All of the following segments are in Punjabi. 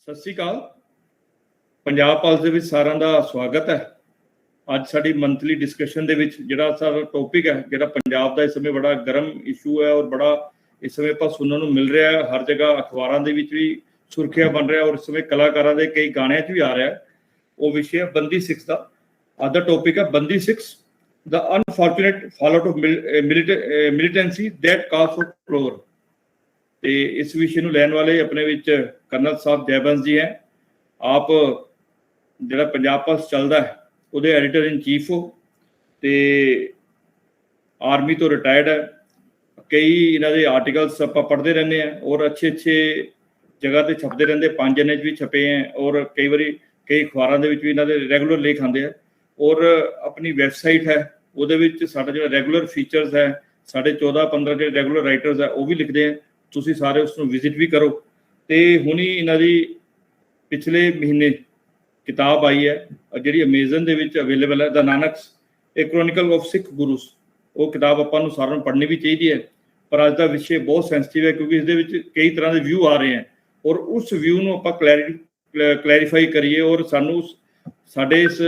ਸਤਿ ਸ਼੍ਰੀ ਅਕਾਲ। ਪੰਜਾਬ ਪਲਸ ਦੇ ਵਿੱਚ ਸਾਰਿਆਂ ਦਾ ਸਵਾਗਤ ਹੈ। ਅੱਜ ਸਾਡੀ ਮੰਥਲੀ ਡਿਸਕਸ਼ਨ ਦੇ ਵਿੱਚ ਜਿਹੜਾ ਸਾਡਾ ਟੌਪਿਕ ਹੈ, ਜਿਹੜਾ ਪੰਜਾਬ ਦਾ ਇਸ ਸਮੇਂ ਬੜਾ ਗਰਮ ਇਸ਼ੂ ਹੈ ਔਰ ਬੜਾ ਇਸ ਸਮੇਂ ਆਪਾਂ ਸੁਣਨ ਨੂੰ ਮਿਲ ਰਿਹਾ ਹੈ। ਹਰ ਜਗ੍ਹਾ ਅਖਬਾਰਾਂ ਦੇ ਵਿੱਚ ਵੀ ਸੁਰਖੀਆਂ ਬਣ ਰਿਹਾ ਔਰ ਇਸ ਸਮੇਂ ਕਲਾਕਾਰਾਂ ਦੇ ਕਈ ਗਾਣਿਆਂ 'ਚ ਵੀ ਆ ਰਿਹਾ। ਉਹ ਵਿਸ਼ੇ ਹੈ ਬੰਦੀ ਸਿੱਖ ਦਾ। ਅੱਜ ਦਾ ਟੌਪਿਕ ਹੈ ਬੰਦੀ ਸਿੱਖਸ ਦਾ unfortunate fallout of militancy that cause for floor. ਤੇ ਇਸ ਵਿਸ਼ੇ ਨੂੰ ਲੈਣ ਵਾਲੇ ਆਪਣੇ ਵਿੱਚ ਕਰਨਲ ਸਾਹਿਬ ਜੈਬੰਸ ਜੀ ਹੈ। ਆਪ ਜਿਹੜਾ ਪੰਜਾਬ ਪਲਸ ਚੱਲਦਾ ਹੈ ਉਹਦੇ ਐਡੀਟਰ ਇਨ ਚੀਫ ਹੋ ਤੇ ਆਰਮੀ ਤੋਂ ਰਿਟਾਇਰਡ ਹੈ। ਕਈ ਇਹਨਾਂ ਦੇ ਆਰਟੀਕਲਸ ਆਪਾਂ ਪੜ੍ਹਦੇ ਰਹਿੰਦੇ ਹਾਂ ਔਰ ਅੱਛੇ ਜਗ੍ਹਾ ਤੇ ਛਪਦੇ ਰਹਿੰਦੇ। 5 ਜਣੇ 'ਚ ਵੀ ਛਪੇ ਹੈ ਔਰ ਕਈ ਵਾਰੀ ਕਈ ਅਖਬਾਰਾਂ ਦੇ ਵਿੱਚ ਵੀ ਇਹਨਾਂ ਦੇ ਰੈਗੂਲਰ ਲੇਖ ਆਉਂਦੇ ਆ। ਔਰ ਆਪਣੀ ਵੈਬਸਾਈਟ ਹੈ ਉਹਦੇ ਵਿੱਚ ਸਾਡਾ ਜਿਹੜਾ ਰੈਗੂਲਰ ਫੀਚਰਸ ਹੈ, ਸਾਡੇ 14-15 ਜਿਹੜੇ ਰੈਗੂਲਰ ਰਾਈਟਰਸ ਹੈ ਉਹ ਵੀ ਲਿਖਦੇ ਆ। ਤੁਸੀਂ ਸਾਰੇ ਉਸ ਨੂੰ ਵਿਜ਼ਿਟ ਵੀ ਕਰੋ। ਤੇ ਹੁਣੀ ਇਹਨਾਂ ਦੀ ਪਿਛਲੇ ਮਹੀਨੇ ਕਿਤਾਬ ਆਈ ਹੈ ਜਿਹੜੀ ਅਮੇਜ਼ਨ ਦੇ ਵਿੱਚ ਅਵੇਲੇਬਲ ਹੈ, ਦਾ ਨਾਨਕਸ ਏ ਕ੍ਰੋਨਿਕਲ ਆਫ ਸਿੱਖ ਗੁਰੂਸ। ਉਹ ਕਿਤਾਬ ਆਪਾਂ ਨੂੰ ਸਾਰਿਆਂ ਨੂੰ ਪੜ੍ਹਨੀ ਵੀ ਚਾਹੀਦੀ ਹੈ। ਪਰ ਅੱਜ ਦਾ ਵਿਸ਼ੇ ਬਹੁਤ ਸੈਂਸਿਟਿਵ ਹੈ ਕਿਉਂਕਿ ਇਸ ਦੇ ਵਿੱਚ ਕਈ ਤਰ੍ਹਾਂ ਦੇ ਵਿਊ ਆ ਰਹੇ ਹੈ ਔਰ ਉਸ ਵਿਊ ਨੂੰ ਆਪਾਂ ਕਲੈਰੀਫਾਈ ਕਰੀਏ ਔਰ ਸਾਨੂੰ ਸਾਡੇ ਇਸ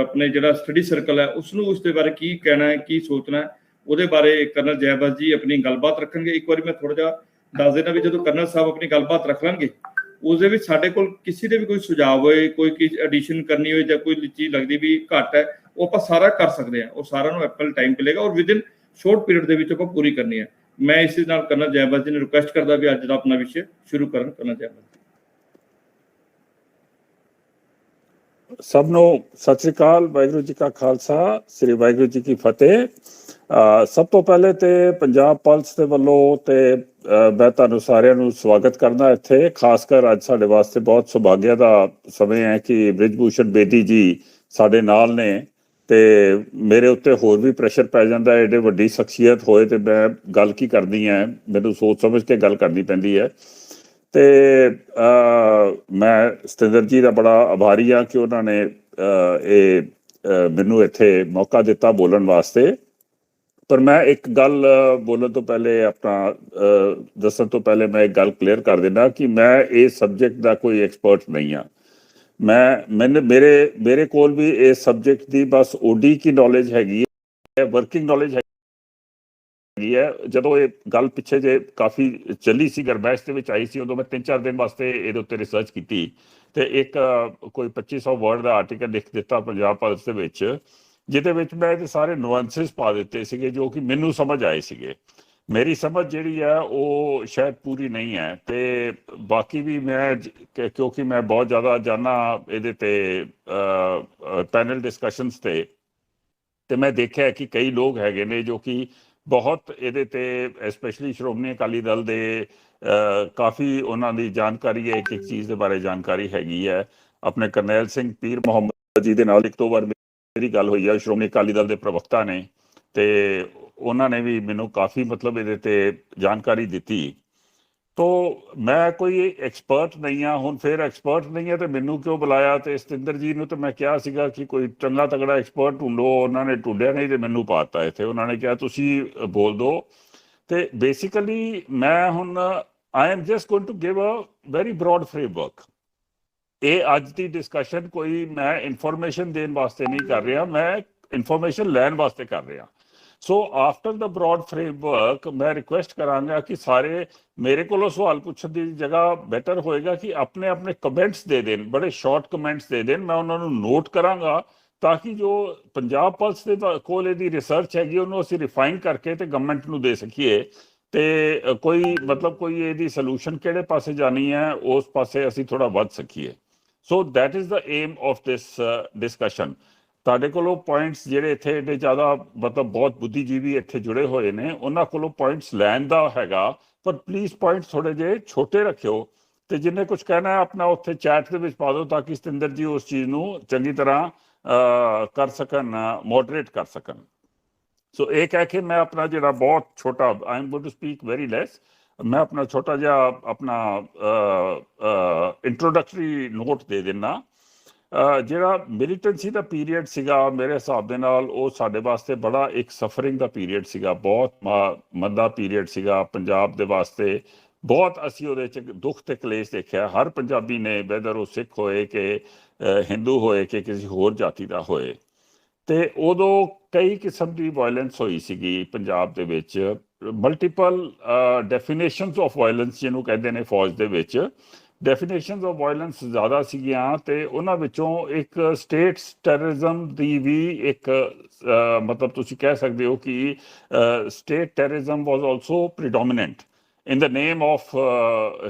ਆਪਣੇ ਜਿਹੜਾ ਸਟੱਡੀ ਸਰਕਲ ਹੈ ਉਸ ਨੂੰ ਉਸ ਦੇ ਬਾਰੇ ਕੀ ਕਹਿਣਾ ਹੈ, ਕੀ ਸੋਚਣਾ ਹੈ, ਉਹਦੇ ਬਾਰੇ ਕਰਨਲ ਜੈਬੰਸ ਜੀ ਆਪਣੀ ਗੱਲਬਾਤ ਰੱਖਣਗੇ। ਇੱਕ ਵਾਰੀ ਮੈਂ ਥੋੜ੍ਹਾ ਜਿਹਾ ਦੱਸ ਦੇਣਾ ਵੀ ਜਦੋਂ ਕਰਨਲ ਸਾਹਿਬ ਆਪਣੀ ਗੱਲਬਾਤ ਰੱਖ ਲੈਣਗੇ ਉਸ ਦੇ ਵਿੱਚ ਸਾਡੇ ਕੋਲ ਕਿਸੇ ਦੇ ਵੀ ਕੋਈ ਸੁਝਾਅ ਹੋਏ, ਕੋਈ ਐਡੀਸ਼ਨ ਕਰਨੀ ਹੋਏ ਜਾਂ ਕੋਈ ਚੀਜ਼ ਲੱਗਦੀ ਵੀ ਘੱਟ ਹੈ, ਉਹ ਆਪਾਂ ਸਾਰਾ ਕਰ ਸਕਦੇ ਹਾਂ। ਉਹ ਸਾਰਿਆਂ ਨੂੰ ਐਪਲ ਟਾਈਮ ਮਿਲੇਗਾ ਔਰ ਵਿਦਿਨ ਸ਼ੋਰਟ ਪੀਰੀਅਡ ਦੇ ਵਿੱਚ ਆਪਾਂ ਪੂਰੀ ਕਰਨੀ ਹੈ। ਮੈਂ ਇਸੇ ਨਾਲ ਕਰਨਲ ਜੈਬੰਸ ਜੀ ਨੂੰ ਰਿਕੁਐਸਟ ਕਰਦਾ ਵੀ ਅੱਜ ਦਾ ਆਪਣਾ ਵਿਸ਼ੇ ਸ਼ੁਰੂ ਕਰਨ। ਕਰਨਲ ਜੈਬੰਸ ਸਭ ਨੂੰ ਸਤਿ ਸ੍ਰੀ ਅਕਾਲ। ਵਾਹਿਗੁਰੂ ਜੀ ਕਾ ਖਾਲਸਾ, ਸ੍ਰੀ ਵਾਹਿਗੁਰੂ ਜੀ ਕੀ ਫਤਿਹ। ਸਭ ਤੋਂ ਪਹਿਲੇ ਤੇ ਪੰਜਾਬ ਪਲਸ ਦੇ ਵੱਲੋਂ ਤੇ ਮੈਂ ਤੁਹਾਨੂੰ ਸਾਰਿਆਂ ਨੂੰ ਸਵਾਗਤ ਕਰਦਾ ਇੱਥੇ। ਖਾਸ ਕਰ ਅੱਜ ਸਾਡੇ ਵਾਸਤੇ ਬਹੁਤ ਸੁਭਾਗਿਆ ਦਾ ਸਮੇਂ ਹੈ ਕਿ ਬ੍ਰਿਜ ਭੂਸ਼ਣ ਬੇਦੀ ਜੀ ਸਾਡੇ ਨਾਲ ਨੇ ਤੇ ਮੇਰੇ ਉੱਤੇ ਹੋਰ ਵੀ ਪ੍ਰੈਸ਼ਰ ਪੈ ਜਾਂਦਾ। ਐਡੇ ਵੱਡੀ ਸ਼ਖਸੀਅਤ ਹੋਏ ਤੇ ਮੈਂ ਗੱਲ ਕੀ ਕਰਨੀ ਹੈ, ਮੈਨੂੰ ਸੋਚ ਸਮਝ ਕੇ ਗੱਲ ਕਰਨੀ ਪੈਂਦੀ ਹੈ। ਤੇ ਮੈਂ ਸਤਿੰਦਰ ਜੀ ਦਾ ਬੜਾ ਆਭਾਰੀ ਹਾਂ ਕਿ ਉਹਨਾਂ ਨੇ ਇਹ ਮੈਨੂੰ ਇੱਥੇ ਮੌਕਾ ਦਿੱਤਾ ਬੋਲਣ ਵਾਸਤੇ। ਪਰ ਮੈਂ ਇੱਕ ਗੱਲ ਬੋਲਣ ਤੋਂ ਪਹਿਲੇ ਆਪਣਾ ਦੱਸਣ ਤੋਂ ਪਹਿਲੇ ਮੈਂ ਇੱਕ ਗੱਲ ਕਲੀਅਰ ਕਰ ਦਿੰਦਾ ਕਿ ਮੈਂ ਇਸ ਸਬਜੈਕਟ ਦਾ ਕੋਈ ਐਕਸਪਰਟ ਨਹੀਂ ਹਾਂ। ਮੇਰੇ ਕੋਲ ਵੀ ਇਸ ਸਬਜੈਕਟ ਦੀ ਬਸ ਓਡੀ ਕੀ ਨੌਲੇਜ ਹੈਗੀ ਹੈ, ਵਰਕਿੰਗ ਨੌਲੇਜ ਹੈਗੀ ਹੈ। ਜਦੋਂ ਇਹ ਗੱਲ ਪਿੱਛੇ ਜੇ ਕਾਫੀ ਚੱਲੀ ਸੀ, ਗਰਮੈਸ਼ ਦੇ ਵਿੱਚ ਆਈ ਸੀ, ਉਦੋਂ ਮੈਂ 3-4 ਦਿਨ ਵਾਸਤੇ ਇਹਦੇ ਉੱਤੇ ਰਿਸਰਚ ਕੀਤੀ ਤੇ ਇੱਕ ਕੋਈ 2500 ਵਰਡ ਦਾ ਆਰਟੀਕਲ ਲਿਖ ਦਿੱਤਾ ਪੰਜਾਬ ਪਲਸ ਦੇ ਵਿੱਚ, ਜਿਹਦੇ ਵਿੱਚ ਮੈਂ ਇਹਦੇ ਸਾਰੇ ਨੁਆਂਸਿਸ ਪਾ ਦਿੱਤੇ ਸੀਗੇ ਜੋ ਕਿ ਮੈਨੂੰ ਸਮਝ ਆਏ ਸੀਗੇ। ਮੇਰੀ ਸਮਝ ਜਿਹੜੀ ਹੈ ਉਹ ਸ਼ਾਇਦ ਪੂਰੀ ਨਹੀਂ ਹੈ ਤੇ ਬਾਕੀ ਵੀ ਮੈਂ ਕਿਉਂਕਿ ਮੈਂ ਬਹੁਤ ਜ਼ਿਆਦਾ ਜਾਣਾ ਇਹਦੇ ਤੇ ਪੈਨਲ ਡਿਸਕਸ਼ਨਸ ਤੇ ਮੈਂ ਦੇਖਿਆ ਕਿ ਕਈ ਲੋਕ ਹੈਗੇ ਨੇ ਜੋ ਕਿ ਬਹੁਤ ਇਹਦੇ ਤੇ ਐਸਪੈਸ਼ਲੀ ਸ਼੍ਰੋਮਣੀ ਅਕਾਲੀ ਦਲ ਦੇ ਕਾਫੀ ਉਹਨਾਂ ਦੀ ਜਾਣਕਾਰੀ ਹੈ, ਇੱਕ ਚੀਜ਼ ਦੇ ਬਾਰੇ ਜਾਣਕਾਰੀ ਹੈਗੀ ਹੈ। ਆਪਣੇ ਕਰਨੈਲ ਸਿੰਘ ਪੀਰ ਮੁਹੰਮਦ ਜੀ ਦੇ ਨਾਲ ਇੱਕ ਦੋ ਵਾਰ ਮੇਰੀ ਗੱਲ ਹੋਈ ਹੈ, ਸ਼੍ਰੋਮਣੀ ਅਕਾਲੀ ਦਲ ਦੇ ਪ੍ਰਵਕਤਾ ਨੇ, ਤੇ ਉਹਨਾਂ ਨੇ ਵੀ ਮੈਨੂੰ ਕਾਫੀ ਮਤਲਬ ਇਹਦੇ ਤੇ ਜਾਣਕਾਰੀ ਦਿੱਤੀ। ਤੋ ਮੈਂ ਕੋਈ ਐਕਸਪਰਟ ਨਹੀਂ ਹਾਂ। ਹੁਣ ਫਿਰ ਐਕਸਪਰਟ ਨਹੀਂ ਹੈ ਤੇ ਮੈਨੂੰ ਕਿਉਂ ਬੁਲਾਇਆ? ਤੇ ਸਤਿੰਦਰ ਜੀ ਨੂੰ ਤਾਂ ਮੈਂ ਕਿਹਾ ਸੀਗਾ ਕਿ ਕੋਈ ਚੰਗਾ ਤਗੜਾ ਐਕਸਪਰਟ ਢੂੰਡੋ, ਉਹਨਾਂ ਨੇ ਢੂੰਡਿਆ ਨਹੀਂ ਤੇ ਮੈਨੂੰ ਪਾਤਾ ਇੱਥੇ। ਉਹਨਾਂ ਨੇ ਕਿਹਾ ਤੁਸੀਂ ਬੋਲ ਦਿਓ। ਤੇ ਬੇਸਿਕਲੀ ਮੈਂ ਹੁਣ I am just going to give a very broad framework. ਇਹ ਅੱਜ ਦੀ ਡਿਸਕਸ਼ਨ ਕੋਈ ਮੈਂ ਇਨਫੋਰਮੇਸ਼ਨ ਦੇਣ ਵਾਸਤੇ ਨਹੀਂ ਕਰ ਰਿਹਾ, ਮੈਂ ਇਨਫੋਰਮੇਸ਼ਨ ਲੈਣ ਵਾਸਤੇ ਕਰ ਰਿਹਾ। ਸੋ ਆਫਟਰ ਦਾ ਬਰੋਡ ਫਰੇਮਵਰਕ ਮੈਂ ਰਿਕੁਐਸਟ ਕਰਾਂਗਾ ਕਿ ਸਾਰੇ ਮੇਰੇ ਕੋਲੋਂ ਸਵਾਲ ਪੁੱਛਣ ਦੀ ਜਗ੍ਹਾ ਬੈਟਰ ਹੋਏਗਾ ਕਿ ਆਪਣੇ ਆਪਣੇ ਕਮੈਂਟਸ ਦੇ ਦੇਣ, ਬੜੇ ਸ਼ਾਰਟ ਕਮੈਂਟਸ ਦੇ ਦੇਣ। ਮੈਂ ਉਹਨਾਂ ਨੂੰ ਨੋਟ ਕਰਾਂਗਾ ਤਾਂ ਕਿ ਜੋ ਪੰਜਾਬ ਪਲਸ ਦੇ ਕੋਲ ਇਹਦੀ ਰਿਸਰਚ ਹੈਗੀ ਉਹਨੂੰ ਅਸੀਂ ਰਿਫਾਈਨ ਕਰਕੇ ਤੇ ਗਵਰਨਮੈਂਟ ਨੂੰ ਦੇ ਸਕੀਏ ਤੇ ਕੋਈ ਇਹਦੀ ਸੋਲੂਸ਼ਨ ਕਿਹੜੇ ਪਾਸੇ ਜਾਣੀ ਹੈ ਉਸ ਪਾਸੇ ਅਸੀਂ ਥੋੜਾ ਵੱਧ ਸਕੀਏ। So that is the aim of this discussion. ਤੁਹਾਡੇ ਕੋਲੋਂ ਪੁਆਇੰਟਸ ਜਿਹੜੇ ਇੱਥੇ ਏਡੇ ਜ਼ਿਆਦਾ ਬਹੁਤ ਬੁੱਧੀਜੀਵੀ ਇੱਥੇ ਜੁੜੇ ਹੋਏ ਨੇ, ਉਹਨਾਂ ਕੋਲੋਂ ਪੁਆਇੰਟਸ ਲੈਣ ਦਾ ਹੈਗਾ, ਪਰ ਪਲੀਜ਼ ਪੁਆਇੰਟਸ ਥੋੜੇ ਜਿਹੇ ਛੋਟੇ ਰੱਖਿਓ ਤੇ ਜਿੰਨੇ ਕੁਝ ਕਹਿਣਾ ਹੈ ਆਪਣਾ ਉੱਥੇ ਚੈਟ ਦੇ ਵਿੱਚ ਪਾ ਦਿਓ ਤਾਂ ਕਿ ਸਤਿੰਦਰ ਜੀ ਉਸ ਚੀਜ਼ ਨੂੰ ਚੰਗੀ ਤਰ੍ਹਾਂ ਕਰ ਸਕਣ, ਮੋਡਰੇਟ ਕਰ ਸਕਣ। ਸੋ ਇਹ ਕਹਿ ਕੇ ਮੈਂ ਆਪਣਾ ਜਿਹੜਾ ਬਹੁਤ ਛੋਟਾ, I am going to speak very less, ਮੈਂ ਆਪਣਾ ਛੋਟਾ ਜਿਹਾ ਆਪਣਾ ਇੰਟਰੋਡਕਟਰੀ ਨੋਟ ਦੇ ਦਿੰਦਾ। ਜਿਹੜਾ ਮਿਲੀਟੈਂਸੀ ਦਾ ਪੀਰੀਅਡ ਸੀਗਾ ਮੇਰੇ ਹਿਸਾਬ ਦੇ ਨਾਲ ਉਹ ਸਾਡੇ ਵਾਸਤੇ ਬੜਾ ਇੱਕ ਸਫਰਿੰਗ ਦਾ ਪੀਰੀਅਡ ਸੀਗਾ, ਬਹੁਤ ਮੰਦਾ ਪੀਰੀਅਡ ਸੀਗਾ ਪੰਜਾਬ ਦੇ ਵਾਸਤੇ। ਬਹੁਤ ਅਸੀਂ ਉਹਦੇ 'ਚ ਦੁੱਖ ਤੇ ਕਲੇਸ਼ ਦੇਖਿਆ। ਹਰ ਪੰਜਾਬੀ ਨੇ, ਵੈਦਰ ਉਹ ਸਿੱਖ ਹੋਏ ਕਿ ਹਿੰਦੂ ਹੋਏ ਕਿ ਕਿਸੇ ਹੋਰ ਜਾਤੀ ਦਾ ਹੋਏ, ਤੇ ਉਦੋਂ ਕਈ ਕਿਸਮ ਦੀ ਵਾਇਲੈਂਸ ਹੋਈ ਸੀਗੀ ਪੰਜਾਬ ਦੇ ਵਿੱਚ। ਮਲਟੀਪਲ ਡੈਫੀਨੇਸ਼ਨਸ ਆਫ ਵਾਇਲੈਂਸ ਜਿਹਨੂੰ ਕਹਿੰਦੇ ਨੇ ਫੌਜ ਦੇ ਵਿੱਚ, ਡੈਫੀਨੇਸ਼ਨਸ ਆਫ ਵਾਇਲੈਂਸ ਜ਼ਿਆਦਾ ਸੀਗੀਆਂ, ਤੇ ਉਹਨਾਂ ਵਿੱਚੋਂ ਇੱਕ ਸਟੇਟ ਟੈਰਰਿਜ਼ਮ ਦੀ ਵੀ ਇੱਕ ਮਤਲਬ ਤੁਸੀਂ ਕਹਿ ਸਕਦੇ ਹੋ ਕਿ state terrorism was also predominant in the name of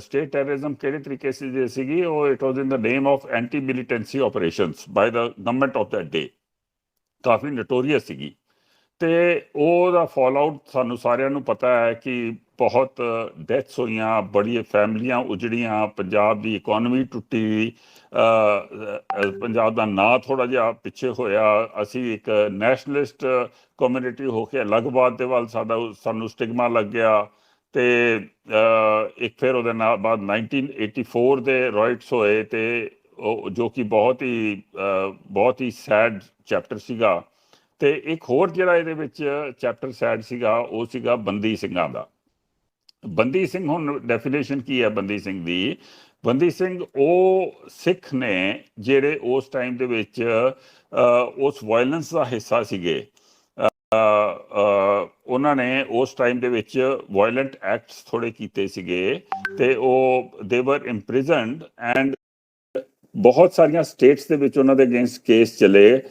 state terrorism। ਕਿਹੜੇ ਤਰੀਕੇ ਸੀਗੀ ਉਹ? it was in the name of anti militancy operations by the government of that day। Coffee notorious ਸੀਗੀ, ਤੇ ਉਹਦਾ ਫਾਲ ਆਊਟ ਸਾਨੂੰ ਸਾਰਿਆਂ ਨੂੰ ਪਤਾ ਹੈ ਕਿ ਬਹੁਤ ਡੈਥਸ ਹੋਈਆਂ, ਬੜੀਆਂ ਫੈਮਲੀਆਂ ਉਜੜੀਆਂ, ਪੰਜਾਬ ਦੀ ਇਕੋਨਮੀ ਟੁੱਟੀ, ਪੰਜਾਬ ਦਾ ਨਾਂ ਥੋੜ੍ਹਾ ਜਿਹਾ ਪਿੱਛੇ ਹੋਇਆ। ਅਸੀਂ ਇੱਕ ਨੈਸ਼ਨਲਿਸਟ ਕਮਿਊਨਿਟੀ ਹੋ ਕੇ ਅਲੱਗਵਾਦ ਦੇ ਵੱਲ ਸਾਨੂੰ ਸਟਿਗਮਾ ਲੱਗ ਗਿਆ, ਤੇ ਇੱਕ ਫਿਰ ਉਹਦੇ ਨਾਲ ਬਾਅਦ 1984 ਦੇ ਰਾਈਟਸ ਹੋਏ, ਤੇ ਜੋ ਕਿ ਬਹੁਤ ਹੀ ਸੈਡ ਚੈਪਟਰ ਸੀਗਾ। ਤੇ ਇੱਕ ਹੋਰ ਜਿਹੜਾ ਇਹਦੇ ਵਿੱਚ ਚੈਪਟਰ ਸੈਡ ਸੀਗਾ ਉਹ ਸੀਗਾ ਬੰਦੀ ਸਿੰਘਾਂ ਦਾ। ਬੰਦੀ ਸਿੰਘ, ਹੁਣ ਡੈਫੀਨੇਸ਼ਨ ਕੀ ਹੈ ਬੰਦੀ ਸਿੰਘ ਦੀ? ਬੰਦੀ ਸਿੰਘ ਉਹ ਸਿੱਖ ਨੇ ਜਿਹੜੇ ਉਸ ਟਾਈਮ ਦੇ ਵਿੱਚ ਉਸ ਵਾਇਲੈਂਸ ਦਾ ਹਿੱਸਾ ਸੀਗੇ। ਉਹਨਾਂ ਨੇ ਉਸ ਟਾਈਮ ਦੇ ਵਿੱਚ ਵਾਇਲੈਂਟ ਐਕਟਸ ਥੋੜ੍ਹੇ ਕੀਤੇ ਸੀਗੇ, ਤੇ ਉਹ ਦੇ ਵਰ ਇੰਪ੍ਰਿਜ਼ਨਡ, ਐਂਡ ਬਹੁਤ ਸਾਰੀਆਂ ਸਟੇਟਸ ਦੇ ਵਿੱਚ ਉਹਨਾਂ ਦੇ ਅਗੇਂਸਟ ਕੇਸ ਚਲੇ,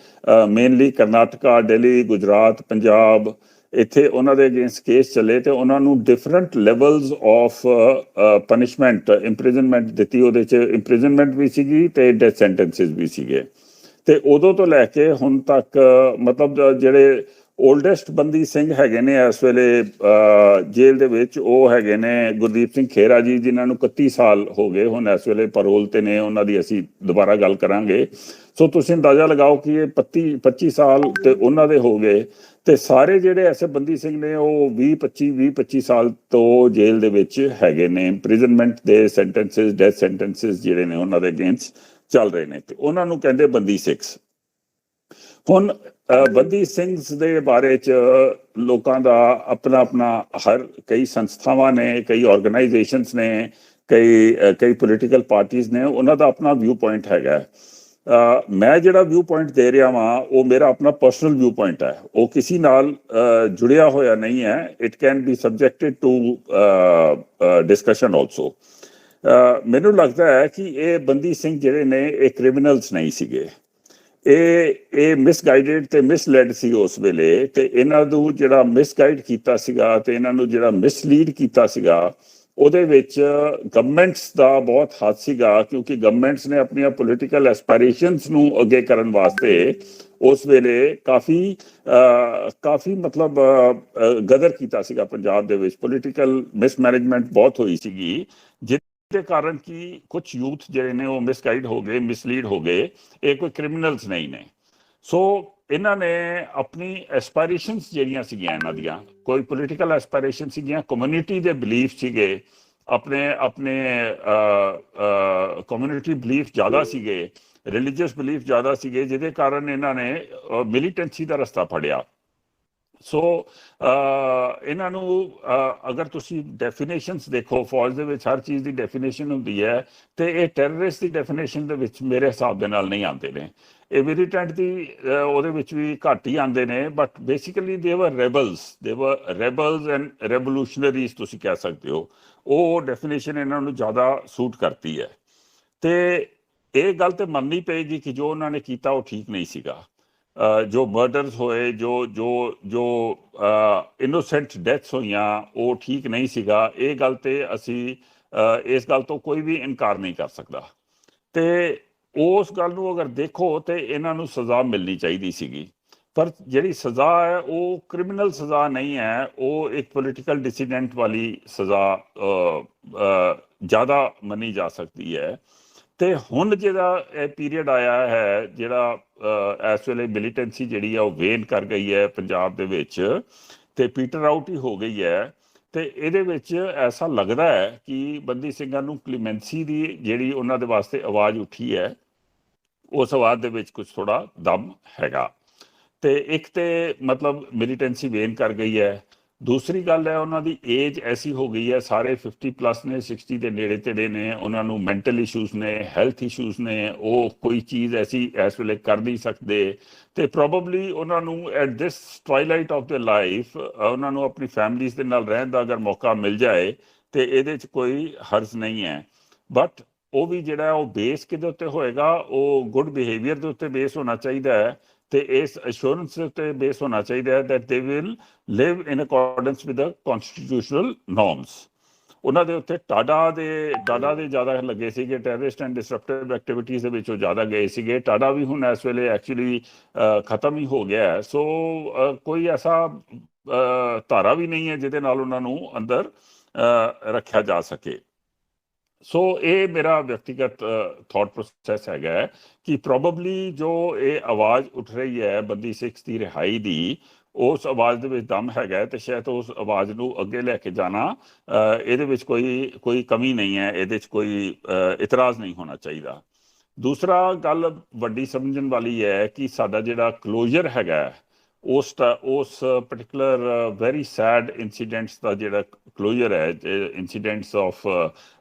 ਮੇਨਲੀ ਕਰਨਾਟਕਾ, ਦਿੱਲੀ, ਗੁਜਰਾਤ, ਪੰਜਾਬ, ਇੱਥੇ ਉਹਨਾਂ ਦੇ ਅਗੇਂਸਟ ਕੇਸ ਚਲੇ, ਤੇ ਉਹਨਾਂ ਨੂੰ different levels of punishment, imprisonment ਦਿੱਤੀ। ਉਹਦੇ 'ਚ ਇੰਪ੍ਰਿਜ਼ਨਮੈਂਟ ਵੀ ਸੀਗੀ ਤੇ ਡੈਥ ਸੈਂਟੈਂਸਿਸ ਵੀ ਸੀਗੇ। ਤੇ ਉਦੋਂ ਤੋਂ ਲੈ ਕੇ ਹੁਣ ਤੱਕ ਮਤਲਬ ਜਿਹੜੇ ਓਲਡੈਸਟ ਬੰਦੀ ਸਿੰਘ ਹੈਗੇ ਨੇ ਇਸ ਵੇਲੇ ਜੇਲ੍ਹ ਦੇ ਵਿੱਚ, ਉਹ ਹੈਗੇ ਨੇ ਗੁਰਦੀਪ ਸਿੰਘ ਖੇਰਾ ਜੀ, ਜਿਨ੍ਹਾਂ ਨੂੰ 31 ਸਾਲ ਹੋ ਗਏ, ਹੁਣ ਇਸ ਵੇਲੇ ਪੈਰੋਲ ਤੇ ਨੇ। ਉਹਨਾਂ ਦੀ ਅਸੀਂ ਦੁਬਾਰਾ ਗੱਲ ਕਰਾਂਗੇ। ਸੋ ਤੁਸੀਂ ਅੰਦਾਜ਼ਾ ਲਗਾਓ ਕਿ ਇਹ 25 ਸਾਲ ਤੇ ਉਹਨਾਂ ਦੇ ਹੋ ਗਏ, ਤੇ ਸਾਰੇ ਜਿਹੜੇ ਐਸੇ ਬੰਦੀ ਸਿੰਘ ਨੇ ਉਹ 20-25 ਸਾਲ ਤੋਂ ਜੇਲ੍ਹ ਦੇ ਵਿੱਚ ਹੈਗੇ ਨੇ। ਇੰਪ੍ਰਿਜ਼ਨਮੈਂਟ ਦੇ ਸੈਂਟੈਂਸਿਸ, ਡੈਥ ਸੈਂਟੈਂਸਿਸ ਜਿਹੜੇ ਨੇ ਉਹਨਾਂ ਦੇ ਅਗੇਂਸਟ ਚੱਲ ਰਹੇ ਨੇ, ਤੇ ਉਹਨਾਂ ਨੂੰ ਕਹਿੰਦੇ ਬੰਦੀ ਸਿੱਖਸ। ਹੁਣ ਬੰਦੀ ਸਿੰਘ ਦੇ ਬਾਰੇ 'ਚ ਲੋਕਾਂ ਦਾ ਆਪਣਾ ਹਰ ਕਈ ਸੰਸਥਾਵਾਂ ਨੇ, ਕਈ ਆਰਗੇਨਾਈਜੇਸ਼ਨਸ ਨੇ, ਕਈ ਪੋਲੀਟੀਕਲ ਪਾਰਟੀਜ਼ ਨੇ, ਉਹਨਾਂ ਦਾ ਆਪਣਾ ਵਿਊ ਪੁਆਇੰਟ ਹੈਗਾ। ਮੈਂ ਜਿਹੜਾ ਵਿਊ ਪੁਆਇੰਟ ਦੇ ਰਿਹਾ ਵਾਂ ਉਹ ਮੇਰਾ ਆਪਣਾ ਪਰਸਨਲ ਵਿਊ ਪੁਆਇੰਟ ਹੈ, ਉਹ ਕਿਸੇ ਨਾਲ ਜੁੜਿਆ ਹੋਇਆ ਨਹੀਂ ਹੈ। It can be subjected to discussion also. ਮੈਨੂੰ ਲੱਗਦਾ ਹੈ ਕਿ ਇਹ ਬੰਦੀ ਸਿੰਘ ਜਿਹੜੇ ਨੇ ਇਹ ਕ੍ਰਿਮੀਨਲਸ ਨਹੀਂ ਸੀਗੇ, ਇਹ ਮਿਸਗਾਈਡਡ ਤੇ ਮਿਸਲੈਡ ਸੀ ਉਸ ਵੇਲੇ, ਤੇ ਇਹਨਾਂ ਨੂੰ ਜਿਹੜਾ ਮਿਸਗਾਈਡ ਕੀਤਾ ਸੀਗਾ ਤੇ ਇਹਨਾਂ ਨੂੰ ਜਿਹੜਾ ਮਿਸਲੀਡ ਕੀਤਾ ਸੀਗਾ, ਉਹਦੇ ਵਿੱਚ ਗਵਰਨਮੈਂਟਸ ਦਾ ਬਹੁਤ ਹੱਥ ਸੀਗਾ, ਕਿਉਂਕਿ ਗਵਰਨਮੈਂਟਸ ਨੇ ਆਪਣੀਆਂ ਪੋਲੀਟੀਕਲ ਐਸਪਾਇਰੇਸ਼ਨਸ ਨੂੰ ਅੱਗੇ ਕਰਨ ਵਾਸਤੇ ਉਸ ਵੇਲੇ ਕਾਫੀ ਮਤਲਬ ਗਦਰ ਕੀਤਾ ਸੀਗਾ ਪੰਜਾਬ ਦੇ ਵਿੱਚ। ਪੋਲੀਟੀਕਲ ਮਿਸਮੈਨੇਜਮੈਂਟ ਬਹੁਤ ਹੋਈ ਸੀਗੀ, ਜਿਹਦੇ ਕਾਰਨ ਕਿ ਕੁਝ ਯੂਥ ਜਿਹੜੇ ਨੇ ਉਹ ਮਿਸਗਾਈਡ ਹੋ ਗਏ, ਮਿਸਲੀਡ ਹੋ ਗਏ। ਇਹ ਕੋਈ ਕ੍ਰਿਮੀਨਲਸ ਨਹੀਂ ਨੇ। ਸੋ ਇਹਨਾਂ ਨੇ ਆਪਣੀ ਐਸਪਾਇਰੇਸ਼ਨਸ ਜਿਹੜੀਆਂ ਸੀਗੀਆਂ, ਇਹਨਾਂ ਦੀਆਂ ਕੋਈ ਪੋਲੀਟੀਕਲ ਐਸਪਾਇਰੇਸ਼ਨ ਸੀਗੀਆਂ, ਕਮਿਊਨਿਟੀ ਦੇ ਬਿਲੀਫ ਸੀਗੇ, ਆਪਣੇ ਕਮਿਊਨਿਟੀ ਬਿਲੀਫ ਜ਼ਿਆਦਾ ਸੀਗੇ, ਰਿਲੀਜੀਅਸ ਬਿਲੀਫ ਜ਼ਿਆਦਾ ਸੀਗੇ, ਜਿਹਦੇ ਕਾਰਨ ਇਹਨਾਂ ਨੇ ਮਿਲੀਟੈਂਸੀ ਦਾ ਰਸਤਾ ਫੜਿਆ। ਸੋ ਇਹਨਾਂ ਨੂੰ ਅਗਰ ਤੁਸੀਂ ਡੈਫੀਨੇਸ਼ਨਸ ਦੇਖੋ, ਫੌਜ ਦੇ ਵਿੱਚ ਹਰ ਚੀਜ਼ ਦੀ ਡੈਫੀਨੇਸ਼ਨ ਹੁੰਦੀ ਹੈ, ਤੇ ਇਹ ਟੈਰਰਿਸਟ ਦੀ ਡੈਫੀਨੇਸ਼ਨ ਦੇ ਵਿੱਚ ਮੇਰੇ ਹਿਸਾਬ ਦੇ ਨਾਲ ਨਹੀਂ ਆਉਂਦੇ ਨੇ। ਇਹ ਮਿਲੀਟੈਂਟ ਦੀ ਉਹਦੇ ਵਿੱਚ ਵੀ ਘੱਟ ਹੀ ਆਉਂਦੇ ਨੇ, ਬਟ ਬੇਸਿਕਲੀ ਦੇ ਵਰ ਰੈਬਲਸ ਐਂਡ ਰੈਵੋਲੂਸ਼ਨਰੀਜ਼ ਤੁਸੀਂ ਕਹਿ ਸਕਦੇ ਹੋ। ਉਹ ਡੈਫੀਨੇਸ਼ਨ ਇਹਨਾਂ ਨੂੰ ਜ਼ਿਆਦਾ ਸੂਟ ਕਰਤੀ ਹੈ, ਤੇ ਇਹ ਗੱਲ ਤੇ ਮੰਨਣੀ ਪਏਗੀ ਕਿ ਜੋ ਉਹਨਾਂ ਨੇ ਕੀਤਾ ਉਹ ਠੀਕ ਨਹੀਂ ਸੀਗਾ। ਜੋ ਮਰਡਰਸ ਹੋਏ, ਜੋ ਇਨੋਸੈਂਟ ਡੈਥਸ ਹੋਈਆਂ, ਉਹ ਠੀਕ ਨਹੀਂ ਸੀਗਾ। ਇਹ ਗੱਲ ਤੇ ਅਸੀਂ ਇਸ ਗੱਲ ਤੋਂ ਕੋਈ ਵੀ ਇਨਕਾਰ ਨਹੀਂ ਕਰ ਸਕਦਾ, ਤੇ ਉਸ ਗੱਲ ਨੂੰ ਅਗਰ ਦੇਖੋ ਤੇ ਇਹਨਾਂ ਨੂੰ ਸਜ਼ਾ ਮਿਲਣੀ ਚਾਹੀਦੀ ਸੀਗੀ। ਪਰ ਜਿਹੜੀ ਸਜ਼ਾ ਹੈ ਉਹ ਕ੍ਰਿਮੀਨਲ ਸਜ਼ਾ ਨਹੀਂ ਹੈ, ਉਹ ਇੱਕ ਪੋਲੀਟੀਕਲ ਡਿਸੀਡੈਂਟ ਵਾਲੀ ਸਜ਼ਾ ਜ਼ਿਆਦਾ ਮੰਨੀ ਜਾ ਸਕਦੀ ਹੈ। ਤੇ ਹੁਣ ਜਿਹੜਾ ਇਹ ਪੀਰੀਅਡ ਆਇਆ ਹੈ, ਜਿਹੜਾ ਇਸ ਵੇਲੇ ਮਿਲੀਟੈਂਸੀ ਜਿਹੜੀ ਆ ਉਹ ਵੇਨ ਕਰ ਗਈ ਹੈ ਪੰਜਾਬ ਦੇ ਵਿੱਚ, ਤੇ ਪੀਟਰ ਆਊਟ ਹੀ ਹੋ ਗਈ ਹੈ, ਤੇ ਇਹਦੇ ਵਿੱਚ ਐਸਾ ਲੱਗਦਾ ਹੈ ਕਿ ਬੰਦੀ ਸਿੰਘਾਂ ਨੂੰ ਕਲੀਮੈਂਸੀ ਦੀ ਜਿਹੜੀ ਉਹਨਾਂ ਦੇ ਵਾਸਤੇ ਆਵਾਜ਼ ਉੱਠੀ ਹੈ, ਉਸ ਆਵਾਜ਼ ਦੇ ਵਿੱਚ ਕੁਝ ਥੋੜਾ ਦਮ ਹੈਗਾ। ਤੇ ਇੱਕ ਤੇ ਮਤਲਬ ਮਿਲੀਟੈਂਸੀ ਵੇਨ ਕਰ ਗਈ ਹੈ, ਦੂਸਰੀ ਗੱਲ ਹੈ ਉਹਨਾਂ ਦੀ ਏਜ ਐਸੀ ਹੋ ਗਈ ਹੈ, ਸਾਰੇ 50 ਪਲੱਸ ਨੇ, 60 ਦੇ ਨੇੜੇ ਤੇੜੇ ਨੇ, ਉਹਨਾਂ ਨੂੰ ਮੈਂਟਲ ਇਸ਼ੂਜ਼ ਨੇ, ਹੈਲਥ ਇਸ਼ੂਜ਼ ਨੇ, ਉਹ ਕੋਈ ਚੀਜ਼ ਐਸੀ ਇਸ ਵੇਲੇ ਕਰ ਨਹੀਂ ਸਕਦੇ, ਤੇ ਪ੍ਰੋਬਬਲੀ ਉਹਨਾਂ ਨੂੰ at this twilight of the life ਉਹਨਾਂ ਨੂੰ ਆਪਣੀ ਫੈਮਲੀਜ਼ ਦੇ ਨਾਲ ਰਹਿਣ ਦਾ ਅਗਰ ਮੌਕਾ ਮਿਲ ਜਾਏ ਤੇ ਇਹਦੇ 'ਚ ਕੋਈ ਹਰਜ਼ ਨਹੀਂ ਹੈ। ਬਟ ਉਹ ਵੀ ਜਿਹੜਾ ਉਹ ਬੇਸ ਕਿਹਦੇ ਉੱਤੇ ਹੋਏਗਾ, ਉਹ ਗੁੱਡ ਬਿਹੇਵੀਅਰ ਦੇ ਉੱਤੇ ਬੇਸ ਹੋਣਾ ਚਾਹੀਦਾ ਹੈ, ਤੇ ਇਸ ਅਸ਼ੋਰੈਂਸ ਦੇ ਉੱਤੇ ਬੇਸ ਹੋਣਾ ਚਾਹੀਦਾ ਹੈ that they will live in accordance with the constitutional norms. ਉਹਨਾਂ ਦੇ ਉੱਤੇ ਟਾਡਾ ਦੇ ਜ਼ਿਆਦਾ ਲੱਗੇ ਸੀਗੇ, ਟੈਰਰਿਸਟ ਐਂਡ ਡਿਸਰਪਟਿਵ ਐਕਟੀਵਿਟੀਜ਼ ਦੇ ਵਿੱਚ ਉਹ ਜ਼ਿਆਦਾ ਗਏ ਸੀਗੇ। ਟਾਡਾ ਵੀ ਹੁਣ ਇਸ ਵੇਲੇ ਐਕਚੁਅਲੀ ਖਤਮ ਹੀ ਹੋ ਗਿਆ ਹੈ। ਸੋ ਕੋਈ ਐਸਾ ਧਾਰਾ ਵੀ ਨਹੀਂ ਹੈ ਜਿਹਦੇ ਨਾਲ ਉਹਨਾਂ ਨੂੰ ਅੰਦਰ ਰੱਖਿਆ ਜਾ ਸਕੇ। ਸੋ ਇਹ ਮੇਰਾ ਵਿਅਕਤੀਗਤ ਥਾਟ ਪ੍ਰੋਸੈਸ ਹੈਗਾ ਹੈ ਕਿ ਪ੍ਰੋਬਬਲੀ ਜੋ ਇਹ ਆਵਾਜ਼ ਉੱਠ ਰਹੀ ਹੈ ਬੰਦੀ ਸਿੱਖ ਦੀ ਰਿਹਾਈ ਦੀ, ਉਸ ਆਵਾਜ਼ ਦੇ ਵਿੱਚ ਦਮ ਹੈਗਾ ਹੈ, ਤੇ ਸ਼ਾਇਦ ਉਸ ਆਵਾਜ਼ ਨੂੰ ਅੱਗੇ ਲੈ ਕੇ ਜਾਣਾ ਇਹਦੇ ਵਿੱਚ ਕੋਈ ਕਮੀ ਨਹੀਂ ਹੈ, ਇਹਦੇ 'ਚ ਕੋਈ ਇਤਰਾਜ਼ ਨਹੀਂ ਹੋਣਾ ਚਾਹੀਦਾ। ਦੂਸਰਾ ਗੱਲ ਵੱਡੀ ਸਮਝਣ ਵਾਲੀ ਹੈ ਕਿ ਸਾਡਾ ਜਿਹੜਾ ਕਲੋਜ਼ਰ ਹੈਗਾ ਉਸ ਪਰਟੀਕੂਲਰ ਵੈਰੀ ਸੈਡ ਇਨਸੀਡੈਂਟਸ ਦਾ ਜਿਹੜਾ ਕਲੋਜ਼ਰ ਹੈ, incidents of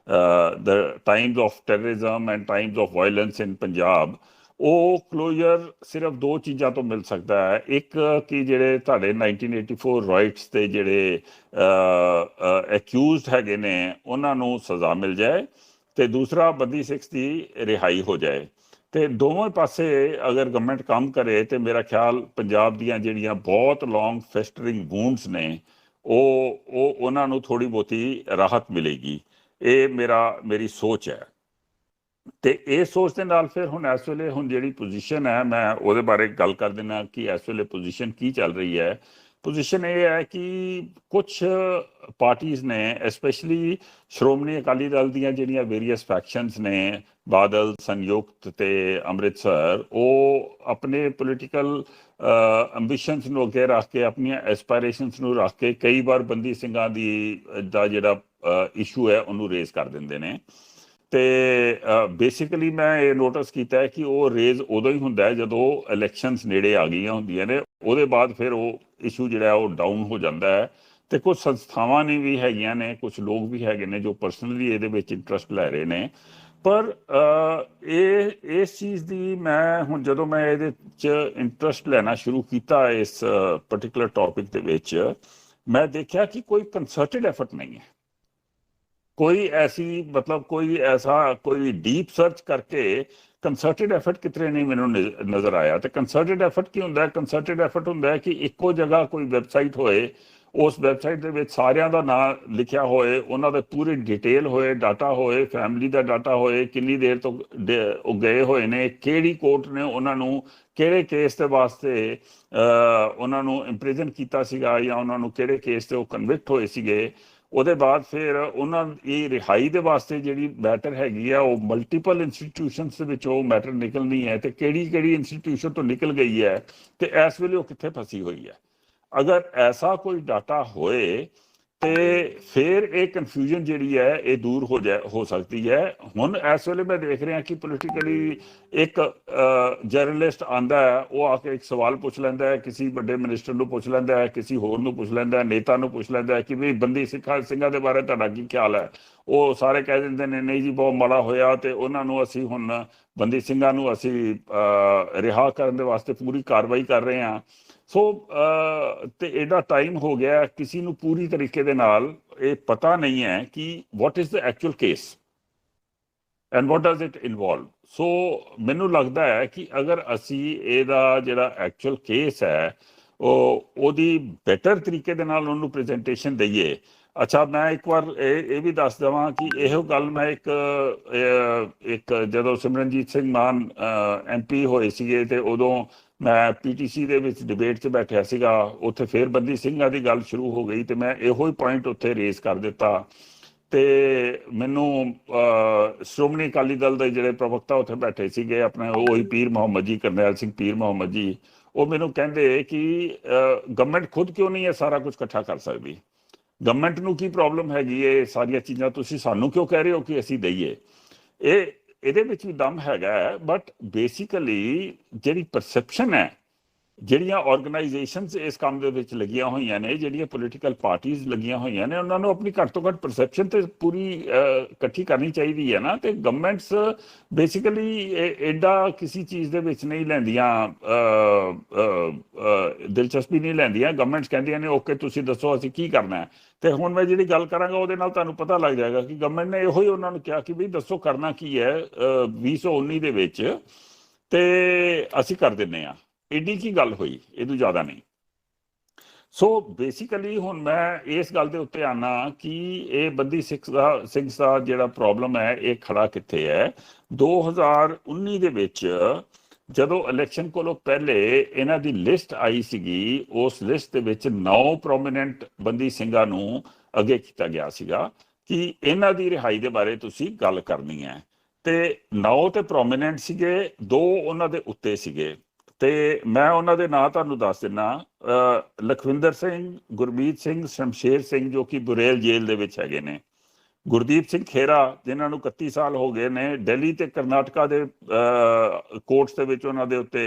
the times of terrorism and times of violence in Punjab, ਉਹ ਕਲੋਜ਼ਰ ਸਿਰਫ ਦੋ ਚੀਜ਼ਾਂ ਤੋਂ ਮਿਲ ਸਕਦਾ ਹੈ। ਇੱਕ ਕਿ ਜਿਹੜੇ ਤੁਹਾਡੇ 1984 ਰਾਈਟਸ ਦੇ ਜਿਹੜੇ ਐਕਿਊਜ਼ਡ ਹੈਗੇ ਨੇ ਉਹਨਾਂ ਨੂੰ ਸਜ਼ਾ ਮਿਲ ਜਾਏ, ਤੇ ਦੂਸਰਾ ਬੰਦੀ ਸਿੱਖ ਦੀ ਰਿਹਾਈ ਹੋ ਜਾਏ। ਤੇ ਦੋਵੇਂ ਪਾਸੇ ਅਗਰ ਗਵਰਨਮੈਂਟ ਕੰਮ ਕਰੇ ਤੇ ਮੇਰਾ ਖਿਆਲ ਪੰਜਾਬ ਦੀਆਂ ਜਿਹੜੀਆਂ ਬਹੁਤ ਲੌਂਗ ਫੈਸਟਰਿੰਗ ਵੂੰਡਸ ਨੇ ਉਹ ਉਹਨਾਂ ਨੂੰ ਥੋੜੀ ਬਹੁਤੀ ਰਾਹਤ ਮਿਲੇਗੀ। ਇਹ ਮੇਰੀ ਸੋਚ ਹੈ। ਤੇ ਇਹ ਸੋਚ ਦੇ ਨਾਲ ਫਿਰ ਹੁਣ ਇਸ ਵੇਲੇ ਹੁਣ ਜਿਹੜੀ ਪੋਜੀਸ਼ਨ ਹੈ, ਮੈਂ ਉਹਦੇ ਬਾਰੇ ਗੱਲ ਕਰ ਦੇਣਾ ਕਿ ਇਸ ਵੇਲੇ ਪੋਜੀਸ਼ਨ ਕੀ ਚੱਲ ਰਹੀ ਹੈ। ਪੋਜੀਸ਼ਨ ਇਹ ਹੈ ਕਿ ਕੁਝ ਪਾਰਟੀਆਂ ਨੇ, ਐਸਪੈਸ਼ਲੀ ਸ਼੍ਰੋਮਣੀ ਅਕਾਲੀ ਦਲ ਦੀਆਂ ਜਿਹੜੀਆਂ ਵੇਰੀਅਸ ਫੈਕਸ਼ਨਸ ਨੇ, ਬਾਦਲ, ਸੰਯੁਕਤ ਤੇ ਅੰਮ੍ਰਿਤਸਰ, ਉਹ ਆਪਣੇ ਪੋਲੀਟੀਕਲ ਐਂਬੀਸ਼ਨਸ ਨੂੰ ਅੱਗੇ ਰੱਖ ਕੇ, ਆਪਣੀਆਂ ਐਸਪਾਇਰੇਸ਼ਨਸ ਨੂੰ ਰੱਖ ਕੇ ਕਈ ਵਾਰ ਬੰਦੀ ਸਿੰਘਾਂ ਦਾ ਜਿਹੜਾ ਇਸ਼ੂ ਹੈ ਉਹਨੂੰ ਰੇਜ਼ ਕਰ ਦਿੰਦੇ ਨੇ। ਤੇ ਬੇਸਿਕਲੀ ਮੈਂ ਇਹ ਨੋਟਿਸ ਕੀਤਾ ਹੈ ਕਿ ਉਹ ਰੇਜ਼ ਉਦੋਂ ਹੀ ਹੁੰਦਾ ਹੈ ਜਦੋਂ ਇਲੈਕਸ਼ਨਸ ਨੇੜੇ ਆ ਗਈਆਂ ਹੁੰਦੀਆਂ ਨੇ, ਉਹਦੇ ਬਾਅਦ ਫਿਰ ਉਹ ਇਸ਼ੂ ਜਿਹੜਾ ਉਹ ਡਾਊਨ ਹੋ ਜਾਂਦਾ ਹੈ। ਤੇ ਕੁਝ ਸੰਸਥਾਵਾਂ ਨੇ ਵੀ ਹੈਗੀਆਂ ਨੇ, ਕੁਝ ਲੋਕ ਵੀ ਹੈਗੇ ਨੇ ਜੋ ਪਰਸਨਲੀ ਇਹਦੇ ਵਿੱਚ ਇੰਟਰਸਟ ਲੈ ਰਹੇ ਨੇ। ਪਰ ਇਸ ਚੀਜ਼ ਦੀ ਮੈਂ ਹੁਣ ਜਦੋਂ ਮੈਂ ਇਹਦੇ 'ਚ ਇੰਟਰਸਟ ਲੈਣਾ ਸ਼ੁਰੂ ਕੀਤਾ ਇਸ ਪਰਟੀਕੂਲਰ ਟੌਪਿਕ ਦੇ ਵਿੱਚ, ਮੈਂ ਦੇਖਿਆ ਕਿ ਕੋਈ ਕੰਸਰਟਡ ਐਫਰਟ ਨਹੀਂ ਹੈ, ਕੋਈ ਐਸੀ ਮਤਲਬ ਕੋਈ ਡੀਪ ਸਰਚ ਕਰਕੇ ਕੰਸਰਟਡ ਐਫਰਟ ਕਿਤਨੇ ਨਹੀਂ ਮੈਨੂੰ ਨਜ਼ਰ ਆਇਆ। ਤੇ ਕੰਸਰਟਡ ਐਫਰਟ ਕੀ ਹੁੰਦਾ ਹੈ? ਕੰਸਰਟਡ ਐਫਰਟ ਹੁੰਦਾ ਹੈ ਕਿ ਇੱਕੋ ਜਗ੍ਹਾ ਕੋਈ ਵੈਬਸਾਈਟ ਹੋਏ, ਉਸ ਵੈਬਸਾਈਟ ਦੇ ਵਿੱਚ ਸਾਰਿਆਂ ਦਾ ਨਾਮ ਲਿਖਿਆ ਹੋਏ, ਉਹਨਾਂ ਦੇ ਪੂਰੀ ਡਿਟੇਲ ਹੋਏ, ਡਾਟਾ ਹੋਏ, ਫੈਮਿਲੀ ਦਾ ਡਾਟਾ ਹੋਏ, ਕਿੰਨੀ ਦੇਰ ਤੋਂ ਉਹ ਗਏ ਹੋਏ ਨੇ, ਕਿਹੜੀ ਕੋਰਟ ਨੇ ਉਹਨਾਂ ਨੂੰ ਕਿਹੜੇ ਕੇਸ ਦੇ ਵਾਸਤੇ ਉਹਨਾਂ ਨੂੰ ਇੰਪ੍ਰਿਜ਼ਨ ਕੀਤਾ ਸੀਗਾ, ਜਾਂ ਉਹਨਾਂ ਨੂੰ ਕਿਹੜੇ ਕੇਸ ਤੇ ਉਹ ਕਨਵਿਕਟ ਹੋਏ ਸੀਗੇ। ਉਹਦੇ ਬਾਅਦ ਫਿਰ ਉਹਨਾਂ ਦੀ ਰਿਹਾਈ ਦੇ ਵਾਸਤੇ ਜਿਹੜੀ ਮੈਟਰ ਹੈਗੀ ਆ ਉਹ ਮਲਟੀਪਲ ਇੰਸਟੀਟਿਊਸ਼ਨਸ ਦੇ ਵਿੱਚ ਉਹ ਮੈਟਰ ਨਿਕਲਣੀ ਹੈ, ਤੇ ਕਿਹੜੀ ਇੰਸਟੀਟਿਊਸ਼ਨ ਤੋਂ ਨਿਕਲ ਗਈ ਹੈ ਤੇ ਇਸ ਵੇਲੇ ਉਹ ਕਿੱਥੇ ਫਸੀ ਹੋਈ ਹੈ। ਅਗਰ ਐਸਾ ਕੋਈ ਡਾਟਾ ਹੋਏ ਤੇ ਫਿਰ ਇਹ ਕਨਫਿਊਜ਼ਨ ਜਿਹੜੀ ਹੈ ਇਹ ਦੂਰ ਹੋ ਸਕਦੀ ਹੈ। ਹੁਣ ਇਸ ਵੇਲੇ ਮੈਂ ਦੇਖ ਰਿਹਾ ਕਿ ਪੋਲੀਟੀਕਲੀ ਇੱਕ ਜਰਨਲਿਸਟ ਆਂਦਾ ਹੈ, ਉਹ ਆ ਕੇ ਇੱਕ ਸਵਾਲ ਪੁੱਛ ਲੈਂਦਾ ਹੈ, ਕਿਸੇ ਵੱਡੇ ਮਿਨਿਸਟਰ ਨੂੰ ਪੁੱਛ ਲੈਂਦਾ ਹੈ, ਕਿਸੇ ਹੋਰ ਨੂੰ ਪੁੱਛ ਲੈਂਦਾ ਹੈ, ਨੇਤਾ ਨੂੰ ਪੁੱਛ ਲੈਂਦਾ ਹੈ ਕਿ ਵੀ ਬੰਦੀ ਸਿੰਘਾਂ ਦੇ ਬਾਰੇ ਤੁਹਾਡਾ ਕੀ ਖਿਆਲ ਹੈ। ਉਹ ਸਾਰੇ ਕਹਿ ਦਿੰਦੇ ਨੇ ਨਹੀਂ ਜੀ ਬਹੁਤ ਮਾੜਾ ਹੋਇਆ, ਤੇ ਉਹਨਾਂ ਨੂੰ ਅਸੀਂ ਹੁਣ ਬੰਦੀ ਸਿੰਘਾਂ ਨੂੰ ਅਸੀਂ ਰਿਹਾ ਕਰਨ ਦੇ ਵਾਸਤੇ ਪੂਰੀ ਕਾਰਵਾਈ ਕਰ ਰਹੇ ਹਾਂ। ਸੋ ਤੇ ਇਹਦਾ ਟਾਈਮ ਹੋ ਗਿਆ, ਕਿਸੇ ਨੂੰ ਪੂਰੀ ਤਰੀਕੇ ਦੇ ਨਾਲ ਇਹ ਪਤਾ ਨਹੀਂ ਹੈ ਕਿ what is the actual case and what does it involve. So ਮੈਨੂੰ ਲੱਗਦਾ ਹੈ ਕਿ ਅਗਰ ਅਸੀਂ ਇਹਦਾ ਜਿਹੜਾ ਐਕਚੁਅਲ ਕੇਸ ਹੈ ਉਹਦੀ ਬੈਟਰ ਤਰੀਕੇ ਦੇ ਨਾਲ ਉਹਨੂੰ ਪ੍ਰੈਜੈਂਟੇਸ਼ਨ ਦਈਏ। ਅੱਛਾ, ਮੈਂ ਇੱਕ ਵਾਰ ਇਹ ਵੀ ਦੱਸ ਦੇਵਾਂ ਕਿ ਇਹੋ ਗੱਲ ਮੈਂ ਇੱਕ ਜਦੋਂ ਸਿਮਰਨਜੀਤ ਸਿੰਘ ਮਾਨ MP ਹੋਏ ਸੀਗੇ ਤੇ ਉਦੋਂ ਮੈਂ PTC ਦੇ ਵਿੱਚ ਡਿਬੇਟ 'ਚ ਬੈਠਿਆ ਸੀਗਾ, ਉੱਥੇ ਫਿਰ ਬੰਦੀ ਸਿੰਘਾਂ ਦੀ ਗੱਲ ਸ਼ੁਰੂ ਹੋ ਗਈ ਤੇ ਮੈਂ ਇਹੋ ਹੀ ਪੁਆਇੰਟ ਉੱਥੇ ਰੇਜ਼ ਕਰ ਦਿੱਤਾ। ਤੇ ਮੈਨੂੰ ਸ਼੍ਰੋਮਣੀ ਅਕਾਲੀ ਦਲ ਦੇ ਜਿਹੜੇ ਪ੍ਰਵਕਤਾ ਉੱਥੇ ਬੈਠੇ ਸੀਗੇ, ਆਪਣੇ ਉਹੀ ਪੀਰ ਮੁਹੰਮਦ ਜੀ, ਕਰਨੈਲ ਸਿੰਘ ਪੀਰ ਮੁਹੰਮਦ ਜੀ, ਉਹ ਮੈਨੂੰ ਕਹਿੰਦੇ ਕਿ ਗਵਰਨਮੈਂਟ ਖੁਦ ਕਿਉਂ ਨਹੀਂ ਇਹ ਸਾਰਾ ਕੁਝ ਇਕੱਠਾ ਕਰ ਸਕਦੀ, ਗਵਰਨਮੈਂਟ ਨੂੰ ਕੀ ਪ੍ਰੋਬਲਮ ਹੈਗੀ ਇਹ ਸਾਰੀਆਂ ਚੀਜ਼ਾਂ ਤੁਸੀਂ ਸਾਨੂੰ ਕਿਉਂ ਕਹਿ ਰਹੇ ਹੋ ਕਿ ਅਸੀਂ ਦਈਏ। ਇਹਦੇ ਵਿੱਚ ਵੀ ਦਮ ਹੈਗਾ ਹੈ, ਬਟ ਬੇਸਿਕਲੀ ਜਿਹੜੀ ਪਰਸੈਪਸ਼ਨ ਹੈ ਜਿਹੜੀਆਂ ਆਰਗੇਨਾਈਜੇਸ਼ਨਸ ਇਸ ਕੰਮ ਦੇ ਵਿੱਚ ਲੱਗੀਆਂ ਹੋਈਆਂ ਨੇ, ਜਿਹੜੀਆਂ ਪੋਲੀਟੀਕਲ ਪਾਰਟੀਆਂ ਲੱਗੀਆਂ ਹੋਈਆਂ ਨੇ, ਉਹਨਾਂ ਨੂੰ ਆਪਣੀ ਘੱਟ ਤੋਂ ਘੱਟ ਪਰਸੈਪਸ਼ਨ ਤੇ ਪੂਰੀ ਇਕੱਠੀ ਕਰਨੀ ਚਾਹੀਦੀ ਹੈ ਨਾ। ਤੇ ਗਵਰਨਮੈਂਟਸ ਬੇਸਿਕਲੀ ਐਡਾ ਕਿਸੇ ਚੀਜ਼ ਦੇ ਵਿੱਚ ਨਹੀਂ ਲੈਂਦੀਆਂ, ਦਿਲਚਸਪੀ ਨਹੀਂ ਲੈਂਦੀਆਂ। ਗਵਰਨਮੈਂਟਸ ਕਹਿੰਦੀਆਂ ਨੇ ਓਕੇ ਤੁਸੀਂ ਦੱਸੋ ਅਸੀਂ ਕੀ ਕਰਨਾ ਹੈ। ਤੇ ਹੁਣ ਮੈਂ ਜਿਹੜੀ ਗੱਲ ਕਰਾਂਗਾ ਉਹਦੇ ਨਾਲ ਤੁਹਾਨੂੰ ਪਤਾ ਲੱਗ ਜਾਏਗਾ ਕਿ ਗਵਰਨਮੈਂਟ ਨੇ ਇਹੋ ਹੀ ਉਹਨਾਂ ਨੂੰ ਕਿਹਾ ਕਿ ਬਈ ਦੱਸੋ ਕਰਨਾ ਕੀ ਹੈ 2019 ਦੇ ਵਿੱਚ, ਤੇ ਅਸੀਂ ਕਰ ਦਿੰਦੇ ਹਾਂ। ਏਡੀ ਕੀ ਗੱਲ ਹੋਈ, ਇਹਦੋਂ ਜ਼ਿਆਦਾ ਨਹੀਂ। ਸੋ ਬੇਸਿਕਲੀ ਹੁਣ ਮੈਂ ਇਸ ਗੱਲ ਦੇ ਉੱਤੇ ਆਨਾ ਕਿ ਇਹ ਬੰਦੀ ਸਿੰਘ ਦਾ ਜਿਹੜਾ ਪ੍ਰੋਬਲਮ ਹੈ ਇਹ ਖੜਾ ਕਿੱਥੇ ਹੈ। 2019 ਦੇ ਵਿੱਚ ਜਦੋਂ ਇਲੈਕਸ਼ਨ ਕੋਲੋਂ ਪਹਿਲੇ ਇਹਨਾਂ ਦੀ ਲਿਸਟ ਆਈ ਸੀਗੀ, ਉਸ ਲਿਸਟ ਦੇ ਵਿੱਚ 9 ਪ੍ਰੋਮੀਨੈਂਟ ਬੰਦੀ ਸਿੰਘਾਂ ਨੂੰ ਅੱਗੇ ਕੀਤਾ ਗਿਆ ਸੀਗਾ ਕਿ ਇਹਨਾਂ ਦੀ ਰਿਹਾਈ ਦੇ ਬਾਰੇ ਤੁਸੀਂ ਗੱਲ ਕਰਨੀ ਹੈ। ਤੇ 9 ਤੇ ਪ੍ਰੋਮੀਨੈਂਟ ਸੀਗੇ, 2 ਉਹਨਾਂ ਦੇ ਉੱਤੇ ਸੀਗੇ। ਤੇ ਮੈਂ ਉਹਨਾਂ ਦੇ ਨਾਂ ਤੁਹਾਨੂੰ ਦੱਸ ਦਿੰਦਾ, ਲਖਵਿੰਦਰ ਸਿੰਘ, ਗੁਰਮੀਤ ਸਿੰਘ, ਸ਼ਮਸ਼ੇਰ ਸਿੰਘ ਜੋ ਕਿ ਬੁਰੇਲ ਜੇਲ੍ਹ ਦੇ ਵਿੱਚ ਹੈਗੇ ਨੇ, ਗੁਰਦੀਪ ਸਿੰਘ ਖੇਰਾ ਜਿਨ੍ਹਾਂ ਨੂੰ 31 ਸਾਲ ਹੋ ਗਏ ਨੇ, ਦਿੱਲੀ ਤੇ ਕਰਨਾਟਕਾ ਦੇ ਕੋਰਟਸ ਦੇ ਵਿੱਚ ਉਹਨਾਂ ਦੇ ਉੱਤੇ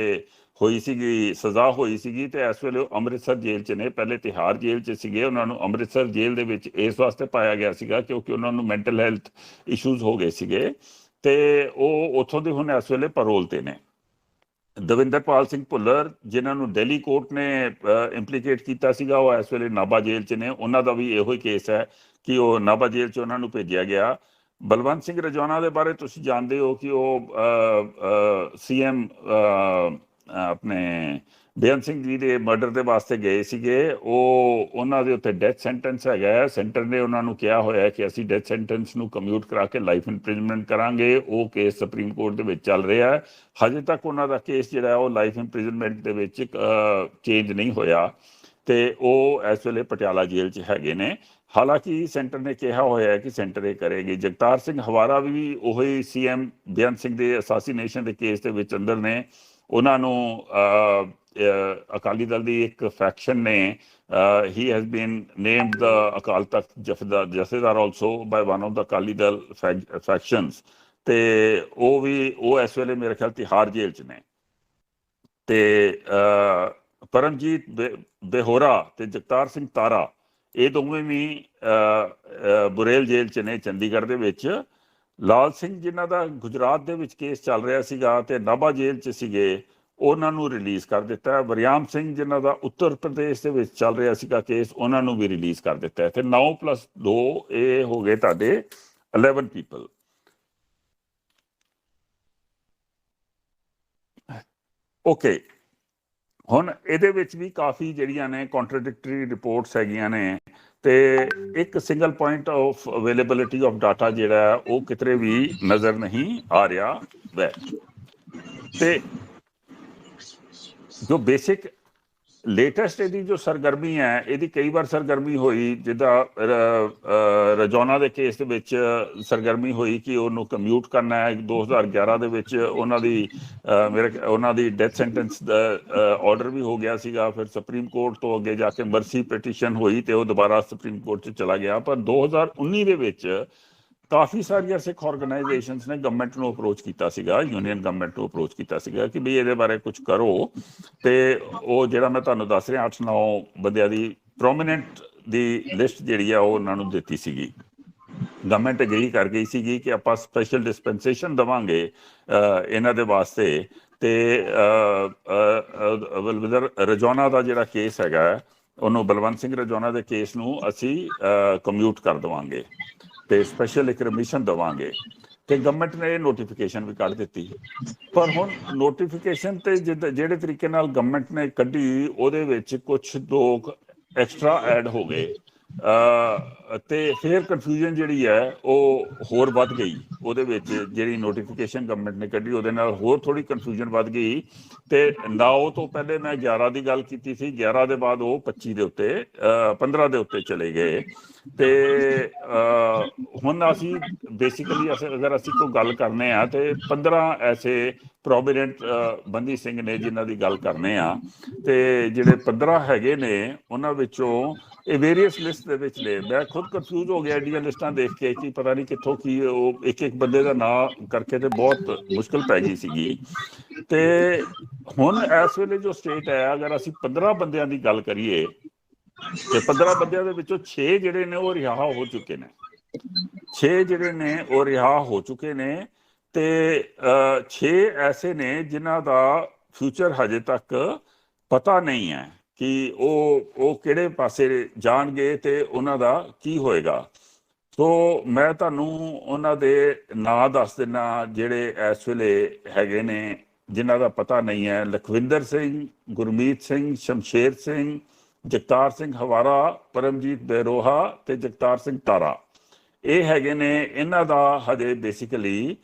ਹੋਈ ਸੀਗੀ, ਸਜ਼ਾ ਹੋਈ ਸੀਗੀ, ਤੇ ਇਸ ਵੇਲੇ ਉਹ ਅੰਮ੍ਰਿਤਸਰ ਜੇਲ੍ਹ 'ਚ ਨੇ। ਪਹਿਲੇ ਤਿਹਾੜ ਜੇਲ੍ਹ 'ਚ ਸੀਗੇ, ਉਹਨਾਂ ਨੂੰ ਅੰਮ੍ਰਿਤਸਰ ਜੇਲ੍ਹ ਦੇ ਵਿੱਚ ਇਸ ਵਾਸਤੇ ਪਾਇਆ ਗਿਆ ਸੀਗਾ ਕਿਉਂਕਿ ਉਹਨਾਂ ਨੂੰ ਮੈਂਟਲ ਹੈਲਥ ਇਸ਼ੂਜ਼ ਹੋ ਗਏ ਸੀਗੇ, ਤੇ ਉਹ ਉੱਥੋਂ ਦੇ ਹੁਣ ਇਸ ਵੇਲੇ ਪੈਰੋਲ ਤੇ ਨੇ। ਦਵਿੰਦਰਪਾਲ ਸਿੰਘ ਭੁੱਲਰ ਜਿਨ੍ਹਾਂ ਨੂੰ ਦਿੱਲੀ ਕੋਰਟ ਨੇ ਇੰਪਲੀਕੇਟ ਕੀਤਾ ਸੀਗਾ, ਉਹ ਇਸ ਵੇਲੇ ਨਾਭਾ ਜੇਲ੍ਹ 'ਚ ਨੇ। ਉਹਨਾਂ ਦਾ ਵੀ ਇਹੋ ਹੀ ਕੇਸ ਹੈ ਕਿ ਉਹ ਨਾਭਾ ਜੇਲ੍ਹ 'ਚ ਉਹਨਾਂ ਨੂੰ ਭੇਜਿਆ ਗਿਆ। ਬਲਵੰਤ ਸਿੰਘ ਰਜੌਣਾ ਦੇ ਬਾਰੇ ਤੁਸੀਂ ਜਾਣਦੇ ਹੋ ਕਿ ਉਹ CM ਆਪਣੇ ਬੇਅੰਤ ਸਿੰਘ ਜੀ ਦੇ ਮਰਡਰ ਦੇ ਵਾਸਤੇ ਗਏ ਸੀਗੇ। ਉਹਨਾਂ ਦੇ ਉੱਤੇ ਡੈਥ ਸੈਂਟੈਂਸ ਹੈਗਾ ਹੈ। ਸੈਂਟਰ ਨੇ ਉਹਨਾਂ ਨੂੰ ਕਿਹਾ ਹੋਇਆ ਕਿ ਅਸੀਂ ਡੈਥ ਸੈਂਟੈਂਸ ਨੂੰ ਕਮਿਊਟ ਕਰਾ ਕੇ ਲਾਈਫ ਇੰਪ੍ਰਿਜ਼ਨਮੈਂਟ ਕਰਾਂਗੇ। ਉਹ ਕੇਸ ਸੁਪਰੀਮ ਕੋਰਟ ਦੇ ਵਿੱਚ ਚੱਲ ਰਿਹਾ ਹੈ। ਹਜੇ ਤੱਕ ਉਹਨਾਂ ਦਾ ਕੇਸ ਜਿਹੜਾ ਉਹ ਲਾਈਫ ਇੰਪ੍ਰਿਜ਼ਨਮੈਂਟ ਦੇ ਵਿੱਚ ਚੇਂਜ ਨਹੀਂ ਹੋਇਆ, ਤੇ ਉਹ ਇਸ ਵੇਲੇ ਪਟਿਆਲਾ ਜੇਲ੍ਹ 'ਚ ਹੈਗੇ ਨੇ। ਹਾਲਾਂਕਿ ਸੈਂਟਰ ਨੇ ਕਿਹਾ ਹੋਇਆ ਹੈ ਕਿ ਸੈਂਟਰ ਇਹ ਕਰੇਗੀ। ਜਗਤਾਰ ਸਿੰਘ ਹਵਾਰਾ ਵੀ ਉਹੀ CM ਬੇਅੰਤ ਸਿੰਘ ਦੇ ਅਸਾਸੀਨੇਸ਼ਨ ਦੇ ਕੇਸ ਦੇ ਵਿੱਚ ਅੰਦਰ ਨੇ। ਉਹਨਾਂ ਨੂੰ ਅਕਾਲੀ ਦਲ ਦੀ ਇੱਕ ਫੈਕਸ਼ਨ ਨੇ, he has been named the Akal Takht jathedar also by one of the Akali Dal factions, ਤੇ ਉਹ ਇਸ ਵੇਲੇ ਮੇਰੇ ਖਿਆਲ ਤਿਹਾੜ ਜੇਲ੍ਹ 'ਚ ਨੇ। ਤੇ ਪਰਮਜੀਤ ਬੇਹੋਰਾ ਤੇ ਜਗਤਾਰ ਸਿੰਘ ਤਾਰਾ ਇਹ ਦੋਵੇਂ ਵੀ ਬੁਰੇਲ ਜੇਲ੍ਹ 'ਚ ਨੇ ਚੰਡੀਗੜ੍ਹ ਦੇ ਵਿੱਚ। ਲਾਲ ਸਿੰਘ ਜਿਨ੍ਹਾਂ ਦਾ ਗੁਜਰਾਤ ਦੇ ਵਿੱਚ ਕੇਸ ਚੱਲ ਰਿਹਾ ਸੀਗਾ ਤੇ ਨਾਭਾ ਜੇਲ੍ਹ 'ਚ ਸੀਗੇ, ਉਹਨਾਂ ਨੂੰ ਰਿਲੀਜ਼ ਕਰ ਦਿੱਤਾ ਹੈ। ਵਰਿਆਮ ਸਿੰਘ ਜਿਨ੍ਹਾਂ ਦਾ ਉੱਤਰ ਪ੍ਰਦੇਸ਼ ਦੇ ਵਿੱਚ ਚੱਲ ਰਿਹਾ ਸੀਗਾ ਕੇਸ, ਉਹਨਾਂ ਨੂੰ ਵੀ ਰਿਲੀਜ਼ ਕਰ ਦਿੱਤਾ ਹੈ। ਤੇ 9+2 ਇਹ ਹੋ ਗਏ ਤੁਹਾਡੇ 11 ਪੀਪਲ। ਓਕੇ, ਹੁਣ ਇਹਦੇ ਵਿੱਚ ਵੀ ਕਾਫੀ ਜਿਹੜੀਆਂ ਨੇ ਕੰਟਰਾਡਿਕਟਰੀ ਰਿਪੋਰਟਸ ਹੈਗੀਆਂ ਨੇ, ਤੇ ਇੱਕ single point of availability of data ਜਿਹੜਾ ਉਹ ਕਿਤੇ ਵੀ ਨਜ਼ਰ ਨਹੀਂ ਆ ਰਿਹਾ ਵੈ। ਤੇ ਜੋ ਬੇਸਿਕ ਲੇਟੈਸਟ ਇਹਦੀ ਜੋ ਸਰਗਰਮੀ ਹੈ, ਇਹਦੀ ਕਈ ਵਾਰ ਸਰਗਰਮੀ ਹੋਈ, ਜਿੱਦਾਂ ਰਜੌਣਾ ਦੇ ਕੇਸ ਦੇ ਵਿੱਚ ਸਰਗਰਮੀ ਹੋਈ ਕਿ ਉਹਨੂੰ ਕਮਿਊਟ ਕਰਨਾ ਹੈ। 2011 ਦੇ ਵਿੱਚ ਉਹਨਾਂ ਦੀ ਡੈਥ ਸੈਂਟੈਂਸ ਦਾ ਆਰਡਰ ਵੀ ਹੋ ਗਿਆ ਸੀਗਾ। ਫਿਰ ਸੁਪਰੀਮ ਕੋਰਟ ਤੋਂ ਅੱਗੇ ਜਾ ਕੇ ਮਰਸੀ ਪਟੀਸ਼ਨ ਹੋਈ ਤੇ ਉਹ ਦੁਬਾਰਾ ਸੁਪਰੀਮ ਕੋਰਟ 'ਚ ਚਲਾ ਗਿਆ। ਪਰ 2019 ਦੇ ਵਿੱਚ ਕਾਫੀ ਸਾਰੀਆਂ ਸਿੱਖ ਆਰਗੇਨਾਈਜੇਸ਼ਨਸ ਨੇ ਗਵਰਨਮੈਂਟ ਨੂੰ ਅਪਰੋਚ ਕੀਤਾ ਸੀਗਾ, ਯੂਨੀਅਨ ਗਵਰਨਮੈਂਟ ਨੂੰ ਅਪਰੋਚ ਕੀਤਾ ਸੀਗਾ ਕਿ ਵੀ ਇਹਦੇ ਬਾਰੇ ਕੁਝ ਕਰੋ। ਤੇ ਉਹ ਜਿਹੜਾ ਮੈਂ ਤੁਹਾਨੂੰ ਦੱਸ ਰਿਹਾ 8-9 ਬੰਦਿਆਂ ਦੀ ਪ੍ਰੋਮੀਨੈਂਟ ਦੀ ਲਿਸਟ ਜਿਹੜੀ ਆ ਉਹ ਉਹਨਾਂ ਨੂੰ ਦਿੱਤੀ ਸੀਗੀ। ਗਵਰਨਮੈਂਟ ਅਗਰੀ ਕਰ ਗਈ ਸੀਗੀ ਕਿ ਆਪਾਂ ਸਪੈਸ਼ਲ ਡਿਸਪੈਂਸੇਸ਼ਨ ਦੇਵਾਂਗੇ ਇਹਨਾਂ ਦੇ ਵਾਸਤੇ। ਤੇ ਬਲਵਿੰਦਰ ਰਜੌਣਾ ਦਾ ਜਿਹੜਾ ਕੇਸ ਹੈਗਾ, ਉਹਨੂੰ ਬਲਵੰਤ ਸਿੰਘ ਰਜੌਣਾ ਦੇ ਕੇਸ ਨੂੰ ਅਸੀਂ ਕਮਿਊਟ ਕਰ ਦੇਵਾਂਗੇ ਤੇ ਸਪੈਸ਼ਲ ਇੱਕ ਕਮਿਸ਼ਨ ਦੇਵਾਂਗੇ। ਤੇ ਗਵਰਨਮੈਂਟ ਨੇ ਇਹ ਨੋਟੀਫਿਕੇਸ਼ਨ ਵੀ ਕੱਢ ਦਿੱਤੀ। ਪਰ ਹੁਣ ਨੋਟੀਫਿਕੇਸ਼ਨ ਤੇ ਜਿਹੜੇ ਤਰੀਕੇ ਨਾਲ ਗਵਰਨਮੈਂਟ ਨੇ ਕੱਢੀ, ਉਹਦੇ ਵਿੱਚ ਕੁਝ ਲੋਕ ਐਕਸਟਰਾ ਐਡ ਹੋ ਗਏ, ਤੇ ਫਿਰ ਕਨਫਿਊਜ਼ਨ ਜਿਹੜੀ ਹੈ ਉਹ ਹੋਰ ਵੱਧ ਗਈ। ਉਹਦੇ ਵਿੱਚ ਜਿਹੜੀ ਨੋਟੀਫਿਕੇਸ਼ਨ ਗਵਰਨਮੈਂਟ ਨੇ ਕੱਢੀ ਉਹਦੇ ਨਾਲ ਹੋਰ ਥੋੜੀ ਕਨਫਿਊਜ਼ਨ ਵੱਧ ਗਈ। ਤੇ 9 ਤੋਂ ਪਹਿਲੇ ਮੈਂ 11 ਦੀ ਗੱਲ ਕੀਤੀ ਸੀ, 11 ਦੇ ਬਾਅਦ ਉਹ 25 ਦੇ ਉੱਤੇ 15 ਦੇ ਉੱਤੇ ਚਲੇ ਗਏ। ਤੇ ਹੁਣ ਅਸੀਂ ਬੇਸਿਕਲੀ ਅਗਰ ਅਸੀਂ ਕੋਈ ਗੱਲ ਕਰਨੇ ਆ ਤੇ 15 ਐਸੇ ਪ੍ਰੋਮੀਨੈਂਟ ਬੰਦੀ ਸਿੰਘ ਨੇ ਜਿਨ੍ਹਾਂ ਦੀ ਗੱਲ ਕਰਨੇ ਆ। ਤੇ ਜਿਹੜੇ 15 ਹੈਗੇ ਨੇ ਉਹਨਾਂ ਵਿੱਚੋਂ ਇਹ ਵੇਰੀਅਸ ਲਿਸਟ ਦੇ ਵਿੱਚ ਨੇ। ਮੈਂ ਖੁਦ ਕਨਫਿਊਜ਼ ਹੋ ਗਿਆ ਐਡੀਆਂ ਲਿਸਟਾਂ ਦੇਖ ਕੇ ਕਿ ਪਤਾ ਨਹੀਂ ਕਿੱਥੋਂ ਕੀ ਉਹ ਇੱਕ ਬੰਦੇ ਦਾ ਨਾਂ ਕਰਕੇ ਤੇ ਬਹੁਤ ਮੁਸ਼ਕਲ ਪੈ ਗਈ ਸੀਗੀ। ਤੇ ਹੁਣ ਇਸ ਵੇਲੇ ਜੋ ਸਟੇਟ ਹੈ, ਅਗਰ ਅਸੀਂ 15 ਬੰਦਿਆਂ ਦੀ ਗੱਲ ਕਰੀਏ ਤੇ 15 ਬੰਦਿਆਂ ਦੇ ਵਿੱਚੋਂ 6 ਜਿਹੜੇ ਨੇ ਉਹ ਰਿਹਾ ਹੋ ਚੁੱਕੇ ਨੇ। 6 ਜਿਹੜੇ ਨੇ ਉਹ ਰਿਹਾ ਹੋ ਚੁੱਕੇ ਨੇ ਤੇ 6 ਐਸੇ ਨੇ ਜਿਨ੍ਹਾਂ ਦਾ ਫਿਊਚਰ ਹਜੇ ਤੱਕ ਪਤਾ ਨਹੀਂ ਹੈ ਕਿ ਉਹ ਕਿਹੜੇ ਪਾਸੇ ਜਾਣਗੇ ਤੇ ਉਹਨਾਂ ਦਾ ਕੀ ਹੋਏਗਾ। ਸੋ ਮੈਂ ਤੁਹਾਨੂੰ ਉਹਨਾਂ ਦੇ ਨਾਂ ਦੱਸ ਦਿੰਦਾ ਜਿਹੜੇ ਇਸ ਵੇਲੇ ਹੈਗੇ ਨੇ ਜਿਨ੍ਹਾਂ ਦਾ ਪਤਾ ਨਹੀਂ ਹੈ। ਲਖਵਿੰਦਰ ਸਿੰਘ, ਗੁਰਮੀਤ ਸਿੰਘ, ਸ਼ਮਸ਼ੇਰ ਸਿੰਘ, ਜਗਤਾਰ ਸਿੰਘ ਹਵਾਰਾ, ਪਰਮਜੀਤ ਬੇਰੋਹਾ ਤੇ ਜਗਤਾਰ ਸਿੰਘ ਤਾਰਾ। ਇਹ ਹੈਗੇ ਨੇ, ਇਹਨਾਂ ਦਾ ਹਜੇ ਬੇਸਿਕਲੀ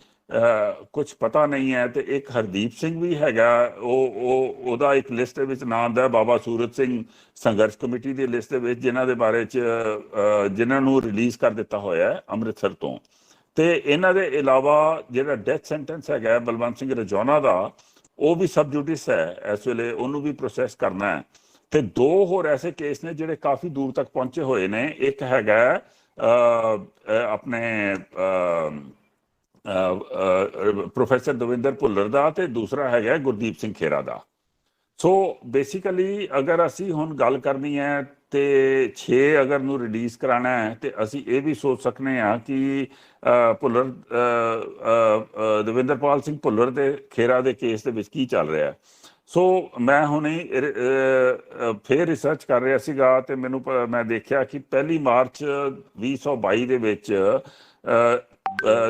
ਕੁਝ ਪਤਾ ਨਹੀਂ ਹੈ। ਤੇ ਇੱਕ ਹਰਦੀਪ ਸਿੰਘ ਵੀ ਹੈਗਾ, ਉਹਦਾ ਇੱਕ ਲਿਸਟ ਦੇ ਵਿੱਚ ਨਾਂ ਆਉਂਦਾ ਬਾਬਾ ਸੂਰਤ ਸਿੰਘ ਸੰਘਰਸ਼ ਕਮੇਟੀ ਦੀ ਲਿਸਟ ਦੇ ਵਿੱਚ, ਜਿਨ੍ਹਾਂ ਦੇ ਬਾਰੇ 'ਚ ਜਿਨ੍ਹਾਂ ਨੂੰ ਰਿਲੀਜ਼ ਕਰ ਦਿੱਤਾ ਹੋਇਆ ਹੈ ਅੰਮ੍ਰਿਤਸਰ ਤੋਂ। ਤੇ ਇਹਨਾਂ ਦੇ ਇਲਾਵਾ ਜਿਹੜਾ ਡੈਥ ਸੈਂਟੈਂਸ ਹੈਗਾ ਬਲਵੰਤ ਸਿੰਘ ਰਜੌਨਾ ਦਾ, ਉਹ ਵੀ ਸਬ ਜੁਡਿਸ ਹੈ ਇਸ ਵੇਲੇ, ਉਹਨੂੰ ਵੀ ਪ੍ਰੋਸੈਸ ਕਰਨਾ ਹੈ। ਤੇ 2 ਹੋਰ ਐਸੇ ਕੇਸ ਨੇ ਜਿਹੜੇ ਕਾਫੀ ਦੂਰ ਤੱਕ ਪਹੁੰਚੇ ਹੋਏ ਨੇ। ਇੱਕ ਹੈਗਾ ਆਪਣੇ ਪ੍ਰੋਫੈਸਰ ਦਵਿੰਦਰ ਭੁੱਲਰ ਦਾ ਤੇ ਦੂਸਰਾ ਹੈਗਾ ਗੁਰਦੀਪ ਸਿੰਘ ਖੇਰਾ ਦਾ। ਸੋ ਬੇਸਿਕਲੀ ਅਗਰ ਅਸੀਂ ਹੁਣ ਗੱਲ ਕਰਨੀ ਹੈ ਤੇ 6 ਅਗਰ ਨੂੰ ਰਿਲੀਜ਼ ਕਰਾਣਾ ਹੈ ਤੇ ਅਸੀਂ ਇਹ ਵੀ ਸੋਚ ਸਕਨੇ ਹਾਂ ਕਿ ਭੁੱਲਰ ਦਵਿੰਦਰਪਾਲ ਸਿੰਘ ਭੁੱਲਰ ਤੇ ਖੇਰਾ ਦੇ ਕੇਸ ਦੇ ਵਿੱਚ ਕੀ ਚੱਲ ਰਿਹਾ ਹੈ। ਸੋ ਮੈਂ ਹੁਣੇ ਫੇਰ ਰਿਸਰਚ ਕਰ ਰਿਹਾ ਸੀਗਾ ਤੇ ਮੈਂ ਦੇਖਿਆ ਕਿ 1 ਮਾਰਚ 2022 ਦੇ ਵਿੱਚ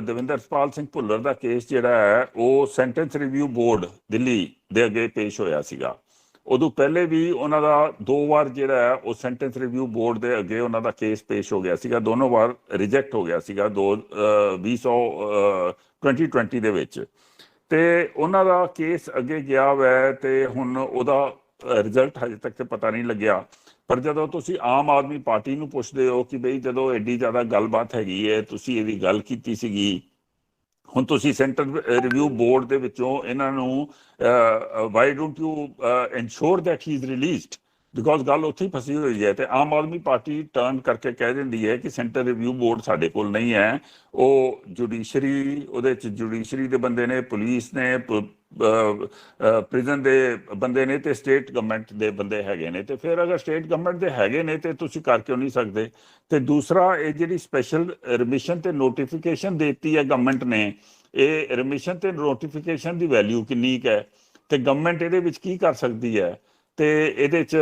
ਦਵਿੰਦਰਪਾਲ ਸਿੰਘ ਭੁੱਲਰ ਦਾ ਕੇਸ ਜਿਹੜਾ ਹੈ ਉਹ ਸੈਂਟੈਂਸ ਰਿਵਿਊ ਬੋਰਡ ਦਿੱਲੀ ਦੇ ਅੱਗੇ ਪੇਸ਼ ਹੋਇਆ ਸੀਗਾ। ਉਦੋਂ ਪਹਿਲੇ ਵੀ ਉਹਨਾਂ ਦਾ 2 ਵਾਰ ਜਿਹੜਾ ਹੈ ਉਹ ਸੈਂਟੈਂਸ ਰਿਵਿਊ ਬੋਰਡ ਦੇ ਅੱਗੇ ਉਹਨਾਂ ਦਾ ਕੇਸ ਪੇਸ਼ ਹੋ ਗਿਆ ਸੀਗਾ। ਦੋਨੋਂ ਵਾਰ ਰਿਜੈਕਟ ਹੋ ਗਿਆ ਸੀਗਾ 2020 ਦੇ ਵਿੱਚ। ਤੇ ਉਹਨਾਂ ਦਾ ਕੇਸ ਅੱਗੇ ਗਿਆ ਵੈ ਤੇ ਹੁਣ ਉਹਦਾ ਰਿਜ਼ਲਟ ਹਜੇ ਤੱਕ ਤੇ ਪਤਾ ਨਹੀਂ ਲੱਗਿਆ। ਪਰ ਜਦੋਂ ਤੁਸੀਂ ਆਮ ਆਦਮੀ ਪਾਰਟੀ ਨੂੰ ਪੁੱਛਦੇ ਹੋ ਕਿ ਬਈ ਜਦੋਂ ਐਡੀ ਜ਼ਿਆਦਾ ਗੱਲਬਾਤ ਹੈਗੀ ਹੈ, ਤੁਸੀਂ ਇਹਦੀ ਗੱਲ ਕੀਤੀ ਸੀਗੀ, ਹੁਣ ਤੁਸੀਂ ਸੈਂਟਰ ਰਿਵਿਊ ਬੋਰਡ ਦੇ ਵਿੱਚੋਂ ਇਹਨਾਂ ਨੂੰ why don't you ensure that he is released, because ਗੱਲ ਉੱਥੇ ਹੀ ਫਸੀ ਹੋਈ ਹੈ। ਤੇ ਆਮ ਆਦਮੀ ਪਾਰਟੀ ਟਰਨ ਕਰਕੇ ਕਹਿ ਦਿੰਦੀ ਹੈ ਕਿ ਸੈਂਟਰ ਰਿਵਿਊ ਬੋਰਡ ਸਾਡੇ ਕੋਲ ਨਹੀਂ ਹੈ, ਉਹ ਜੁਡੀਸ਼ਰੀ, ਉਹਦੇ 'ਚ ਜੁਡੀਸ਼ਰੀ ਦੇ ਬੰਦੇ ਨੇ, ਪੁਲਿਸ ਨੇ, ਪ੍ਰਿਜ਼ਨ ਦੇ ਬੰਦੇ ਨੇ ਤੇ ਸਟੇਟ ਗਵਰਨਮੈਂਟ ਦੇ ਬੰਦੇ ਹੈਗੇ ਨੇ। ਤੇ ਫਿਰ ਅਗਰ ਸਟੇਟ ਗਵਰਨਮੈਂਟ ਦੇ ਹੈਗੇ ਨੇ ਤੇ ਤੁਸੀਂ ਕਰ ਕਿਉਂ ਨਹੀਂ ਸਕਦੇ? ਤੇ ਦੂਸਰਾ, ਇਹ ਜਿਹੜੀ ਸਪੈਸ਼ਲ ਰਿਮਿਸ਼ਨ ਤੇ ਨੋਟੀਫਿਕੇਸ਼ਨ ਦੇਤੀ ਹੈ ਗਵਰਨਮੈਂਟ ਨੇ, ਇਹ ਰਿਮਿਸ਼ਨ ਤੇ ਨੋਟੀਫਿਕੇਸ਼ਨ ਦੀ ਵੈਲਿਊ ਕਿੰਨੀ ਕੁ ਹੈ ਤੇ ਗਵਰਨਮੈਂਟ ਇਹਦੇ ਵਿੱਚ ਕੀ ਕਰ ਸਕਦੀ ਹੈ ਤੇ ਇਹਦੇ 'ਚ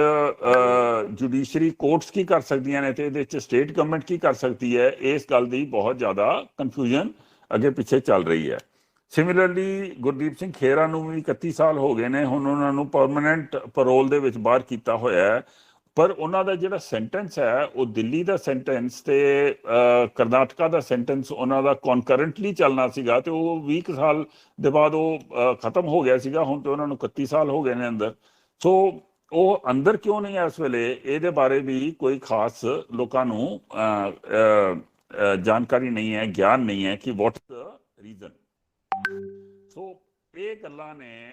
ਜੁਡੀਸ਼ਰੀ ਕੋਰਟਸ ਕੀ ਕਰ ਸਕਦੀਆਂ ਨੇ ਤੇ ਇਹਦੇ 'ਚ ਸਟੇਟ ਗਵਰਨਮੈਂਟ ਕੀ ਕਰ ਸਕਦੀ ਹੈ? ਇਸ ਗੱਲ ਦੀ ਬਹੁਤ ਜ਼ਿਆਦਾ ਕਨਫਿਊਜ਼ਨ ਅੱਗੇ ਪਿੱਛੇ ਚੱਲ ਰਹੀ ਹੈ। ਸਿਮਿਲਰਲੀ ਗੁਰਦੀਪ ਸਿੰਘ ਖੇਰਾ ਨੂੰ ਵੀ 31 ਸਾਲ ਹੋ ਗਏ ਨੇ, ਹੁਣ ਉਹਨਾਂ ਨੂੰ ਪਰਮਾਨੈਂਟ ਪੈਰੋਲ ਦੇ ਵਿੱਚ ਬਾਹਰ ਕੀਤਾ ਹੋਇਆ ਹੈ। ਪਰ ਉਹਨਾਂ ਦਾ ਜਿਹੜਾ ਸੈਂਟੈਂਸ ਹੈ ਉਹ ਦਿੱਲੀ ਦਾ ਸੈਂਟੈਂਸ ਤੇ ਕਰਨਾਟਕਾ ਦਾ ਸੈਂਟੈਂਸ ਉਹਨਾਂ ਦਾ ਕਨਕਰੈਂਟਲੀ ਚੱਲਣਾ ਸੀਗਾ ਤੇ ਉਹ 20 ਸਾਲ ਦੇ ਬਾਅਦ ਉਹ ਖਤਮ ਹੋ ਗਿਆ ਸੀਗਾ। ਹੁਣ ਤੇ ਉਹਨਾਂ ਨੂੰ 31 ਸਾਲ ਹੋ ਗਏ ਨੇ ਅੰਦਰ। ਸੋ ਉਹ ਅੰਦਰ ਕਿਉਂ ਨਹੀਂ ਹੈ ਇਸ ਵੇਲੇ, ਇਹਦੇ ਬਾਰੇ ਵੀ ਕੋਈ ਖਾਸ ਲੋਕਾਂ ਨੂੰ ਜਾਣਕਾਰੀ ਨਹੀਂ ਹੈ, ਗਿਆਨ ਨਹੀਂ ਹੈ ਕਿ ਵਾਟ ਦ ਰੀਜ਼ਨ। ਸੋ ਇਹ ਗੱਲਾਂ ਨੇ,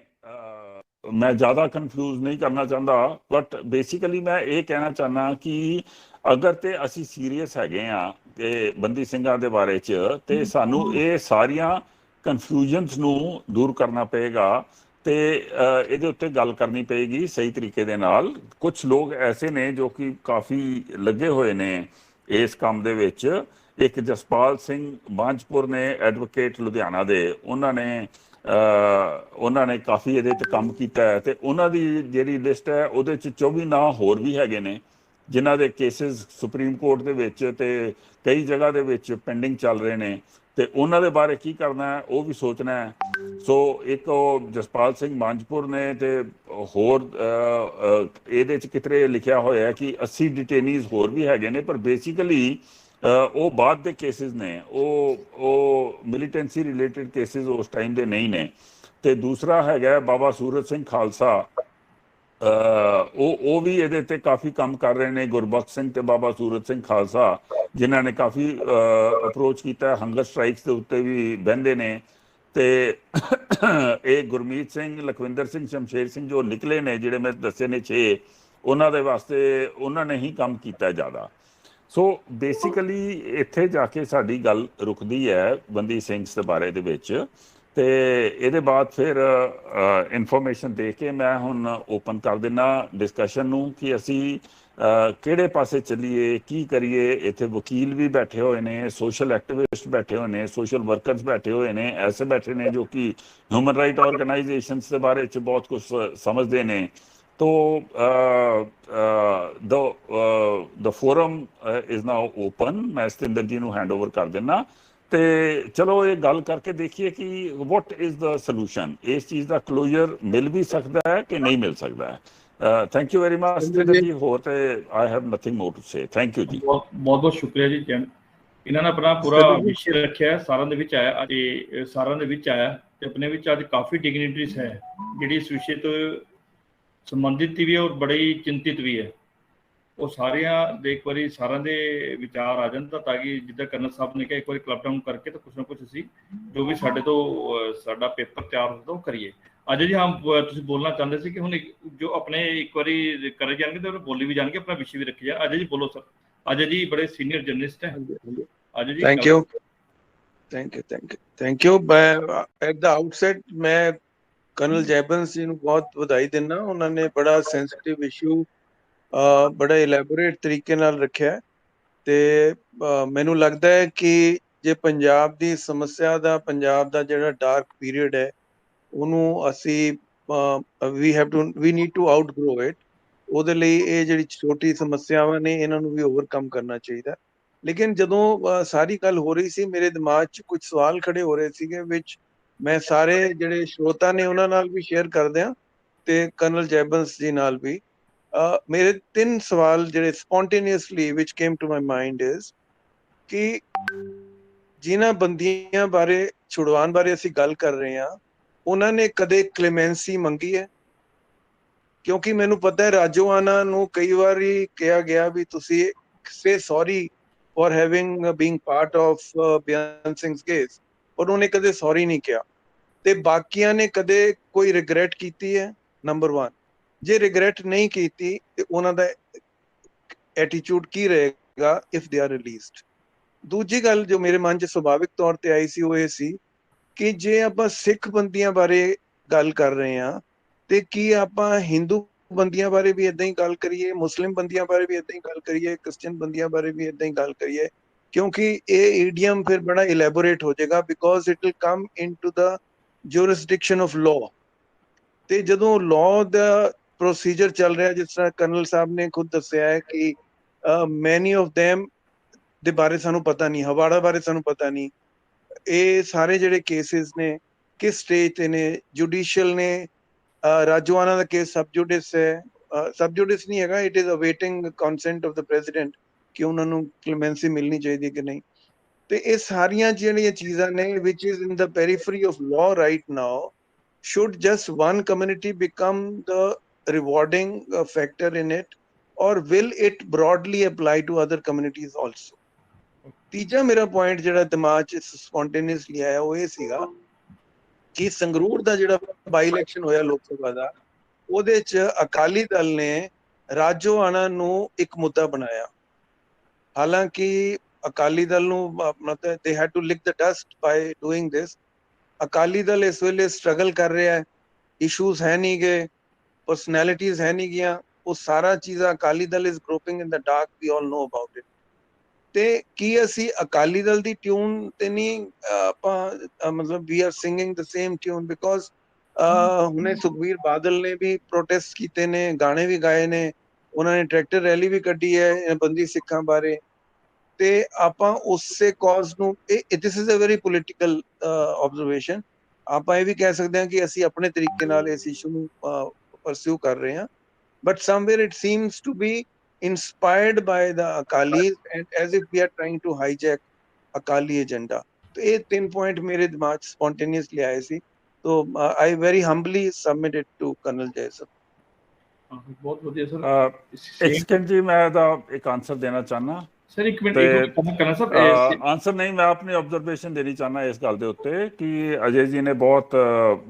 ਮੈਂ ਜ਼ਿਆਦਾ ਕਨਫਿਊਜ਼ ਨਹੀਂ ਕਰਨਾ ਚਾਹੁੰਦਾ, ਬਟ ਬੇਸਿਕਲੀ ਮੈਂ ਇਹ ਕਹਿਣਾ ਚਾਹੁੰਦਾ ਕਿ ਅਗਰ ਤੇ ਅਸੀਂ ਸੀਰੀਅਸ ਹੈਗੇ ਆ ਤੇ ਬੰਦੀ ਸਿੰਘਾਂ ਦੇ ਬਾਰੇ 'ਚ, ਤੇ ਸਾਨੂੰ ਇਹ ਸਾਰੀਆਂ ਕਨਫਿਊਜ਼ਨਸ ਨੂੰ ਦੂਰ ਕਰਨਾ ਪਏਗਾ ਤੇ ਇਹਦੇ ਉੱਤੇ ਗੱਲ ਕਰਨੀ ਪਏਗੀ ਸਹੀ ਤਰੀਕੇ ਦੇ ਨਾਲ। ਕੁਝ ਲੋਕ ਐਸੇ ਨੇ ਜੋ ਕਿ ਕਾਫੀ ਲੱਗੇ ਹੋਏ ਨੇ ਇਸ ਕੰਮ ਦੇ ਵਿੱਚ। ਇੱਕ ਜਸਪਾਲ ਸਿੰਘ ਬਾਂਝਪੁਰ ਨੇ, ਐਡਵੋਕੇਟ ਲੁਧਿਆਣਾ ਦੇ, ਉਹਨਾਂ ਨੇ ਕਾਫੀ ਇਹਦੇ 'ਤੇ ਕੰਮ ਕੀਤਾ ਹੈ ਤੇ ਉਹਨਾਂ ਦੀ ਜਿਹੜੀ ਲਿਸਟ ਹੈ ਉਹਦੇ 'ਚ 24 ਨਾਂ ਹੋਰ ਵੀ ਹੈਗੇ ਨੇ ਜਿਨ੍ਹਾਂ ਦੇ ਕੇਸਿਸ ਸੁਪਰੀਮ ਕੋਰਟ ਦੇ ਵਿੱਚ ਤੇ ਕਈ ਜਗ੍ਹਾ ਦੇ ਵਿੱਚ ਪੈਂਡਿੰਗ ਚੱਲ ਰਹੇ ਨੇ ਤੇ ਉਹਨਾਂ ਦੇ ਬਾਰੇ ਕੀ ਕਰਨਾ ਹੈ ਉਹ ਵੀ ਸੋਚਣਾ ਹੈ। ਸੋ ਇੱਕ ਉਹ ਜਸਪਾਲ ਸਿੰਘ ਮਾਂਜਪੁਰ ਨੇ ਤੇ ਹੋਰ ਇਹਦੇ 'ਚ ਕਿਤੇ ਲਿਖਿਆ ਹੋਇਆ ਕਿ 80 ਡਿਟੇਨੀਜ਼ ਹੋਰ ਵੀ ਹੈਗੇ ਨੇ, ਪਰ ਬੇਸਿਕਲੀ ਉਹ ਬਾਅਦ ਦੇ ਕੇਸਿਸ ਨੇ, ਉਹ ਮਿਲੀਟੈਂਸੀ ਰਿਲੇਟਡ ਕੇਸਿਸ ਉਸ ਟਾਈਮ ਦੇ ਨਹੀਂ ਨੇ। ਤੇ ਦੂਸਰਾ ਹੈਗਾ ਬਾਬਾ ਸੂਰਤ ਸਿੰਘ ਖਾਲਸਾ, ਉਹ ਵੀ ਇਹਦੇ ਤੇ ਕਾਫੀ ਕੰਮ ਕਰ ਰਹੇ ਨੇ। ਗੁਰਬਖਸ਼ ਸਿੰਘ ਤੇ ਬਾਬਾ ਸੂਰਤ ਸਿੰਘ ਖਾਲਸਾ ਜਿਨ੍ਹਾਂ ਨੇ ਕਾਫੀ ਅਪਰੋਚ ਕੀਤਾ, ਹੰਗਰ ਸਟ੍ਰਾਈਕਸ ਦੇ ਉੱਤੇ ਵੀ ਬਹਿੰਦੇ ਨੇ। ਤੇ ਇਹ ਗੁਰਮੀਤ ਸਿੰਘ, ਲਖਵਿੰਦਰ ਸਿੰਘ, ਸ਼ਮਸ਼ੇਰ ਸਿੰਘ ਜੋ ਨਿਕਲੇ ਨੇ ਜਿਹੜੇ ਮੈਂ ਦੱਸੇ ਨੇ 6, ਉਹਨਾਂ ਦੇ ਵਾਸਤੇ ਉਹਨਾਂ ਨੇ ਹੀ ਕੰਮ ਕੀਤਾ ਜ਼ਿਆਦਾ। ਸੋ ਬੇਸਿਕਲੀ ਇੱਥੇ ਜਾ ਕੇ ਸਾਡੀ ਗੱਲ ਰੁਕਦੀ ਹੈ ਬੰਦੀ ਸਿੰਘਸ ਦੇ ਬਾਰੇ ਦੇ ਵਿੱਚ। ਤੇ ਇਹਦੇ ਬਾਅਦ ਫਿਰ ਇਨਫੋਰਮੇਸ਼ਨ ਦੇ ਕੇ ਮੈਂ ਹੁਣ ਓਪਨ ਕਰ ਦਿੰਦਾ ਡਿਸਕਸ਼ਨ ਨੂੰ ਕਿ ਅਸੀਂ ਕਿਹੜੇ ਪਾਸੇ ਚੱਲੀਏ, ਕੀ ਕਰੀਏ। ਇੱਥੇ ਵਕੀਲ ਵੀ ਬੈਠੇ ਹੋਏ ਨੇ, ਸੋਸ਼ਲ ਐਕਟਿਵਿਸਟ ਬੈਠੇ ਹੋਏ ਨੇ, ਸੋਸ਼ਲ ਵਰਕਰਸ ਬੈਠੇ ਹੋਏ ਨੇ, ਐਸੇ ਬੈਠੇ ਨੇ ਜੋ ਕਿ ਹਿਊਮਨ ਰਾਈਟ ਆਰਗੇਨਾਈਜੇਸ਼ਨਸ ਦੇ ਬਾਰੇ 'ਚ ਬਹੁਤ ਕੁਝ ਸਮਝਦੇ ਨੇ। तो the forum is now open। मैं ਸਤਿੰਦਰ ਜੀ ਨੂੰ हैंड ओवर कर देना ਤੇ ਚਲੋ ਇਹ ਗੱਲ ਕਰਕੇ ਦੇਖੀਏ ਕਿ what is the solution। ਇਸ ਚੀਜ਼ ਦਾ ਕਲੋਜ਼ਰ ਮਿਲ ਵੀ ਸਕਦਾ ਹੈ ਕਿ ਨਹੀਂ ਮਿਲ ਸਕਦਾ ਹੈ। Thank you very much Satinder ji. ਹੋਰ ਤੇ I have nothing more to say. Thank you ji. ਬਹੁਤ ਬਹੁਤ ਸ਼ੁਕਰੀਆ ਜੀ। ਇਹਨਾਂ ਨੇ ਆਪਣਾ ਪੂਰਾ ਵਿਸ਼ੇ ਰੱਖਿਆ, ਸਾਰਿਆਂ ਦੇ ਵਿੱਚ ਆਇਆ ਅਤੇ ਸਾਰਿਆਂ ਦੇ ਵਿੱਚ ਆਇਆ ਤੇ ਆਪਣੇ ਵਿੱਚ ਅੱਜ ਕਾਫੀ ਡਿਗਨਿਟਰੀਜ਼ ਹੈ ਜਿਹੜੀ ਇਸ ਵਿਸ਼ੇ ਤੋਂ ਸੰਬੰਧਿਤ ਵੀ ਹੈ ਔਰ ਬੜੀ ਚਿੰਤਿਤ ਵੀ ਹੈ। ਉਹ ਸਾਰਿਆਂ ਦੇ ਇੱਕ ਵਾਰੀ ਸਾਰਿਆਂ ਦੇ ਵਿਚਾਰ ਆ ਜਾਣ ਤਾਂ ਕਿ ਜਿੱਦਾਂ ਕਰਨਲ ਸਾਹਿਬ ਨੇ ਕਿਹਾ ਇੱਕ ਵਾਰੀ ਕਲੱਬ ਡਾਊਨ ਕਰਕੇ ਤਾਂ ਕੁਛ ਨਾ ਕੁਛ ਅਸੀਂ ਜੋ ਵੀ ਸਾਡੇ ਤੋਂ ਸਾਡਾ ਪੇਪਰ ਤਿਆਰ ਹੁੰਦਾ ਉਹ ਕਰੀਏ। ਅਜੇ ਜੀ ਹਾਂ ਤੁਸੀਂ ਬੋਲਣਾ ਚਾਹੁੰਦੇ ਸੀ ਕਿ ਹੁਣ ਜੋ ਆਪਣੇ ਇੱਕ ਵਾਰੀ ਕਰੇ ਜਾਣਗੇ ਤਾਂ ਬੋਲੀ ਵੀ ਜਾਣਗੇ, ਆਪਣਾ ਵਿਸ਼ੇ ਵੀ ਰੱਖੀ ਜਾ। ਅਜੇ ਜੀ ਬੋਲੋ ਸਰ। ਅਜੇ ਜੀ ਬੜੇ ਸੀਨੀਅਰ ਜਰਨਲਿਸਟ ਹੈ। ਅਜੇ ਜੀ ਥੈਂਕ ਯੂ। ਐਟ ਦਾ ਆਊਟਸੈਟ ਮੈਂ ਕਰਨਲ ਜੈਬੰਸ ਜੀ ਨੂੰ ਬਹੁਤ ਵਧਾਈ ਦਿੰਦਾ। ਉਹਨਾਂ ਨੇ ਬੜਾ ਸੈਂਸਿਟਿਵ ਇਸ਼ੂ ਬੜਾ ਇਲੈਬੋਰੇਟ ਤਰੀਕੇ ਨਾਲ ਰੱਖਿਆ ਤੇ ਮੈਨੂੰ ਲੱਗਦਾ ਹੈ ਕਿ ਜੇ ਪੰਜਾਬ ਦੀ ਸਮੱਸਿਆ ਦਾ, ਪੰਜਾਬ ਦਾ ਜਿਹੜਾ ਡਾਰਕ ਪੀਰੀਅਡ ਹੈ ਉਹਨੂੰ ਅਸੀਂ ਵੀ ਨੀਡ ਟੂ ਆਊਟਗਰੋ ਇਟ। ਉਹਦੇ ਲਈ ਇਹ ਜਿਹੜੀ ਛੋਟੀ ਸਮੱਸਿਆਵਾਂ ਨੇ ਇਹਨਾਂ ਨੂੰ ਵੀ ਓਵਰਕਮ ਕਰਨਾ ਚਾਹੀਦਾ। ਲੇਕਿਨ ਜਦੋਂ ਸਾਰੀ ਗੱਲ ਹੋ ਰਹੀ ਸੀ ਮੇਰੇ ਦਿਮਾਗ 'ਚ ਕੁਝ ਸਵਾਲ ਖੜੇ ਹੋ ਰਹੇ ਸੀਗੇ ਵਿੱਚ ਮੈਂ ਸਾਰੇ ਜਿਹੜੇ ਸਰੋਤਾ ਨੇ ਉਹਨਾਂ ਨਾਲ ਵੀ ਸ਼ੇਅਰ ਕਰਦੇ ਹਾਂ ਤੇ ਕਰਨਲ ਜੈਬੰਸ ਜੀ ਨਾਲ ਵੀ। ਮੇਰੇ 3 ਸਵਾਲ ਜਿਹੜੇ spontaneously which came to my mind is ਕਿ ਜਿਨ੍ਹਾਂ ਬੰਦੀਆਂ ਬਾਰੇ ਛੁਡਵਾਉਣ ਬਾਰੇ ਅਸੀਂ ਗੱਲ ਕਰ ਰਹੇ ਹਾਂ ਉਹਨਾਂ ਨੇ ਕਦੇ ਕਲੇਮੈਂਸੀ ਮੰਗੀ ਹੈ? ਕਿਉਂਕਿ ਮੈਨੂੰ ਪਤਾ ਹੈ ਰਾਜੋਆਣਾ ਨੂੰ ਕਈ ਵਾਰੀ ਕਿਹਾ ਗਿਆ ਵੀ ਤੁਸੀਂ say sorry for having being part of Beant Singh's case, ਪਰ ਉਹਨੇ ਕਦੇ ਸੌਰੀ ਨਹੀਂ ਕਿਹਾ। ਤੇ ਬਾਕੀਆਂ ਨੇ ਕਦੇ ਕੋਈ ਰਿਗਰੈਟ ਕੀਤੀ ਹੈ? ਨੰਬਰ 1। ਜੇ ਰਿਗਰੈਟ ਨਹੀਂ ਕੀਤੀ ਤੇ ਉਹਨਾਂ ਦਾ ਐਟੀਟਿਊਡ ਕੀ ਰਹੇਗਾ ਇਫ ਦੇ ਆਰ ਰਿਲੀਜ਼ਡ? ਦੂਜੀ ਗੱਲ ਜੋ ਮੇਰੇ ਮਨ 'ਚ ਸੁਭਾਵਿਕ ਤੌਰ ਤੇ ਆਈ ਸੀ ਉਹ ਇਹ ਸੀ ਕਿ ਜੇ ਆਪਾਂ ਸਿੱਖ ਬੰਦੀਆਂ ਬਾਰੇ ਗੱਲ ਕਰ ਰਹੇ ਹਾਂ ਤੇ ਕੀ ਆਪਾਂ ਹਿੰਦੂ ਬੰਦੀਆਂ ਬਾਰੇ ਵੀ ਇਦਾਂ ਹੀ ਗੱਲ ਕਰੀਏ, ਮੁਸਲਿਮ ਬੰਦੀਆਂ ਬਾਰੇ ਵੀ ਇਦਾਂ ਹੀ ਗੱਲ ਕਰੀਏ, ਕ੍ਰਿਸਚੀਅਨ ਬੰਦੀਆਂ ਬਾਰੇ ਵੀ ਇਦਾਂ ਹੀ ਗੱਲ ਕਰੀਏ? ਕਿਉਂਕਿ ਇਹ ਈਡੀਅਮ ਫਿਰ ਬੜਾ ਇਲੈਬੋਰੇਟ ਹੋ ਜਾਏਗਾ because it will come into the jurisdiction of law। ਤੇ ਜਦੋਂ ਲਾਅ ਦਾ ਪ੍ਰੋਸੀਜਰ ਚੱਲ ਰਿਹਾ, ਜਿਸ ਤਰ੍ਹਾਂ ਕਰਨਲ ਸਾਹਿਬ ਨੇ ਖੁਦ ਦੱਸਿਆ ਹੈ ਕਿ ਮੈਨੀ ਆਫ them ਦੇ ਬਾਰੇ ਸਾਨੂੰ ਪਤਾ ਨਹੀਂ, ਹਵਾੜਾ ਬਾਰੇ ਸਾਨੂੰ ਪਤਾ ਨਹੀਂ, ਇਹ ਸਾਰੇ ਜਿਹੜੇ ਕੇਸਿਸ ਨੇ ਕਿਸ ਸਟੇਜ ਤੇ ਨੇ, ਜੁਡੀਸ਼ੀਅਲ ਨੇ। ਰਾਜੋਆਣਾ ਦਾ ਕੇਸ ਸਬ ਜੁਡਿਸ ਹੈ, ਸਬ ਜੁਡਿਸ ਨਹੀਂ ਹੈਗਾ, it is awaiting consent of the president ਕਿ ਉਹਨਾਂ ਨੂੰ ਕਲੇਮੈਂਸੀ ਮਿਲਣੀ ਚਾਹੀਦੀ ਕਿ ਨਹੀਂ। ਤੇ ਇਹ ਸਾਰੀਆਂ ਜਿਹੜੀਆਂ ਚੀਜ਼ਾਂ ਨੇ which is in the periphery of law right now, should just one community become the rewarding factor in it, or will it broadly apply to other communities also? ਤੀਜਾ ਮੇਰਾ ਪੁਆਇੰਟ ਜਿਹੜਾ ਦਿਮਾਗ 'ਚ ਸਪੌਂਟੇਨੀਅਸਲੀ ਆਇਆ ਉਹ ਇਹ ਸੀਗਾ ਕਿ ਸੰਗਰੂਰ ਦਾ ਜਿਹੜਾ ਬਾਈ ਇਲੈਕਸ਼ਨ ਹੋਇਆ ਲੋਕ ਸਭਾ ਦਾ, ਉਹਦੇ 'ਚ ਅਕਾਲੀ ਦਲ ਨੇ ਰਾਜੋਆਣਾ ਨੂੰ ਇੱਕ ਮੁੱਦਾ ਬਣਾਇਆ। ਹਾਲਾਂਕਿ ਅਕਾਲੀ ਦਲ ਨੂੰ ਮਤਲਬ they had to lick the dust by doing this। Akali Dal ਇਸ ਵੇਲੇ ਸਟਰਗਲ ਕਰ ਰਿਹਾ ਹੈ, ਇਸ਼ੂਜ਼ ਹੈ ਨਹੀਂ ਗਏ, ਪਰਸਨੈਲਿਟੀਜ਼ ਹੈ ਨਹੀਂ ਗਈਆਂ, ਉਹ ਸਾਰਾ ਚੀਜ਼ਾਂ Akali Dal is groping in the dark, we all know about it. ਤੇ ਕੀ ਅਸੀਂ ਅਕਾਲੀ ਦਲ ਦੀ ਟਿਊਨ ਤੇ ਨਹੀਂ ਆਪਾਂ ਮਤਲਬ we are singing the same tune? Because ਹੁਣੇ ਸੁਖਬੀਰ ਬਾਦਲ ਨੇ ਵੀ ਪ੍ਰੋਟੈਸਟ ਕੀਤੇ ਨੇ, ਗਾਣੇ ਵੀ ਗਾਏ ਨੇ, ਉਹਨਾਂ ਨੇ ਟਰੈਕਟਰ ਰੈਲੀ ਵੀ ਕੱਢੀ ਹੈ ਬੰਦੀ ਸਿੱਖਾਂ ਬਾਰੇ। ਤੇ ਆਪਾਂ ਉਸੇ ਕਾਜ਼ ਨੂੰ this is a very political observation, ਆਪਾਂ ਇਹ ਵੀ ਕਹਿ ਸਕਦੇ ਹਾਂ ਕਿ ਅਸੀਂ ਆਪਣੇ ਤਰੀਕੇ ਨਾਲ ਇਸ ਇਸ਼ੂ ਨੂੰ ਪਰਸਿਊ ਕਰ ਰਹੇ ਹਾਂ, but somewhere it seems to be inspired by the Akalis and as if we are trying to hijack Akali agenda। तो ये 3 point मेरे दिमाग spontaneously आए सी, तो I very humbly submit it to Colonel Jay sir। बहुत बढ़िया सर। एक सेकंड जी, मैं दा एक आंसर देना चाहना सर। एक मिनट करना सर आंसर नहीं, मैं अपनी ऑब्जर्वेशन देनी चाहना इस गल दे उत्ते कि अजय जी ने बहुत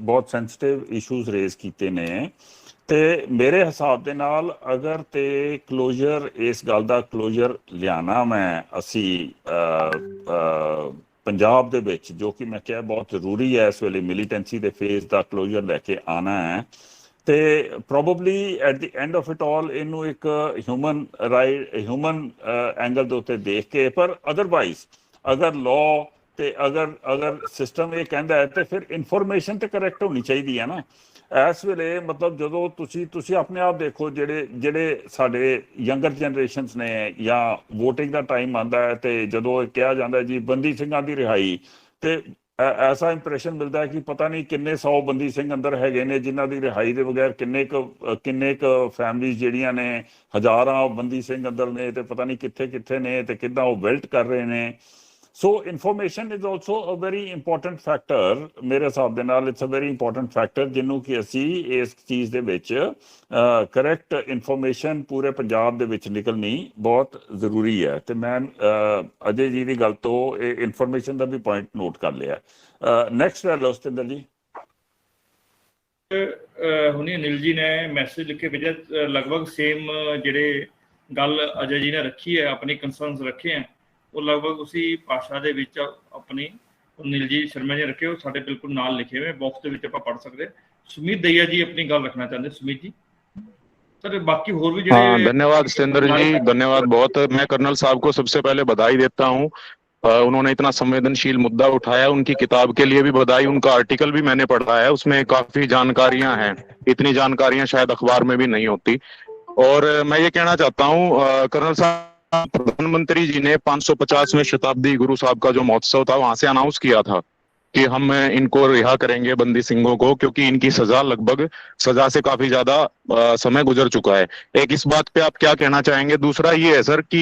बहुत सेंसिटिव इशूज रेज कीते ने ਤੇ ਮੇਰੇ ਹਿਸਾਬ ਦੇ ਨਾਲ ਅਗਰ ਤੇ ਕਲੋਜ਼ਰ, ਇਸ ਗੱਲ ਦਾ ਕਲੋਜ਼ਰ ਲਿਆਣਾ ਮੈਂ ਅਸੀਂ ਪੰਜਾਬ ਦੇ ਵਿੱਚ, ਜੋ ਕਿ ਮੈਂ ਕਿਹਾ ਬਹੁਤ ਜ਼ਰੂਰੀ ਹੈ ਇਸ ਵੇਲੇ, ਮਿਲੀਟੈਂਸੀ ਦੇ ਫੇਜ਼ ਦਾ ਕਲੋਜ਼ਰ ਲੈ ਕੇ ਆਣਾ ਹੈ, ਤੇ probably at the end of it ਆਲ ਇਹਨੂੰ ਇੱਕ ਹਿਊਮਨ ਐਂਗਲ ਦੇ ਉੱਤੇ ਦੇਖ ਕੇ, ਪਰ ਅਦਰਵਾਈਜ਼ ਅਗਰ ਲਾਅ ਤੇ ਅਗਰ ਸਿਸਟਮ ਇਹ ਕਹਿੰਦਾ ਹੈ ਤੇ ਫਿਰ ਇਨਫੋਰਮੇਸ਼ਨ ਤੇ ਕਰੈਕਟ ਹੋਣੀ ਚਾਹੀਦੀ ਹੈ ਨਾ। ਇਸ ਵੇਲੇ ਮਤਲਬ ਜਦੋਂ ਤੁਸੀਂ ਆਪਣੇ ਆਪ ਦੇਖੋ, ਜਿਹੜੇ ਸਾਡੇ ਯੰਗਰ ਜਨਰੇਸ਼ਨਸ ਨੇ, ਜਾਂ ਵੋਟਿੰਗ ਦਾ ਟਾਈਮ ਆਉਂਦਾ ਹੈ ਤੇ ਜਦੋਂ ਕਿਹਾ ਜਾਂਦਾ ਜੀ ਬੰਦੀ ਸਿੰਘਾਂ ਦੀ ਰਿਹਾਈ, ਤੇ ਐਸਾ ਇੰਪ੍ਰੈਸ਼ਨ ਮਿਲਦਾ ਹੈ ਕਿ ਪਤਾ ਨਹੀਂ ਕਿੰਨੇ 100 ਬੰਦੀ ਸਿੰਘ ਅੰਦਰ ਹੈਗੇ ਨੇ ਜਿਨ੍ਹਾਂ ਦੀ ਰਿਹਾਈ ਦੇ ਬਗੈਰ ਕਿੰਨੇ ਕੁ ਫੈਮਲੀਜ਼ ਜਿਹੜੀਆਂ ਨੇ, ਹਜ਼ਾਰਾਂ ਬੰਦੀ ਸਿੰਘ ਅੰਦਰ ਨੇ ਤੇ ਪਤਾ ਨਹੀਂ ਕਿੱਥੇ ਨੇ ਤੇ ਕਿੱਦਾਂ ਉਹ ਵੈਲਟ ਕਰ ਰਹੇ ਨੇ। So information is also a very important factor. ਮੇਰੇ ਹਿਸਾਬ ਦੇ ਨਾਲ it's a very important factor ਜਿਹਨੂੰ ਕਿ ਅਸੀਂ ਇਸ ਚੀਜ਼ ਦੇ ਵਿੱਚ ਕਰੈਕਟ ਇਨਫੋਰਮੇਸ਼ਨ ਪੂਰੇ ਪੰਜਾਬ ਦੇ ਵਿੱਚ ਨਿਕਲਣੀ ਬਹੁਤ ਜ਼ਰੂਰੀ ਹੈ। ਤੇ ਮੈਂ ਅਜੇ ਜੀ ਦੀ ਗੱਲ ਤੋਂ ਇਹ ਇਨਫੋਰਮੇਸ਼ਨ ਦਾ ਵੀ ਪੁਆਇੰਟ ਨੋਟ ਕਰ ਲਿਆ। ਨੈਕਸਟ ਹੈ ਲੋ ਸਤਿੰਦਰ ਜੀ। ਹੁਣੇ ਅਨਿਲ ਜੀ ਨੇ ਮੈਸੇਜ ਲਿਖ ਕੇ ਭੇਜਿਆ, ਲਗਭਗ ਸੇਮ ਜਿਹੜੇ ਗੱਲ ਅਜੇ ਜੀ ਨੇ ਰੱਖੀ ਹੈ, ਆਪਣੀ ਕੰਸਰਨਸ ਰੱਖੇ ਹੈ, ਉਹ ਲਗਭਗ ਉसी ਭਾਸ਼ਾ ਦੇ ਵਿੱਚ ਆਪਣੀ ਅਨਿਲ ਜੀ ਸ਼ਰਮਾ ਜੀ ਰੱਖੇ, ਉਹ ਸਾਡੇ ਬਿਲਕੁਲ ਨਾਲ ਲਿਖੇ ਹੋਏ ਬਾਕਸ ਦੇ ਵਿੱਚ ਆਪਾਂ ਪੜ੍ਹ ਸਕਦੇ। ਸੁਮੀਤ ਦਈਆ ਜੀ ਆਪਣੀ ਗੱਲ ਰੱਖਣਾ ਚਾਹੁੰਦੇ। ਸੁਮੀਤ ਜੀ सर बाकी और भी हाँ, धन्यवाद सतेंद्र जी, धन्यवाद बहुत। मैं कर्नल साहब को सबसे पहले बधाई देता हूँ, उन्होंने इतना संवेदनशील मुद्दा उठाया। उनकी किताब के लिए भी बधाई। उनका आर्टिकल भी मैंने पढ़ा है, उसमें काफी जानकारियां हैं, इतनी जानकारियां शायद अखबार में भी नहीं होती। और मैं ये कहना चाहता हूँ कर्नल साहब, प्रधानमंत्री जी ने 550वें शताब्दी गुरु साहब का जो महोत्सव था वहां से अनाउंस किया था कि हम इनको रिहा करेंगे बंदी सिंहों को, क्योंकि इनकी सजा से काफी ज्यादा समय गुजर चुका है। एक इस बात पे आप क्या कहना चाहेंगे? दूसरा ये है सर कि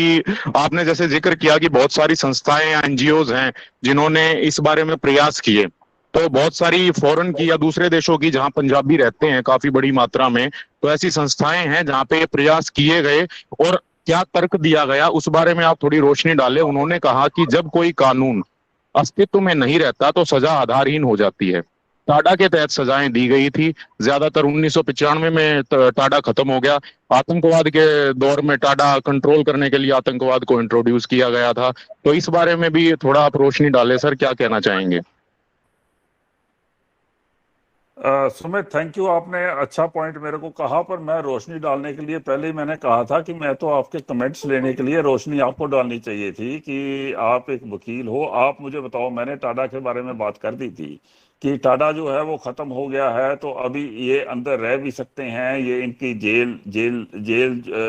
आपने जैसे जिक्र किया कि बहुत सारी संस्थाएं या एनजीओज हैं जिन्होंने इस बारे में प्रयास किए, तो बहुत सारी फॉरेन की या दूसरे देशों की जहां पंजाबी रहते हैं काफी बड़ी मात्रा में, तो ऐसी संस्थाएं हैं जहां पे प्रयास किए गए और क्या तर्क दिया गया, उस बारे में आप थोड़ी रोशनी डालें। उन्होंने कहा कि जब कोई कानून अस्तित्व में नहीं रहता तो सजा आधारहीन हो जाती है। टाडा के तहत सजाएं दी गई थी, ज्यादातर 1995 में टाडा खत्म हो गया। आतंकवाद के दौर में टाडा कंट्रोल करने के लिए आतंकवाद को इंट्रोड्यूस किया गया था। तो इस बारे में भी थोड़ा आप रोशनी डालें सर, क्या कहना चाहेंगे? सुमित थैंक यू, आपने अच्छा पॉइंट मेरे को कहा, पर मैं रोशनी डालने के लिए पहले ही मैंने कहा था कि मैं तो आपके कमेंट्स लेने के लिए रोशनी आपको डालनी चाहिए थी कि आप एक वकील हो। आप मुझे बताओ, मैंने टाडा के बारे में बात कर दी थी कि टाडा जो है वो खत्म हो गया है, तो अभी ये अंदर रह भी सकते हैं, ये इनकी जेल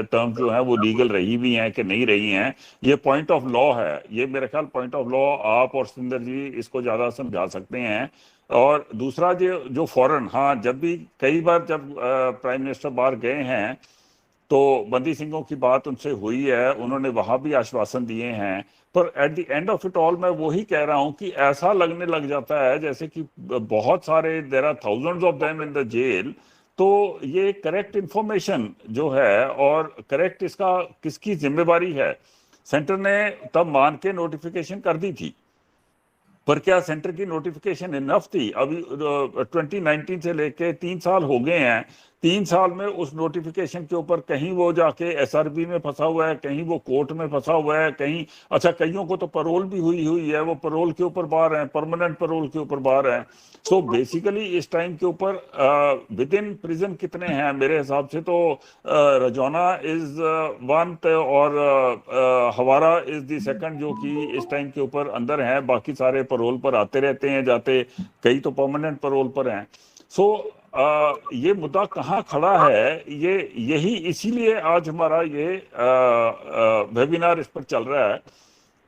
टर्म जो है वो लीगल रही भी हैं कि नहीं रही हैं, ये पॉइंट ऑफ लॉ है। ये मेरे ख्याल पॉइंट ऑफ लॉ आप और सुंदर जी इसको ज़्यादा समझा सकते हैं। और दूसरा जो फॉरेन, हाँ, जब भी कई बार जब प्राइम मिनिस्टर बाहर गए हैं तो बंदी सिंहों की बात उनसे हुई है, उन्होंने वहां भी आश्वासन दिए हैं, पर at the end of it all मैं वही कह रहा हूं कि ऐसा लगने लग जाता है जैसे कि बहुत सारे, there are thousands of them in the jail. तो ये करेक्ट इंफॉर्मेशन जो है और करेक्ट इसका किसकी जिम्मेवारी है? सेंटर ने तब मान के नोटिफिकेशन कर दी थी, पर क्या सेंटर की नोटिफिकेशन इनफ थी? अभी 2019 से लेके 3 साल हो गए हैं। 3 साल में उस नोटिफिकेशन के ऊपर कहीं वो जाके एसआरबी में फंसा हुआ है, कहीं वो कोर्ट में फंसा हुआ है, कहीं अच्छा कईयों को तो पैरोल भी हुई है, वो पैरोल के ऊपर बाहर हैं, परमानेंट पैरोल के ऊपर बाहर हैं। सो बेसिकली इस टाइम के ऊपर विद इन प्रिजन कितने हैं? मेरे हिसाब से तो रजौना इज वन और हवारा इज द सेकंड जो कि इस टाइम के ऊपर अंदर हैं। बाकी सारे पैरोल पर आते रहते हैं जाते, कई तो परमानेंट पैरोल पर हैं। सो ये मुद्दा कहाँ खड़ा है, यही इसीलिए आज हमारा ये वेबिनार इस पर चल रहा है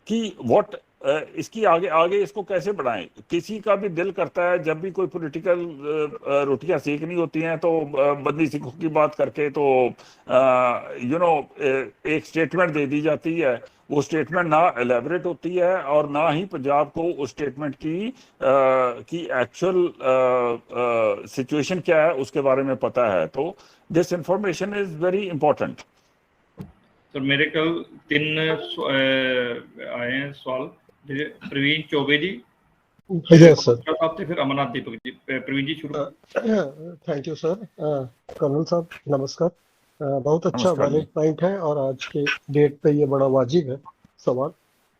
कि व्हाट इसकी आगे इसको कैसे बढ़ाएं। किसी का भी दिल करता है जब भी कोई पॉलिटिकल रोटियां सेकनी होती हैं तो बंदी सिखों की बात करके तो एक स्टेटमेंट दे दी जाती है। वो स्टेटमेंट ना एलेबरेट होती है और ना ही पंजाब को उस स्टेटमेंट की एक्चुअल सिचुएशन क्या है उसके बारे में पता है। तो this information is very important. Sir मेरे कल 3 आए हैं सवाल। प्रवीण चौबे जी, यस सर। साहब से फिर अमरनाथ दीपक जी, प्रवीण जी शुरू। Thank you sir. कर्नल साहब नमस्कार। बहुत अच्छा नमस्कार जी। वैलिड पॉइंट है और आज के डेट पे ये बड़ा वाजिब है सवाल।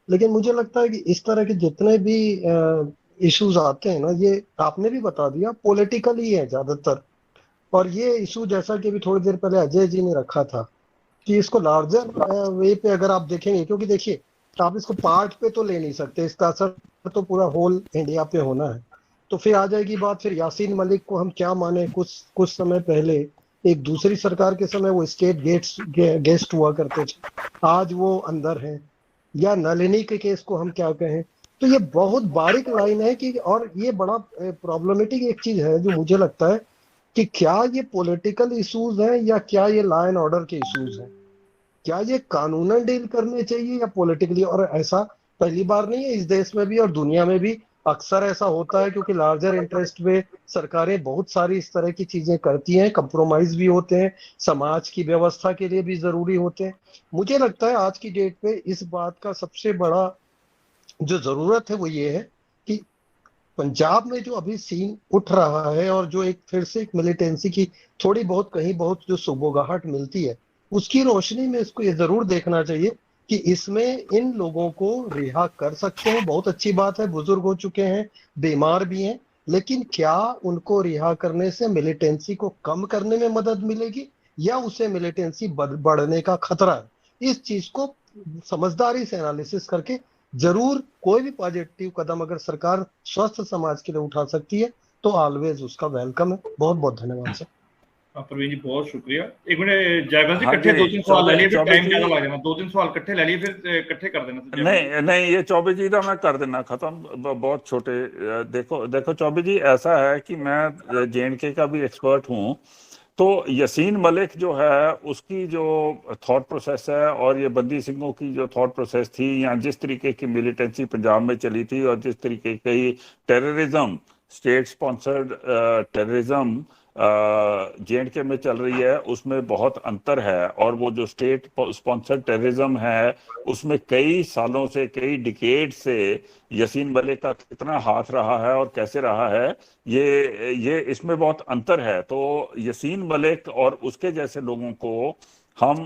लेकिन मुझे लगता है कि इस तरह के जितने भी इश्यूज आते हैं ना, ये आपने भी बता दिया पॉलिटिकल ही है ज्यादातर। और ये इशू जैसा कि अभी थोड़ी देर पहले अजय जी ने रखा था कि इसको लार्जर वे पे अगर आप देखेंगे, क्योंकि देखिए आप इसको पार्ट पे तो ले नहीं सकते, इसका असर तो पूरा होल इंडिया पे होना है। तो फिर आ जाएगी बात, फिर यासीन मलिक को हम क्या माने। कुछ कुछ समय पहले एक दूसरी सरकार के समय वो स्टेट गेस्ट हुआ करते थे, आज वो अंदर हैं। या नलिनी के केस को हम क्या कहें। तो ये बहुत बारीक लाइन है कि, और ये बड़ा प्रॉब्लमेटिक एक चीज है जो मुझे लगता है कि क्या ये पॉलिटिकल इश्यूज हैं या क्या ये लॉ एंड ऑर्डर के इश्यूज हैं। क्या ये कानूनन डील करने चाहिए या पॉलिटिकली। और ऐसा पहली बार नहीं है, इस देश में भी और दुनिया में भी अक्सर ऐसा होता है, क्योंकि लार्जर इंटरेस्ट में सरकारें बहुत सारी इस तरह की चीजें करती हैं, कंप्रोमाइज भी होते हैं, समाज की व्यवस्था के लिए भी जरूरी होते हैं। मुझे लगता है आज की डेट पे इस बात का सबसे बड़ा जो जरूरत है वो ये है कि पंजाब में जो अभी सीन उठ रहा है और जो एक फिर से एक मिलिटेंसी की थोड़ी बहुत कहीं बहुत जो सुबोगाहट मिलती है, उसकी रोशनी में इसको ये जरूर देखना चाहिए कि इसमें इन लोगों को रिहा कर सकते हैं। बहुत अच्छी बात है, बुजुर्ग हो चुके हैं, बीमार भी हैं, लेकिन क्या उनको रिहा करने से मिलिटेंसी को कम करने में मदद मिलेगी या उसे मिलिटेंसी बढ़ने का खतरा है। इस चीज को समझदारी से एनालिसिस करके जरूर कोई भी पॉजिटिव कदम अगर सरकार स्वस्थ समाज के लिए उठा सकती है तो ऑलवेज उसका वेलकम है। बहुत बहुत धन्यवाद सर। प्रवीण जी बहुत शुक्रिया। एक मिनट जयवंत जी, हाँ इकट्ठे जी, 2-3 सवाल ले लिए, फिर चौबे टाइम जी। ज्यादा लग जाना। 2-3 सवाल इकट्ठे ले लिए, फिर इकट्ठे कर देना तो जयवंत जी। नहीं ये चौबे जी का मैं कर देना खत्म, बहुत छोटे। देखो देखो चौबे जी, ऐसा है कि मैं JNK का भी एक्सपर्ट हूँ। तो यसीन मलिक जो है उसकी जो थॉट प्रोसेस है और ये बंदी सिंहों की जो थॉट प्रोसेस थी, या जिस तरीके की मिलिटेंसी पंजाब में चली थी और जिस तरीके की terrorism, state sponsored terrorism JNK में चल रही है, उसमें बहुत अंतर है। और वो जो स्टेट स्पॉन्सर्ड टेररिज्म है उसमें कई सालों से, कई डिकेड से यसीन मलिक का कितना हाथ रहा है और कैसे रहा है, ये इसमें बहुत अंतर है। तो यसीन मलिक और उसके जैसे लोगों को हम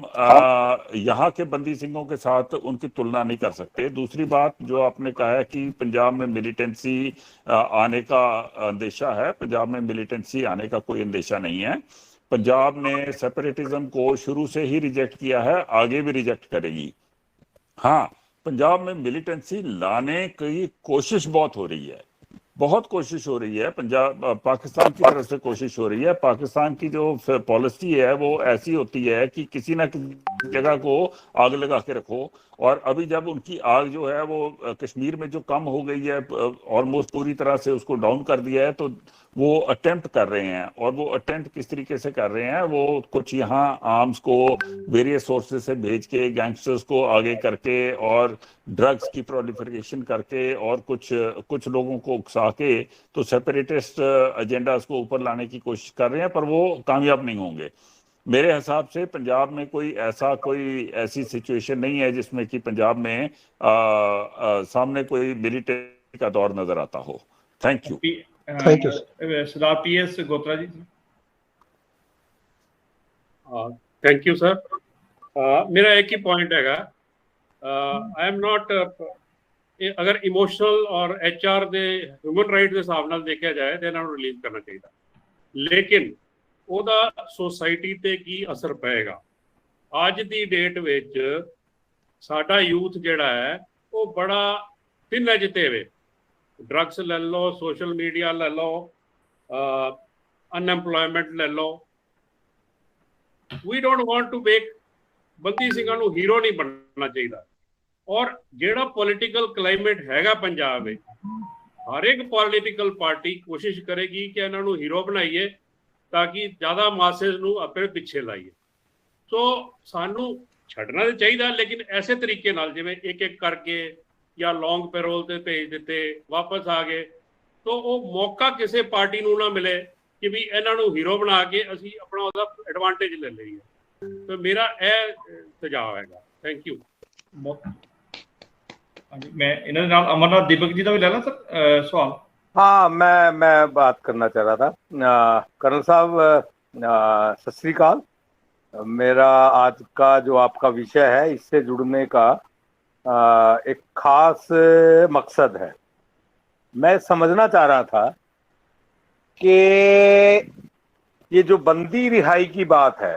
यहाँ के बंदी सिंहों के साथ उनकी तुलना नहीं कर सकते। दूसरी बात जो आपने कहा है कि पंजाब में मिलिटेंसी आने का अंदेशा है, पंजाब में मिलिटेंसी आने का कोई अंदेशा नहीं है। पंजाब ने सेपरेटिज्म को शुरू से ही रिजेक्ट किया है, आगे भी रिजेक्ट करेगी। हाँ, पंजाब में मिलिटेंसी लाने की कोशिश बहुत हो रही है, बहुत कोशिश हो रही है। पंजाब पाकिस्तान की तरफ से कोशिश हो रही है। पाकिस्तान की जो पॉलिसी है वो ऐसी होती है कि किसी ना किसी जगह को आग लगा के रखो। और अभी जब उनकी आग जो है वो कश्मीर में जो कम हो गई है, ऑलमोस्ट पूरी तरह से उसको डाउन कर दिया है, तो वो अटेम्प्ट कर रहे हैं। और वो अटेम्प्ट किस तरीके से कर रहे हैं, वो कुछ यहाँ आर्म्स को वेरियस सोर्सेज से भेज के, गैंगस्टर्स को आगे करके और ड्रग्स की प्रोलिफरेशन करके और कुछ लोगों को उकसा के तो सेपरेटिस्ट एजेंडास को ऊपर लाने की कोशिश कर रहे हैं, पर वो कामयाब नहीं होंगे। मेरे हिसाब से पंजाब में कोई ऐसी सिचुएशन नहीं है जिसमें कि पंजाब में सामने कोई मिलिटेंसी का दौर नजर आता हो। Thank you. Thank you Sardar PS गोत्रा जी। Thank you sir. मेरा एक ही पॉइंट हैगा, आई एम नॉट, अगर इमोशनल और HR ਦੇ ਹਿਊਮਨ ਰਾਈਟ ਦੇ ਹਿਸਾਬ ਨਾਲ ਦੇਖਿਆ ਜਾਏ ਤੇ ਇਹਨਾਂ ਨੂੰ ਰਿਲੀਜ਼ ਕਰਨਾ ਚਾਹੀਦਾ, ਲੇਕਿਨ ਉਹਦਾ ਸੋਸਾਇਟੀ ਤੇ ਕੀ ਅਸਰ ਪਏਗਾ। ਅੱਜ ਦੀ ਡੇਟ ਵਿੱਚ ਸਾਡਾ ਯੂਥ ਜਿਹੜਾ ਹੈ ਉਹ ਬੜਾ ਤਿੰਨ ਅਜਤੇ ਵੇ, ड्रग्स ले लो, सोशल मीडिया ले लो, अनएम्प्लॉयमेंट ले लो। We don't want to make बंदी ਸਿੰਘਾਂ ਨੂੰ ਹੀਰੋ नहीं बनना चाहिए। और ਜਿਹੜਾ पॉलिटिकल क्लाइमेट हैगा पंजाब में, हर एक पॉलिटिकल पार्टी कोशिश करेगी कि ਇਹਨਾਂ ਨੂੰ ਹੀਰੋ ਬਣਾਈਏ ताकि ज़्यादा मासेस ਨੂੰ अपने ਪਿੱਛੇ ਲਾਈਏ। सो ਸਾਨੂੰ ਛੱਡਣਾ ਤਾਂ ਚਾਹੀਦਾ, लेकिन ऐसे तरीके ਨਾਲ ਜਿਵੇਂ एक करके या लॉन्ग पैरोल ਤੇ ਭੇਜ ਦਿੱਤੇ, वापस आ गए, तो ਉਹ मौका ਕਿਸੇ पार्टी ਨੂੰ ना मिले कि भी ਇਹਨਾਂ ਨੂੰ ਹੀਰੋ बना के ਅਸੀਂ अपना ਉਹਦਾ एडवांटेज ले ਲਈਏ। तो मेरा ਇਹ ਸੁਝਾਅ ਹੈਗਾ। Thank you. ਹਾਂਜੀ, मैं इन्होंने नाल अमरनाथ दीपक जी का भी ले ला सर सवाल। हाँ, मैं बात करना चाह रहा था। कर्नल साहब, सत श्री अकाल। मेरा आज का जो आपका विषय है, इससे जुड़ने का एक खास मकसद है। मैं समझना चाह रहा था कि ये जो बंदी रिहाई की बात है,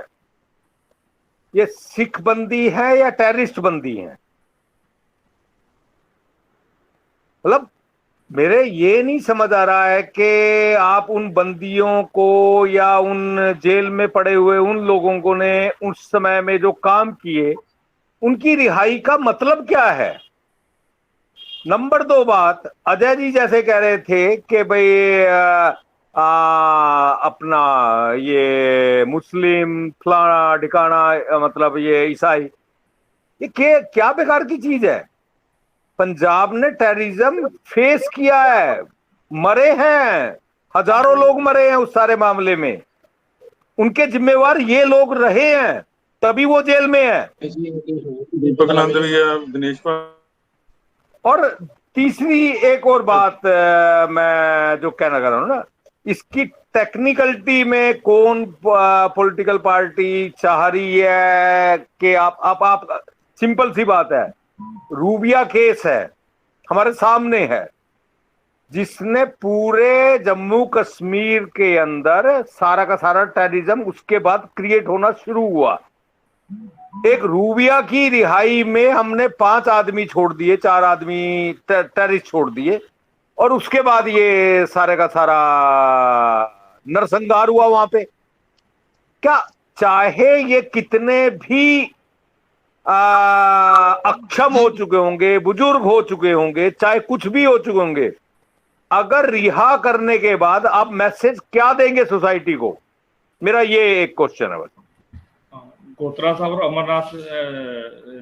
ये सिख बंदी है या टेररिस्ट बंदी है? मतलब मेरे ये नहीं समझ आ रहा है कि आप उन बंदियों को या उन जेल में पड़े हुए उन लोगों को ने उस समय में जो काम किए, उनकी रिहाई का मतलब क्या है? नंबर 2 बात, अजय जी जैसे कह रहे थे कि भाई अपना ये मुस्लिम फलाना ढिकाना, मतलब ये ईसाई, ये क्या बेकार की चीज है? पंजाब ने टेररिज्म फेस किया है, मरे हैं, हजारों लोग मरे हैं उस सारे मामले में, उनके जिम्मेवार ये लोग रहे हैं, तभी वो जेल में है। दीपक नंद भी है, दिनेश। और तीसरी एक और बात मैं जो कहना चाह रहा हूं ना, इसकी टेक्निकलिटी में कौन पॉलिटिकल पार्टी चाह रही है कि आप सिंपल सी बात है, रूबिया केस है हमारे सामने है, जिसने पूरे जम्मू कश्मीर के अंदर सारा का सारा टेररिज्म उसके बाद क्रिएट होना शुरू हुआ। एक रूबिया की रिहाई में हमने 5 आदमी छोड़ दिए, 4 आदमी टेररिस्ट छोड़ दिए, और उसके बाद ये सारे का सारा नरसंहार हुआ वहां पे। क्या चाहे ये कितने भी अक्षम हो चुके होंगे, बुजुर्ग हो चुके होंगे, चाहे कुछ भी हो चुके होंगे, अगर रिहा करने के बाद आप मैसेज क्या देंगे सोसाइटी को? मेरा ये एक क्वेश्चन है बस। गोत्रा साहब और अमरनाथ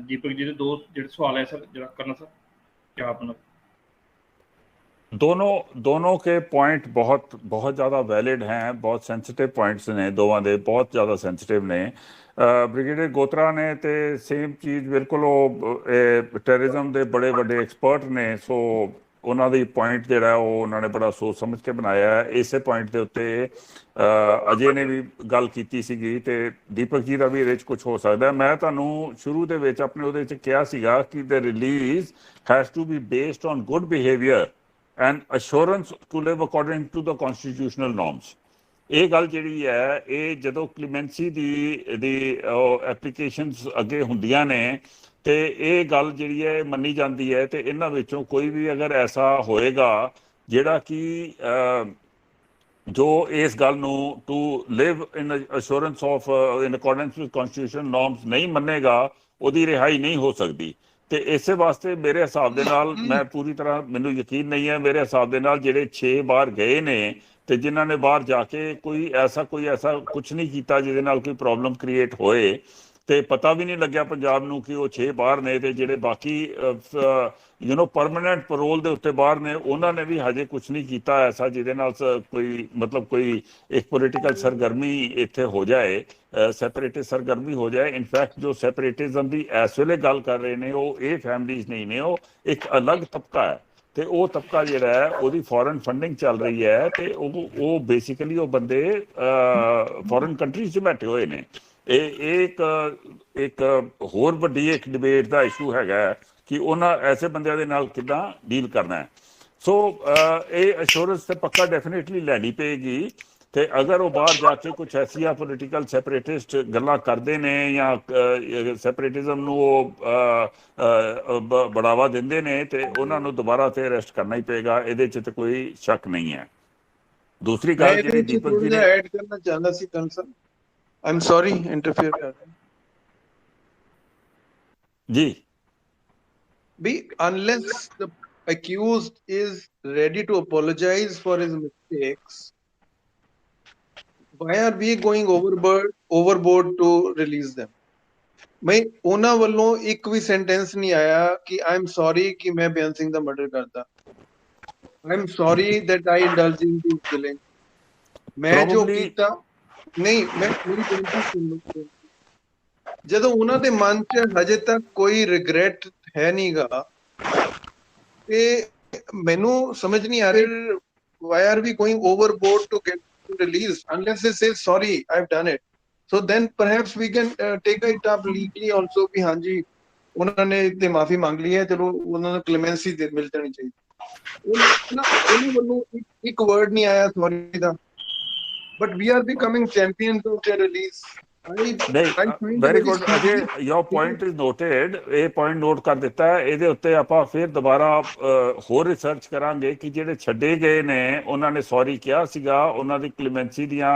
दीपक जी के दो ਜਿਹੜੇ सवाल है सर जरा करना सर, क्या आप दोनों के पॉइंट बहुत ज़्यादा वैलिड हैं, बहुत सेंसिटिव पॉइंट्स ने, दोवां दे बहुत ज़्यादा सेंसिटिव ने। ब्रिगेडियर गोत्रा ने ते सेम चीज़ बिल्कुल टेररिज्म के बड़े बड़े एक्सपर्ट ने, सो ਉਹਨਾਂ ਦੀ ਪੁਆਇੰਟ ਜਿਹੜਾ ਉਹ ਉਹਨਾਂ ਨੇ ਬੜਾ ਸੋਚ ਸਮਝ ਕੇ ਬਣਾਇਆ ਹੈ। ਇਸੇ ਪੁਆਇੰਟ ਦੇ ਉੱਤੇ ਅਜੇ ਨੇ ਵੀ ਗੱਲ ਕੀਤੀ ਸੀਗੀ ਤੇ ਦੀਪਕ ਜੀ ਦਾ ਵੀ ਇਹਦੇ 'ਚ ਕੁਝ ਹੋ ਸਕਦਾ। ਮੈਂ ਤੁਹਾਨੂੰ ਸ਼ੁਰੂ ਦੇ ਵਿੱਚ ਆਪਣੇ ਉਹਦੇ 'ਚ ਕਿਹਾ ਸੀਗਾ ਕਿ the release has to be based on good behaviour and assurance to live according to the constitutional norms. ਇਹ ਗੱਲ ਜਿਹੜੀ ਹੈ, ਇਹ ਜਦੋਂ ਕਲੀਮੈਂਸੀ ਦੀ ਐਪਲੀਕੇਸ਼ਨਸ ਅੱਗੇ ਹੁੰਦੀਆਂ ਨੇ ਤੇ ਇਹ ਗੱਲ ਜਿਹੜੀ ਹੈ ਮੰਨੀ ਜਾਂਦੀ ਹੈ, ਤੇ ਇਹਨਾਂ ਵਿੱਚੋਂ ਕੋਈ ਵੀ ਅਗਰ ਐਸਾ ਹੋਏਗਾ ਜਿਹੜਾ ਕਿ ਜੋ ਇਸ ਗੱਲ ਨੂੰ to live in assurance of in accordance with constitution norms ਨਹੀਂ ਮੰਨੇਗਾ, ਉਹਦੀ ਰਿਹਾਈ ਨਹੀਂ ਹੋ ਸਕਦੀ। ਤੇ ਇਸੇ ਵਾਸਤੇ ਮੇਰੇ ਹਿਸਾਬ ਦੇ ਨਾਲ, ਮੈਂ ਪੂਰੀ ਤਰ੍ਹਾਂ ਮੈਨੂੰ ਯਕੀਨ ਨਹੀਂ ਹੈ, ਮੇਰੇ ਹਿਸਾਬ ਦੇ ਨਾਲ ਜਿਹੜੇ 6 ਬਾਹਰ ਗਏ ਨੇ ਤੇ ਜਿਨ੍ਹਾਂ ਨੇ ਬਾਹਰ ਜਾ ਕੇ ਕੋਈ ਐਸਾ ਕੁਝ ਨਹੀਂ ਕੀਤਾ ਜਿਹਦੇ ਨਾਲ ਕੋਈ ਪ੍ਰੋਬਲਮ ਕ੍ਰੀਏਟ ਹੋਏ, ਤੇ ਪਤਾ ਵੀ ਨਹੀਂ ਲੱਗਿਆ ਪੰਜਾਬ ਨੂੰ ਕਿ ਉਹ 6 ਬਾਹਰ ਨੇ, ਤੇ ਜਿਹੜੇ ਬਾਕੀ ਪਰਮਾਨੈਂਟ ਪੈਰੋਲ ਦੇ ਉੱਤੇ ਬਾਹਰ ਨੇ, ਉਹਨਾਂ ਨੇ ਵੀ ਹਜੇ ਕੁਝ ਨਹੀਂ ਕੀਤਾ ਐਸਾ ਜਿਹਦੇ ਨਾਲ ਕੋਈ ਮਤਲਬ ਕੋਈ ਇੱਕ ਪੋਲੀਟੀਕਲ ਸਰਗਰਮੀ ਇੱਥੇ ਹੋ ਜਾਏ, ਸੈਪਰੇਟਿਸਟ ਸਰਗਰਮੀ ਹੋ ਜਾਏ। ਇਨਫੈਕਟ ਜੋ ਸੈਪਰੇਟਿਜ਼ਮ ਦੀ ਇਸ ਵੇਲੇ ਗੱਲ ਕਰ ਰਹੇ ਨੇ, ਉਹ ਇਹ ਫੈਮਲੀਜ਼ ਨਹੀਂ ਨੇ, ਉਹ ਇੱਕ ਅਲੱਗ ਤਬਕਾ ਹੈ, ਤੇ ਉਹ ਤਬਕਾ ਜਿਹੜਾ ਹੈ ਉਹਦੀ ਫੋਰਨ ਫੰਡਿੰਗ ਚੱਲ ਰਹੀ ਹੈ, ਤੇ ਉਹ ਬੇਸਿਕਲੀ ਉਹ ਬੰਦੇ ਫੋਰਨ ਕੰਟਰੀਜ਼ 'ਚ ਬੈਠੇ ਹੋਏ ਨੇ। ਇਹ ਇੱਕ ਹੋਰ ਵੱਡੀ ਇੱਕ ਡਿਬੇਟ ਦਾ ਇਸ਼ੂ ਹੈਗਾ ਕਿ ਉਹਨਾਂ ਐਸੇ ਬੰਦਿਆਂ ਦੇ ਨਾਲ ਕਿੱਦਾਂ ਡੀਲ ਕਰਨਾ ਹੈ। ਸੋ ਇਹ ਅਸ਼ੋਰੈਂਸ ਤੇ ਪੱਕਾ ਡੈਫੀਨੇਟਲੀ ਲੈਣੀ ਪਏਗੀ। ਤੇ ਅਗਰ ਉਹ ਬਾਹਰ ਜਾ ਕੇ ਕੁਝ ਐਸੀਆਂ ਪੋਲੀਟੀਕਲ ਸੈਪਰੇਟਿਸਟ ਗੱਲਾਂ ਕਰਦੇ ਨੇ ਜਾਂ ਸੈਪਰੇਟਿਜ਼ਮ ਨੂੰ ਉਹ ਬੜਾਵਾ ਦਿੰਦੇ ਨੇ, ਤੇ ਉਹਨਾਂ ਨੂੰ ਦੁਬਾਰਾ ਤੇ ਅਰੈਸਟ ਕਰਨਾ ਹੀ ਪਏਗਾ, ਇਹਦੇ 'ਚ ਤੇ ਕੋਈ ਸ਼ੱਕ ਨਹੀਂ ਹੈ। ਦੂਸਰੀ ਗੱਲ ਜਿਹੜੀ ਦੀਪਕ ਜੀ ਨੇ ਐਡ ਕਰਨਾ ਚਾਹੁੰਦਾ ਸੀ ਕੰਸਰਨ, I'm sorry, interfere कर रहे हैं जी। Be unless the accused is ready to apologize for his mistakes, why are we going overboard to release them? मैं ਉਹਨਾਂ ਵੱਲੋਂ ਇੱਕ ਵੀ ਸੈਂਟੈਂਸ ਨਹੀਂ ਆਇਆ ਕਿ I'm sorry ਕਿ ਮੈਂ ਬਿਆਨ ਸਿੰਘ ਦਾ ਮਰਡਰ ਕਰਤਾ, I'm sorry that I indulged in this killing, ਮੈਂ ਜੋ ਕੀਤਾ ਨਹੀਂ। ਮੈਂ ਪੂਰੀ ਬੇਨਤੀ ਸੁਣੋ, ਜਦੋਂ ਉਹਨਾਂ ਦੇ ਮਨ 'ਚ ਹਜੇ ਤੱਕ ਕੋਈ ਰਿਗਰੈਟ ਹੈ ਨਹੀਂਗਾ ਤੇ ਮੈਨੂੰ ਸਮਝ ਨਹੀਂ ਆ ਰਿਹਾ why are we going overboard to get released unless they say sorry I've done it, so then perhaps we can take it up legally also ਵੀ ਹਾਂਜੀ ਉਹਨਾਂ ਨੇ ਤੇ ਮਾਫੀ ਮੰਗ ਲਈ ਹੈ, ਚਲੋ ਉਹਨਾਂ ਨੂੰ ਕਲੇਮੈਂਸੀ ਮਿਲ ਜਾਣੀ ਚਾਹੀਦੀ। ਉਹਨਾਂ ਵੱਲੋਂ ਇੱਕ ਵਰਡ ਨਹੀਂ ਆਇਆ sorry the, but we are becoming champions of their release। Very good Ajay, your point is noted. ਇਹ ਪੁਆਇੰਟ ਨੋਟ ਕਰ ਦਿੱਤਾ ਹੈ। ਇਹਦੇ ਉੱਤੇ ਆਪਾਂ ਫਿਰ ਦੁਬਾਰਾ ਹੋਰ ਰਿਸਰਚ ਕਰਾਂਗੇ ਕਿ ਜਿਹੜੇ ਛੱਡੇ ਗਏ ਨੇ ਉਹਨਾਂ ਨੇ ਸੌਰੀ ਕਿਹਾ ਸੀਗਾ, ਉਹਨਾਂ ਦੀ ਕਲੀਮੈਂਸੀ ਦੀਆਂ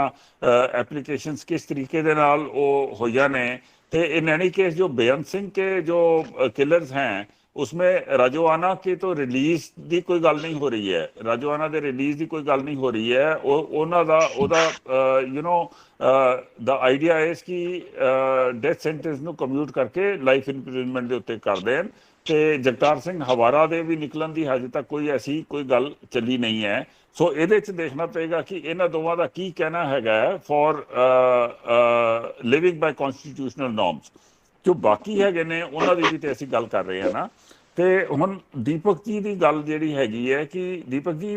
ਐਪਲੀਕੇਸ਼ਨਸ ਕਿਸ ਤਰੀਕੇ ਦੇ ਨਾਲ ਉਹ ਹੋਈਆਂ ਨੇ। तो इन एनी केस जो बेअंत सिंह के जो किलर्स हैं उसमें राजोआना की तो रिलीज की कोई गल नहीं हो रही है, राजोआना के रिलीज की कोई गल नहीं हो रही है। You know the idea is कि डेथ सेंटेंस ਨੂੰ कम्यूट करके लाइफ इंप्रिजनमेंट के उत्ते कर देन। तो जगतार सिंह हवारा दे भी निकलन की हजे तक कोई ऐसी कोई गल चली नहीं है। सो ਇਹਦੇ 'ਚ ਦੇਖਣਾ ਪਏਗਾ ਕਿ ਇਹਨਾਂ ਦੋਵਾਂ ਦਾ ਕੀ ਕਹਿਣਾ ਹੈਗਾ for living by constitutional norms. ਜੋ ਬਾਕੀ ਹੈਗੇ ਨੇ ਉਹਨਾਂ ਦੀ ਵੀ ਤੇ ਅਸੀਂ ਗੱਲ ਕਰ ਰਹੇ ਹਾਂ ਨਾ। ਤੇ ਹੁਣ ਦੀਪਕ ਜੀ ਦੀ ਗੱਲ ਜਿਹੜੀ ਹੈਗੀ ਹੈ ਕਿ ਦੀਪਕ ਜੀ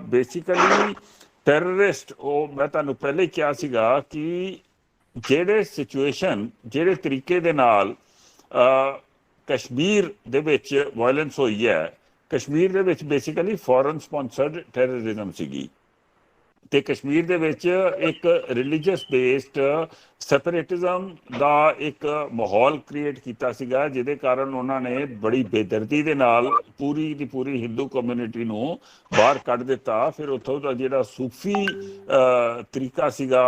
ਬੇਸਿਕਲੀ ਟੈਰਰਿਸਟ, ਉਹ ਮੈਂ ਤੁਹਾਨੂੰ ਪਹਿਲੇ ਕਿਹਾ ਸੀਗਾ ਕਿ ਜਿਹੜੇ ਸਿਚੁਏਸ਼ਨ ਜਿਹੜੇ ਤਰੀਕੇ ਦੇ ਨਾਲ ਕਸ਼ਮੀਰ ਦੇ ਵਿੱਚ ਵਾਇਲੈਂਸ ਹੋਈ ਹੈ, ਕਸ਼ਮੀਰ ਦੇ ਵਿੱਚ ਬੇਸਿਕਲੀ ਫੋਰਨ ਸਪਾਂਸਰਡ ਟੈਰਰਿਜ਼ਮ ਸੀਗੀ। ਤੇ ਕਸ਼ਮੀਰ ਦੇ ਵਿੱਚ ਇੱਕ ਰਿਲੀਜੀਅਸ ਬੇਸਡ ਸੈਪਰੇਟਿਜ਼ਮ ਦਾ ਇੱਕ ਮਾਹੌਲ ਕ੍ਰੀਏਟ ਕੀਤਾ ਸੀਗਾ, ਜਿਹਦੇ ਕਾਰਨ ਉਹਨਾਂ ਨੇ ਬੜੀ ਬੇਦਰਦੀ ਦੇ ਨਾਲ ਪੂਰੀ ਦੀ ਪੂਰੀ ਹਿੰਦੂ ਕਮਿਊਨਿਟੀ ਨੂੰ ਬਾਹਰ ਕੱਢ ਦਿੱਤਾ। ਫਿਰ ਉੱਥੋਂ ਦਾ ਜਿਹੜਾ ਸੂਫੀ ਤਰੀਕਾ ਸੀਗਾ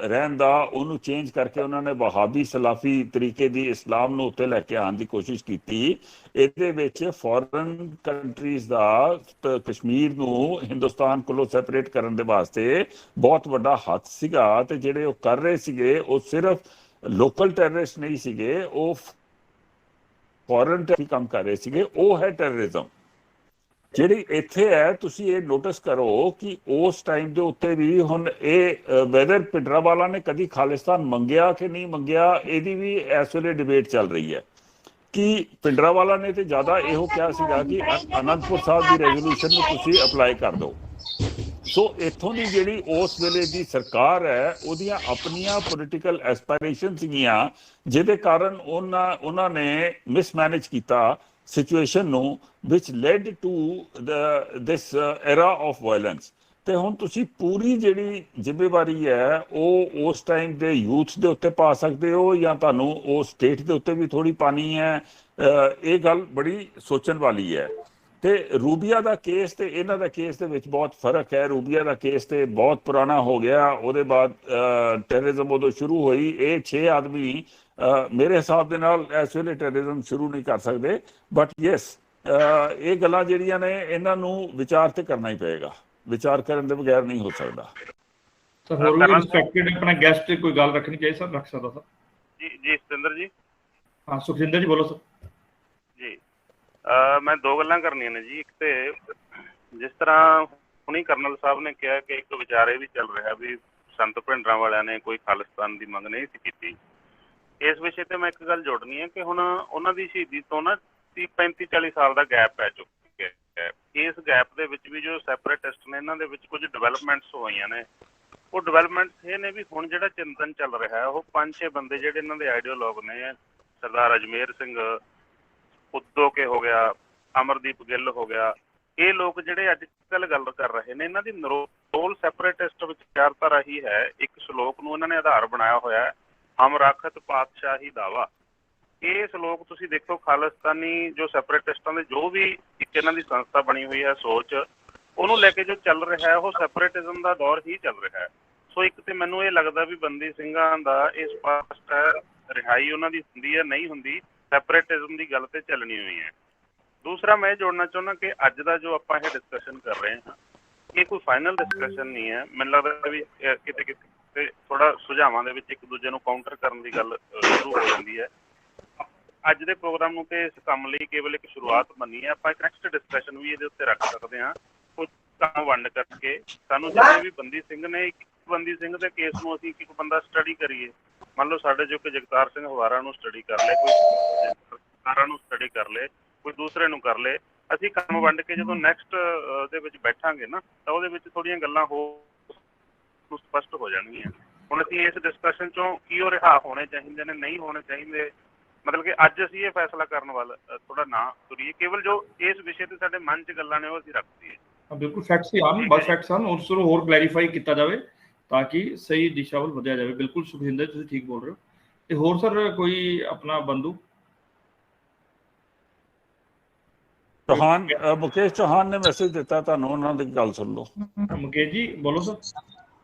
ਰਹਿਣ ਦਾ, ਉਹਨੂੰ ਚੇਂਜ ਕਰਕੇ ਉਹਨਾਂ ਨੇ ਵਹਾਬੀ ਸਲਾਫੀ ਤਰੀਕੇ ਦੀ ਇਸਲਾਮ ਨੂੰ ਉੱਤੇ ਲੈ ਕੇ ਆਉਣ ਦੀ ਕੋਸ਼ਿਸ਼ ਕੀਤੀ। ਇਹਦੇ ਵਿੱਚ ਫੋਰਨ ਕੰਟਰੀਜ਼ ਦਾ ਕਸ਼ਮੀਰ ਨੂੰ ਹਿੰਦੁਸਤਾਨ ਕੋਲੋਂ ਸੈਪਰੇਟ ਕਰਨ ਦੇ ਵਾਸਤੇ ਬਹੁਤ ਵੱਡਾ ਹੱਥ ਸੀਗਾ। ਤੇ ਜਿਹੜੇ ਉਹ ਕਰ ਰਹੇ ਸੀਗੇ ਉਹ ਸਿਰਫ ਲੋਕਲ ਟੈਰਰਿਸਟ ਨਹੀਂ ਸੀਗੇ, ਉਹ ਫੋਰਨ ਕੰਮ ਕਰ ਰਹੇ ਸੀਗੇ। ਉਹ ਹੈ ਟੈਰਰਿਜ਼ਮ। ਜਿਹੜੀ ਇੱਥੇ ਹੈ ਤੁਸੀਂ ਇਹ ਨੋਟਿਸ ਕਰੋ ਕਿ ਉਸ ਟਾਈਮ ਦੇ ਉੱਤੇ ਵੀ ਹੁਣ ਇਹ ਵੈਦਰ ਭਿੰਡਰਾਂਵਾਲਾ ਨੇ ਕਦੀ ਖਾਲਿਸਤਾਨ ਮੰਗਿਆ ਕਿ ਨਹੀਂ ਮੰਗਿਆ, ਇਹਦੀ ਵੀ ਇਸ ਵੇਲੇ ਡਿਬੇਟ ਚੱਲ ਰਹੀ ਹੈ। ਕਿ ਭਿੰਡਰਾਂਵਾਲਾ ਨੇ ਤੇ ਜ਼ਿਆਦਾ ਇਹੋ ਕਿਹਾ ਸੀਗਾ ਕਿ ਅਨੰਦਪੁਰ ਸਾਹਿਬ ਦੀ ਰੈਜ਼ੋਲੂਸ਼ਨ ਨੂੰ ਤੁਸੀਂ ਅਪਲਾਈ ਕਰ ਦਿਓ। ਸੋ ਇੱਥੋਂ ਦੀ ਜਿਹੜੀ ਉਸ ਵੇਲੇ ਦੀ ਸਰਕਾਰ ਹੈ ਉਹਦੀਆਂ ਆਪਣੀਆਂ ਪੋਲੀਟੀਕਲ ਐਸਪਾਇਰੇਸ਼ਨ ਸੀਗੀਆਂ, ਜਿਹਦੇ ਕਾਰਨ ਉਹਨਾਂ ਨੇ ਮਿਸਮੈਨੇਜ ਕੀਤਾ ਸਿਚੁਏਸ਼ਨ ਨੂੰ, which led to this era of violence. ਤੇ ਹੁਣ ਤੁਸੀਂ ਪੂਰੀ ਜਿਹੜੀ ਜ਼ਿੰਮੇਵਾਰੀ ਹੈ ਉਹ ਉਸ ਟਾਈਮ ਦੇ ਯੂਥ ਦੇ ਉੱਤੇ ਪਾ ਸਕਦੇ ਹੋ ਜਾਂ ਤੁਹਾਨੂੰ ਉਹ ਸਟੇਟ ਦੇ ਉੱਤੇ ਵੀ ਥੋੜੀ ਪਾਣੀ ਹੈ। ਇਹ ਗੱਲ ਬੜੀ ਸੋਚਣ ਵਾਲੀ ਹੈ। ਤੇ ਰੂਬੀਆ ਦਾ ਕੇਸ ਤੇ ਇਹਨਾਂ ਦਾ ਕੇਸ ਦੇ ਵਿੱਚ ਬਹੁਤ ਫਰਕ ਹੈ। ਰੂਬੀਆ ਦਾ ਕੇਸ ਤੇ ਬਹੁਤ ਪੁਰਾਣਾ ਹੋ ਗਿਆ, ਉਹਦੇ ਬਾਅਦ ਟੈਰਰਿਜ਼ਮ ਉਦੋਂ ਸ਼ੁਰੂ ਹੋਈ। ਇਹ 6 ਆਦਮੀ ਮੇਰੇ ਹਿਸਾਬ ਦੇ ਨਾਲ ਇਸ ਵੇਲੇ ਟੈਰਰਿਜ਼ਮ ਸ਼ੁਰੂ ਨਹੀਂ ਕਰ ਸਕਦੇ, ਬਟ ਯੈਸ ਇਹ ਗੱਲਾਂ ਜਿਹੜੀਆਂ ਨੇ ਇਹਨਾਂ ਨੂੰ ਵਿਚਾਰ ਤੇ ਕਰਨਾ ਹੀ ਪਏਗਾ, ਵਿਚਾਰ ਕਰਨ ਦੇ ਬਗੈਰ ਨਹੀਂ ਹੋ ਸਕਦਾ। ਸਰ ਹੋਰ ਵੀ ਰਿਸਪੈਕਟਡ ਆਪਣਾ ਗੈਸਟ ਕੋਈ ਗੱਲ ਰੱਖਣੀ ਚਾਹੀਦੀ ਸਰ, ਰੱਖ ਸਕਦਾ ਸਰ? ਜੀ ਸਤਿੰਦਰ ਜੀ। ਹਾਂ ਸੁਖਜਿੰਦਰ ਜੀ ਬੋਲੋ ਸਰ। ਜੀ ਮੈਂ ਦੋ ਗੱਲਾਂ ਕਰਨੀਆਂ ਨੇ ਜੀ। ਇੱਕ ਤੇ ਜਿਸ ਤਰ੍ਹਾਂ ਹੁਣੀ ਕਰਨਲ ਸਾਹਿਬ ਨੇ ਕਿਹਾ ਕਿ ਇੱਕ ਵਿਚਾਰ ਇਹ ਵੀ ਚੱਲ ਰਿਹਾ ਵੀ ਸੰਤ ਭਿੰਡਰਾਂਵਾਲਿਆਂ ਨੇ ਕੋਈ ਖਾਲਿਸਤਾਨ ਦੀ ਮੰਗ ਨਹੀਂ ਸੀ ਕੀਤੀ। ਇਸ ਵਿਸ਼ੇ ਤੇ ਮੈਂ ਇੱਕ ਗੱਲ ਜੋੜਨੀ ਹੈ ਕਿ ਹੁਣ ਉਹਨਾਂ ਦੀ ਸ਼ਹੀਦੀ ਤੋਂ ਨਾ 35-40 ਸਾਲ ਦਾ ਗੈਪ ਪੈ ਚੁੱਕਿਆ ਹੈ। ਇਸ ਗੈਪ ਦੇ ਵਿੱਚ ਵੀ ਜੋ ਸੈਪਰੇਟਿਸਟ ਨੇ ਇਹਨਾਂ ਦੇ ਵਿੱਚ ਕੁਝ ਡਿਵੈਲਪਮੈਂਟਸ ਹੋਈਆਂ ਨੇ। ਉਹ ਡਿਵੈਲਪਮੈਂਟਸ ਇਹ ਨੇ ਵੀ ਹੁਣ ਜਿਹੜਾ ਚਿੰਤਨ ਚੱਲ ਰਿਹਾ ਉਹ 5-6 ਬੰਦੇ ਜਿਹੜੇ ਇਹਨਾਂ ਦੇ ਆਈਡੀਓਲੋਗ ਨੇ, ਸਰਦਾਰ ਅਜਮੇਰ ਸਿੰਘ ਉਦੋਂ ਕੇ ਹੋ ਗਿਆ, ਅਮਰਦੀਪ ਗਿੱਲ ਹੋ ਗਿਆ, ਇਹ ਲੋਕ ਜਿਹੜੇ ਅੱਜ ਕੱਲ੍ਹ ਗੱਲ ਕਰ ਰਹੇ ਨੇ ਇਹਨਾਂ ਦੀ ਨਰੋਲ ਸੈਪਰੇਟਿਸਟ ਵਿਚਾਰਧਾਰਾ ਹੀ ਹੈ। ਇੱਕ ਸ਼ਲੋਕ ਨੂੰ ਇਹਨਾਂ ਨੇ ਆਧਾਰ ਬਣਾਇਆ ਹੋਇਆ ਹੈ, ਹਮ ਰਾਖਤ ਪਾਤਸ਼ਾਹੀ ਦਾਵਾ। ਇਹ ਸ਼ਲੋਕ ਤੁਸੀਂ ਦੇਖੋ ਖਾਲਿਸਤਾਨੀ ਜੋ ਸੈਪਰੇਟਿਸਟਾਂ ਦੇ ਜੋ ਵੀ ਇੱਕ ਇਹਨਾਂ ਦੀ ਸੰਸਥਾ ਬਣੀ ਹੋਈ ਹੈ ਸੋਚ, ਉਹਨੂੰ ਲੈ ਕੇ ਜੋ ਚੱਲ ਰਿਹਾ ਹੈ ਉਹ ਸੈਪਰੇਟਿਜ਼ਮ ਦਾ ਦੌਰ ਹੀ ਚੱਲ ਰਿਹਾ ਹੈ। ਸੋ ਇੱਕ ਤੇ ਮੈਨੂੰ ਇਹ ਲੱਗਦਾ ਵੀ ਬੰਦੀ ਸਿੰਘਾਂ ਦਾ ਇਹ ਸਪਸ਼ਟ ਹੈ ਰਿਹਾਈ ਉਹਨਾਂ ਦੀ ਹੁੰਦੀ ਹੈ ਨਹੀਂ ਹੁੰਦੀ, ਸੈਪਰੇਟਿਜ਼ਮ ਦੀ ਗੱਲ ਤੇ ਚੱਲਣੀ ਹੋਈ ਹੈ। ਦੂਸਰਾ ਮੈਂ ਜੋੜਨਾ ਚਾਹੁੰਦਾ ਕਿ ਅੱਜ ਦਾ ਜੋ ਆਪਾਂ ਇਹ ਡਿਸਕਸ਼ਨ ਕਰ ਰਹੇ ਹਾਂ ਇਹ ਕੋਈ ਫਾਈਨਲ ਡਿਸਕਸ਼ਨ ਨਹੀਂ ਹੈ। ਮੈਨੂੰ ਲੱਗਦਾ ਵੀ ਕਿਤੇ ਕਿਤੇ ਥੋੜਾ ਸੁਝਾਵਾਂ ਦੇ ਵਿੱਚ ਇੱਕ ਦੂਜੇ ਨੂੰ ਕਾਊਂਟਰ ਕਰਨ ਦੀ ਗੱਲ ਸ਼ੁਰੂ ਹੋ ਜਾਂਦੀ ਹੈ। ਅੱਜ ਦੇ ਪ੍ਰੋਗਰਾਮ ਨੂੰ ਤੇ ਇਸ ਕੰਮ ਲਈ ਕੇਵਲ ਇੱਕ ਸ਼ੁਰੂਆਤ ਮੰਨੀ ਹੈ। ਆਪਾਂ ਇੱਕ ਨੈਕਸਟ ਡਿਸਕਸ਼ਨ ਵੀ ਇਹਦੇ ਉੱਤੇ ਰੱਖ ਸਕਦੇ ਹਾਂ। ਕੁਝ ਕੰਮ ਵੰਡ ਕਰਕੇ ਸਾਨੂੰ ਜਿੰਨੇ ਵੀ ਬੰਦੀ ਸਿੰਘ ਨੇ, ਇੱਕ ਬੰਦੀ ਸਿੰਘ ਦੇ ਕੇਸ ਨੂੰ ਅਸੀਂ ਇੱਕ ਬੰਦਾ ਸਟੱਡੀ ਕਰੀਏ। ਮੰਨ ਲਓ ਸਾਡੇ ਜੋ ਕਿ ਜਗਤਾਰ ਸਿੰਘ ਹਵਾਰਾ ਨੂੰ ਸਟੱਡੀ ਕਰ ਲਿਆ, ਕੋਈ ਹਵਾਰਾ ਨੂੰ ਸਟੱਡੀ ਕਰ ਲੇ, ਕੋਈ ਦੂਸਰੇ ਨੂੰ ਕਰ ਲੇ। ਅਸੀਂ ਕੰਮ ਵੰਡ ਕੇ ਜਦੋਂ ਨੈਕਸਟ ਦੇ ਵਿੱਚ ਬੈਠਾਂਗੇ ਨਾ ਤਾਂ ਉਹਦੇ ਵਿੱਚ ਥੋੜ੍ਹੀਆਂ ਗੱਲਾਂ ਹੋਰ ਸਪਸ਼ਟ ਹੋ ਜਾਣਗੀਆਂ। ਹੁਣ ਅਸੀਂ ਇਸ ਡਿਸਕਸ਼ਨ ਚੋਂ ਕੀ ਉਹ ਰਿਹਾ ਹੋਣੇ ਚਾਹੀਦੇ ਨੇ, ਨਹੀਂ ਹੋਣੇ ਚਾਹੀਦੇ, ਮਤਲਬ ਕਿ ਅੱਜ ਅਸੀਂ ਇਹ ਫੈਸਲਾ ਕਰਨ ਵੱਲ ਥੋੜਾ ਨਾ ਤੁਰੀਏ। ਕੇਵਲ ਜੋ ਇਸ ਵਿਸ਼ੇ ਤੇ ਸਾਡੇ ਮਨ 'ਚ ਗੱਲਾਂ ਨੇ ਉਹ ਅਸੀਂ ਰੱਖ ਦਈਏ। ਬਿਲਕੁਲ ਫੈਕਟਸ ਹੀ ਆਨ, ਬਸ ਫੈਕਟਸ ਆਨ, ਉਸ ਨੂੰ ਹੋਰ ਕਲੈਰੀਫਾਈ ਕੀਤਾ ਜਾਵੇ ਤਾਂ ਕਿ ਸਹੀ ਦਿਸ਼ਾ ਵੱਲ ਵਧਿਆ ਜਾਵੇ। ਬਿਲਕੁਲ ਸੁਖਿੰਦਰ, ਤੁਸੀਂ ਠੀਕ ਬੋਲ ਰਹੇ ਹੋ। ਤੇ ਹੋਰ ਸਰ ਕੋਈ ਆਪਣਾ ਬੰਦੂ ਚੌਹਾਨ, ਮੁਕੇਸ਼ ਚੌਹਾਨ ਨੇ ਮੈਸੇਜ ਦਿੱਤਾ ਤੁਹਾਨੂੰ, ਉਹਨਾਂ ਦੀ ਗੱਲ ਸੁਣ ਲਓ। मुकेश जी बोलो सर।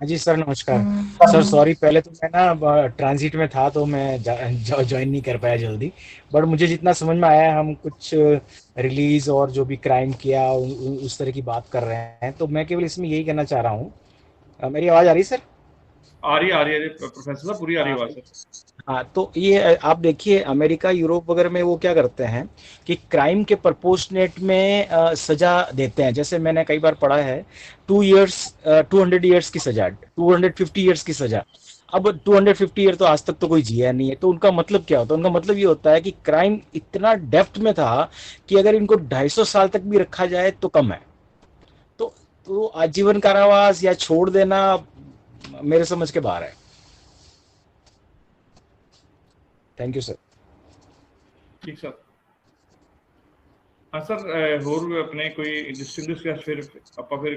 हाँ जी सर, नमस्कार सर। सॉरी, पहले तो मैं ना ट्रांजिट में था तो मैं ज्वाइन नहीं कर पाया जल्दी, बट मुझे जितना समझ में आया, हम कुछ रिलीज और जो भी क्राइम किया उस तरह की बात कर रहे हैं। तो मैं केवल इसमें यही कहना चाह रहा हूँ। मेरी आवाज़ आ रही है सर? आ रही है प्रोफेसर साहब, पूरी आ रही है आवाज़ सर। हाँ, तो ये आप देखिए, अमेरिका यूरोप वगैरह में वो क्या करते हैं कि क्राइम के प्रपोर्शनेट में सजा देते हैं। जैसे मैंने कई बार पढ़ा है 200 ईयर्स की सजा, 250 ईयर्स की सजा। अब 250 ईयर तो आज तक तो कोई जिया नहीं है, तो उनका मतलब क्या होता है? उनका मतलब ये होता है कि क्राइम इतना डेप्थ में था कि अगर इनको 250 साल तक भी रखा जाए तो कम है। तो आजीवन कारावास या छोड़ देना मेरे समझ के बाहर है। Thank you sir. ठीक सर। हाँ सर, होर अपने कोई डिस्टिंग्विश गेस्ट फिर ਆਪਾਂ ਫਿਰ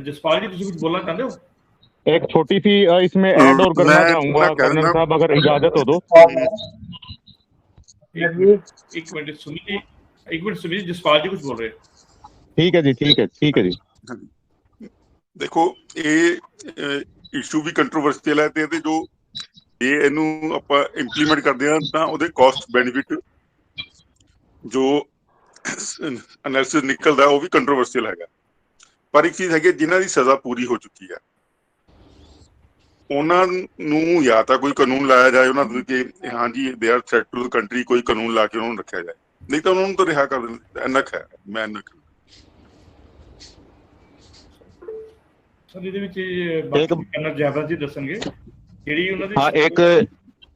जसपाल जी ਤੁਸੀਂ कुछ बोलना चाहते हो? एक छोटी सी इसमें ऐड और करना चाहूंगा कर्नल साहब, अगर इजाजत हो तो। एक मिनट सुनिए, जसपाल जी कुछ बोल रहे हैं। ठीक है जी, ठीक है जी। देखो, ये इशू भी कंट्रोवर्शियल है ਤੇ ਜੋ ਇਹ ਇਹਨੂੰ ਆਪਾਂ ਇੰਪਲੀਮੈਂਟ ਕਰਦੇ ਆ ਤਾਂ ਉਹਦੇ ਕਾਸਟ ਬੈਨੀਫਿਟ ਜੋ ਐਨਾਲਿਸਿਸ ਨਿਕਲਦਾ ਉਹ ਵੀ ਕੰਟਰੋਵਰਸ਼ੀਅਲ ਹੈਗਾ। ਪਰ ਇੱਕ ਚੀਜ਼ ਹੈਗੀ, ਜਿਨ੍ਹਾਂ ਦੀ ਸਜ਼ਾ ਪੂਰੀ ਹੋ ਚੁੱਕੀ ਹੈ ਉਹਨਾਂ ਨੂੰ ਜਾਂ ਤਾਂ ਕੋਈ ਕਾਨੂੰਨ ਲਾਇਆ ਜਾਏ ਉਹਨਾਂ ਨੂੰ ਕਿ ਹਾਂਜੀ they are threat to the country, ਕੋਈ ਕਾਨੂੰਨ ਲਾ ਕੇ ਉਹਨਾਂ ਨੂੰ ਰੱਖਿਆ ਜਾਏ, ਨਹੀਂ ਤਾਂ ਉਹਨਾਂ ਨੂੰ ਤਾਂ ਰਿਹਾ ਕਰ ਦਿੰਦੇ। ਇੰਨਾ ਹੈ, ਮੈਂ ਇੰਨਾ ਸਰ ਇਹਦੇ ਵਿੱਚ ਕਰਨਲ ਜੈਵਰਾਜ ਜੀ ਦੱਸਣਗੇ ਜਿਹੜੀ ਉਹਨਾਂ ਦੀ। हाँ,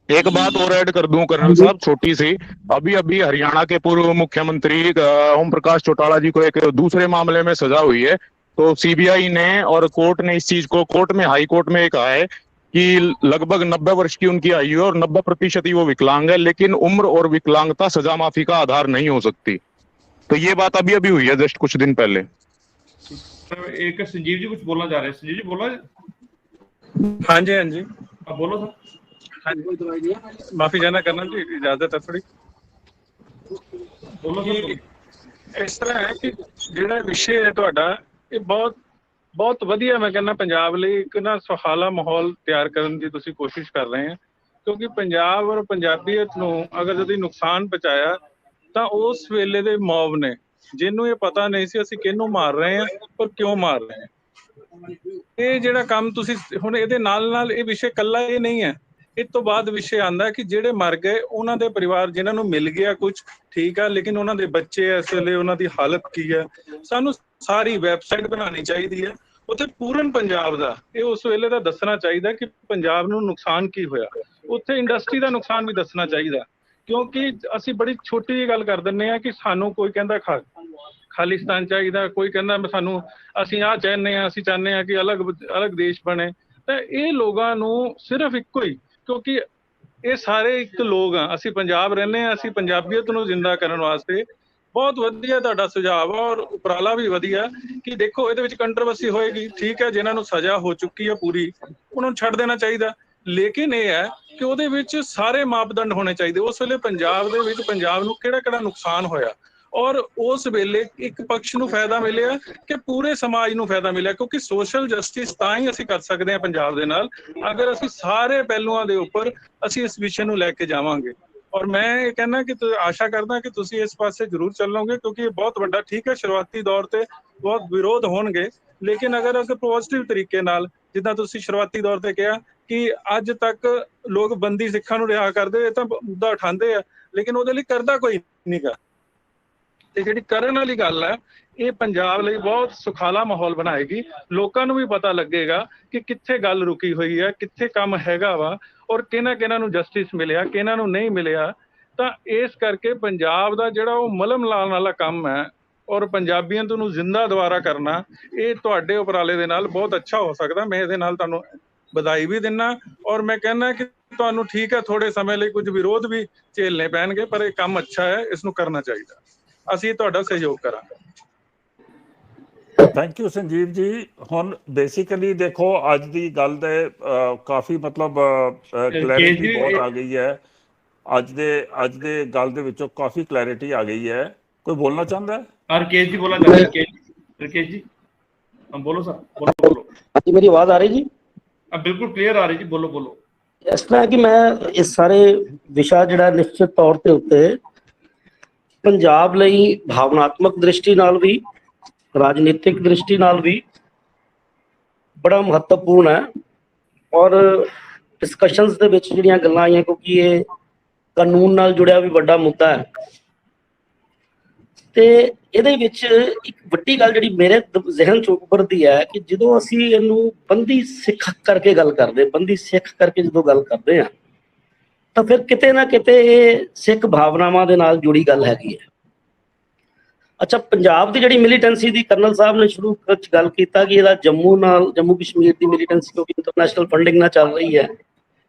एक बात और ऐड कर दूं कर्नल साहब, छोटी सी। अभी हरियाणा के पूर्व मुख्यमंत्री ओम प्रकाश चौटाला जी को एक दूसरे मामले में सजा हुई है। तो सीबीआई ने और कोर्ट ने इस चीज को, कोर्ट में, हाई कोर्ट में कहा है कि लगभग 90 वर्ष की उनकी आयु है और 90% ही वो विकलांग है, लेकिन उम्र और विकलांगता सजा माफी का आधार नहीं हो सकती। तो ये बात अभी हुई है, जस्ट कुछ दिन पहले। एक संजीव जी कुछ बोलना चाह रहे हैं। संजीव जी बोला। हाँ जी अब बोलो सर। हाँ जी, माफी चाहना करना जी, इजाजत है थोड़ी। बोलो सर। इस तरह है कि ਜਿਹੜਾ ਵਿਸ਼ੇ ਹੈ ਤੁਹਾਡਾ, ਇਹ ਬਹੁਤ ਵਧੀਆ, ਮੈਂ ਕਹਿੰਦਾ ਪੰਜਾਬ ਲਈ ਇੱਕ ਨਾ ਸੁਖਾਲਾ ਮਾਹੌਲ ਤਿਆਰ ਕਰਨ ਦੀ ਤੁਸੀਂ ਕੋਸ਼ਿਸ਼ ਕਰ ਰਹੇ ਹੋ। ਕਿਉਂਕਿ ਪੰਜਾਬ ਔਰ ਪੰਜਾਬੀਅਤ ਨੂੰ ਅਗਰ ਜਦੋਂ ਨੁਕਸਾਨ ਪਹੁੰਚਾਇਆ ਤਾਂ ਉਸ ਵੇਲੇ ਦੇ ਮੌਬ ਨੇ, ਜਿਹਨੂੰ ਇਹ ਪਤਾ ਨਹੀਂ ਸੀ ਅਸੀਂ ਕਿਹਨੂੰ ਮਾਰ ਰਹੇ ਹਾਂ ਔਰ ਕਿਉਂ ਮਾਰ ਰਹੇ ਹਾਂ। ਇਹ ਜਿਹੜਾ ਕੰਮ ਤੁਸੀਂ ਹੁਣ ਇਹਦੇ ਨਾਲ ਇਹ ਵਿਸ਼ੇ ਇਕੱਲਾ ਇਹ ਨਹੀਂ ਹੈ। ਇਸ ਤੋਂ ਬਾਅਦ ਵਿਸ਼ੇ ਆਉਂਦਾ ਕਿ ਜਿਹੜੇ ਮਰ ਗਏ ਉਹਨਾਂ ਦੇ ਪਰਿਵਾਰ, ਜਿਨ੍ਹਾਂ ਨੂੰ ਮਿਲ ਗਿਆ ਕੁਝ, ਠੀਕ ਆ, ਲੇਕਿਨ ਉਹਨਾਂ ਦੇ ਬੱਚੇ ਇਸ ਵੇਲੇ ਉਹਨਾਂ ਦੀ ਹਾਲਤ ਕੀ ਹੈ। ਸਾਨੂੰ ਸਾਰੀ ਵੈਬਸਾਈਟ ਬਣਾਉਣੀ ਚਾਹੀਦੀ ਹੈ ਉੱਥੇ ਪੂਰਨ ਪੰਜਾਬ ਦਾ, ਇਹ ਉਸ ਵੇਲੇ ਦਾ ਦੱਸਣਾ ਚਾਹੀਦਾ ਕਿ ਪੰਜਾਬ ਨੂੰ ਨੁਕਸਾਨ ਕੀ ਹੋਇਆ। ਉੱਥੇ ਇੰਡਸਟਰੀ ਦਾ ਨੁਕਸਾਨ ਵੀ ਦੱਸਣਾ ਚਾਹੀਦਾ, ਕਿਉਂਕਿ ਅਸੀਂ ਬੜੀ ਛੋਟੀ ਜਿਹੀ ਗੱਲ ਕਰ ਦਿੰਦੇ ਹਾਂ ਕਿ ਸਾਨੂੰ ਕੋਈ ਕਹਿੰਦਾ ਖਾਲਿਸਤਾਨ ਚਾਹੀਦਾ, ਕੋਈ ਕਹਿੰਦਾ ਸਾਨੂੰ ਅਸੀਂ ਆਹ ਚਾਹੁੰਦੇ ਹਾਂ, ਅਸੀਂ ਚਾਹੁੰਦੇ ਹਾਂ ਕਿ ਅਲੱਗ ਦੇਸ਼ ਬਣੇ। ਤਾਂ ਇਹ ਲੋਕਾਂ ਨੂੰ ਸਿਰਫ ਇੱਕੋ ਹੀ, ਕਿਉਂਕਿ ਇਹ ਸਾਰੇ ਇੱਕ ਲੋਕ ਆ, ਅਸੀਂ ਪੰਜਾਬ ਰਹਿੰਦੇ ਹਾਂ, ਅਸੀਂ ਪੰਜਾਬੀਅਤ ਨੂੰ ਜ਼ਿੰਦਾ ਕਰਨ ਵਾਸਤੇ ਬਹੁਤ ਵਧੀਆ ਤੁਹਾਡਾ ਸੁਝਾਅ ਔਰ ਉਪਰਾਲਾ ਵੀ ਵਧੀਆ ਕਿ ਦੇਖੋ ਇਹਦੇ ਵਿੱਚ ਕੰਟਰੋਵਰਸੀ ਹੋਏਗੀ, ਠੀਕ ਹੈ, ਜਿਨ੍ਹਾਂ ਨੂੰ ਸਜ਼ਾ ਹੋ ਚੁੱਕੀ ਹੈ ਪੂਰੀ ਉਹਨਾਂ ਨੂੰ ਛੱਡ ਦੇਣਾ ਚਾਹੀਦਾ, ਲੇਕਿਨ ਇਹ ਹੈ ਕਿ ਉਹਦੇ ਵਿੱਚ ਸਾਰੇ ਮਾਪਦੰਡ ਹੋਣੇ ਚਾਹੀਦੇ। ਉਸ ਵੇਲੇ ਪੰਜਾਬ ਦੇ ਵਿੱਚ ਪੰਜਾਬ ਨੂੰ ਕਿਹੜਾ ਨੁਕਸਾਨ ਹੋਇਆ ਔਰ ਉਸ ਵੇਲੇ ਇੱਕ ਪਕਸ਼ ਨੂੰ ਫਾਇਦਾ ਮਿਲਿਆ ਕਿ ਪੂਰੇ ਸਮਾਜ ਨੂੰ ਫਾਇਦਾ ਮਿਲਿਆ, ਕਿਉਂਕਿ ਸੋਸ਼ਲ ਜਸਟਿਸ ਤਾਂ ਹੀ ਅਸੀਂ ਕਰ ਸਕਦੇ ਹਾਂ ਪੰਜਾਬ ਦੇ ਨਾਲ ਅਗਰ ਅਸੀਂ ਸਾਰੇ ਪਹਿਲੂਆਂ ਦੇ ਉੱਪਰ ਅਸੀਂ ਇਸ ਵਿਸ਼ੇ ਨੂੰ ਲੈ ਕੇ ਜਾਵਾਂਗੇ। ਔਰ ਮੈਂ ਇਹ ਕਹਿੰਦਾ ਕਿ ਆਸ਼ਾ ਕਰਦਾ ਕਿ ਤੁਸੀਂ ਇਸ ਪਾਸੇ ਜ਼ਰੂਰ ਚੱਲੋਗੇ, ਕਿਉਂਕਿ ਇਹ ਬਹੁਤ ਵੱਡਾ, ਠੀਕ ਹੈ, ਸ਼ੁਰੂਆਤੀ ਦੌਰ ਤੇ ਬਹੁਤ ਵਿਰੋਧ ਹੋਣਗੇ, ਲੇਕਿਨ ਅਗਰ ਪੋਜ਼ਿਟਿਵ ਤਰੀਕੇ ਨਾਲ, ਜਿੱਦਾਂ ਤੁਸੀਂ ਸ਼ੁਰੂਆਤੀ ਦੌਰ ਤੇ ਕਿਹਾ ਕਿ ਅੱਜ ਤੱਕ ਲੋਕ ਬੰਦੀ ਸਿੱਖਾਂ ਨੂੰ ਰਿਹਾ ਕਰਦੇ, ਇਹ ਤਾਂ ਮੁੱਦਾ ਉਠਾਉਂਦੇ ਆ ਲੇਕਿਨ ਉਹਦੇ ਲਈ ਕਰਦਾ ਕੋਈ ਨਹੀਂ ਗਾ। ਤੇ ਜਿਹੜੀ ਕਰਨ ਵਾਲੀ ਗੱਲ ਹੈ ਇਹ ਪੰਜਾਬ ਲਈ ਬਹੁਤ ਸੁਖਾਲਾ ਮਾਹੌਲ ਬਣਾਏਗੀ, ਲੋਕਾਂ ਨੂੰ ਵੀ ਪਤਾ ਲੱਗੇਗਾ ਕਿ ਕਿੱਥੇ ਗੱਲ ਰੁਕੀ ਹੋਈ ਹੈ, ਕਿੱਥੇ ਕੰਮ ਹੈਗਾ ਵਾ ਔਰ ਕਿਹਨਾਂ ਨੂੰ ਜਸਟਿਸ ਮਿਲਿਆ, ਕਿਹਨਾਂ ਨੂੰ ਨਹੀਂ ਮਿਲਿਆ। ਤਾਂ ਇਸ ਕਰਕੇ ਪੰਜਾਬ ਦਾ ਜਿਹੜਾ ਉਹ ਮਲਮ ਲਾਉਣ ਵਾਲਾ ਕੰਮ ਹੈ ਔਰ ਪੰਜਾਬੀਆਂ ਨੂੰ ਜ਼ਿੰਦਾ ਦੁਬਾਰਾ ਕਰਨਾ, ਇਹ ਤੁਹਾਡੇ ਉਪਰਾਲੇ ਦੇ ਨਾਲ ਬਹੁਤ ਅੱਛਾ ਹੋ ਸਕਦਾ। ਮੈਂ ਇਹਦੇ ਨਾਲ ਤੁਹਾਨੂੰ ਵਧਾਈ ਵੀ ਦਿੰਦਾ ਔਰ ਮੈਂ ਕਹਿੰਦਾ ਕਿ ਤੁਹਾਨੂੰ ਠੀਕ ਹੈ ਥੋੜੇ ਸਮੇਂ ਲਈ ਕੁਝ ਵਿਰੋਧ ਵੀ ਝੇਲਣੇ ਪੈਣਗੇ, ਪਰ ਇਹ ਕੰਮ ਅੱਛਾ ਹੈ, ਇਸ ਨੂੰ ਕਰਨਾ ਚਾਹੀਦਾ। ਅਸੀਂ ਤੁਹਾਡਾ ਸਹਿਯੋਗ ਕਰਾਂਗੇ। ਥੈਂਕ ਯੂ ਸੰਜੀਵ ਜੀ। ਹੁਣ ਬੇਸਿਕਲੀ ਦੇਖੋ ਅੱਜ ਦੀ ਗੱਲ ਦੇ ਕਾਫੀ ਮਤਲਬ ਕਲੈਰਿਟੀ ਬਹੁਤ ਆ ਗਈ ਹੈ। ਅੱਜ ਦੇ ਗੱਲ ਦੇ ਵਿੱਚੋਂ ਕਾਫੀ ਕਲੈਰਿਟੀ ਆ ਗਈ ਹੈ। ਕੋਈ ਬੋਲਣਾ ਚਾਹੁੰਦਾ ਹੈ? राकेश जी बोला था। राकेश जी हम बोलो सर, बोलो। हाँ जी, मेरी आवाज आ रही जी? अब बिल्कुल क्लियर आ रही जी, बोलो। इस तरह कि मैं इस सारे विषय जिहड़ा निश्चित तौर ते उत्ते पंजाब लई भावनात्मक दृष्टि नाल भी राजनीतिक दृष्टि नाल भी बड़ा महत्वपूर्ण है और डिस्कशनस दे विच जिहड़ियां गल्लां आईयां, क्योंकि ये कानून नाल जुड़िया भी बड़ा मुद्दा है ਤੇ ਇਹਦੇ ਵਿੱਚ ਇੱਕ ਵੱਡੀ ਗੱਲ ਜਿਹੜੀ ਮੇਰੇ ਜ਼ਿਹਨ ਚ ਉੱਭਰਦੀ ਹੈ ਕਿ ਜਦੋਂ ਅਸੀਂ ਇਹਨੂੰ ਬੰਦੀ ਸਿੱਖ ਕਰਕੇ ਗੱਲ ਕਰਦੇ, ਬੰਦੀ ਸਿੱਖ ਕਰਕੇ ਜਦੋਂ ਗੱਲ ਕਰਦੇ ਆ ਤਾਂ ਫਿਰ ਕਿਤੇ ਨਾ ਕਿਤੇ ਇਹ ਸਿੱਖ ਭਾਵਨਾਵਾਂ ਦੇ ਨਾਲ ਜੁੜੀ ਗੱਲ ਹੈਗੀ ਹੈ। ਅੱਛਾ, ਪੰਜਾਬ ਦੀ ਜਿਹੜੀ ਮਿਲੀਟੈਂਸੀ ਦੀ ਕਰਨਲ ਸਾਹਿਬ ਨੇ ਸ਼ੁਰੂ ਵਿੱਚ ਗੱਲ ਕੀਤਾ ਕਿ ਇਹਦਾ ਜੰਮੂ ਕਸ਼ਮੀਰ ਦੀ ਮਿਲੀਟੈਂਸੀ ਕਿਉਂਕਿ ਇੰਟਰਨੈਸ਼ਨਲ ਫੰਡਿੰਗ ਨਾਲ ਚੱਲ ਰਹੀ ਹੈ,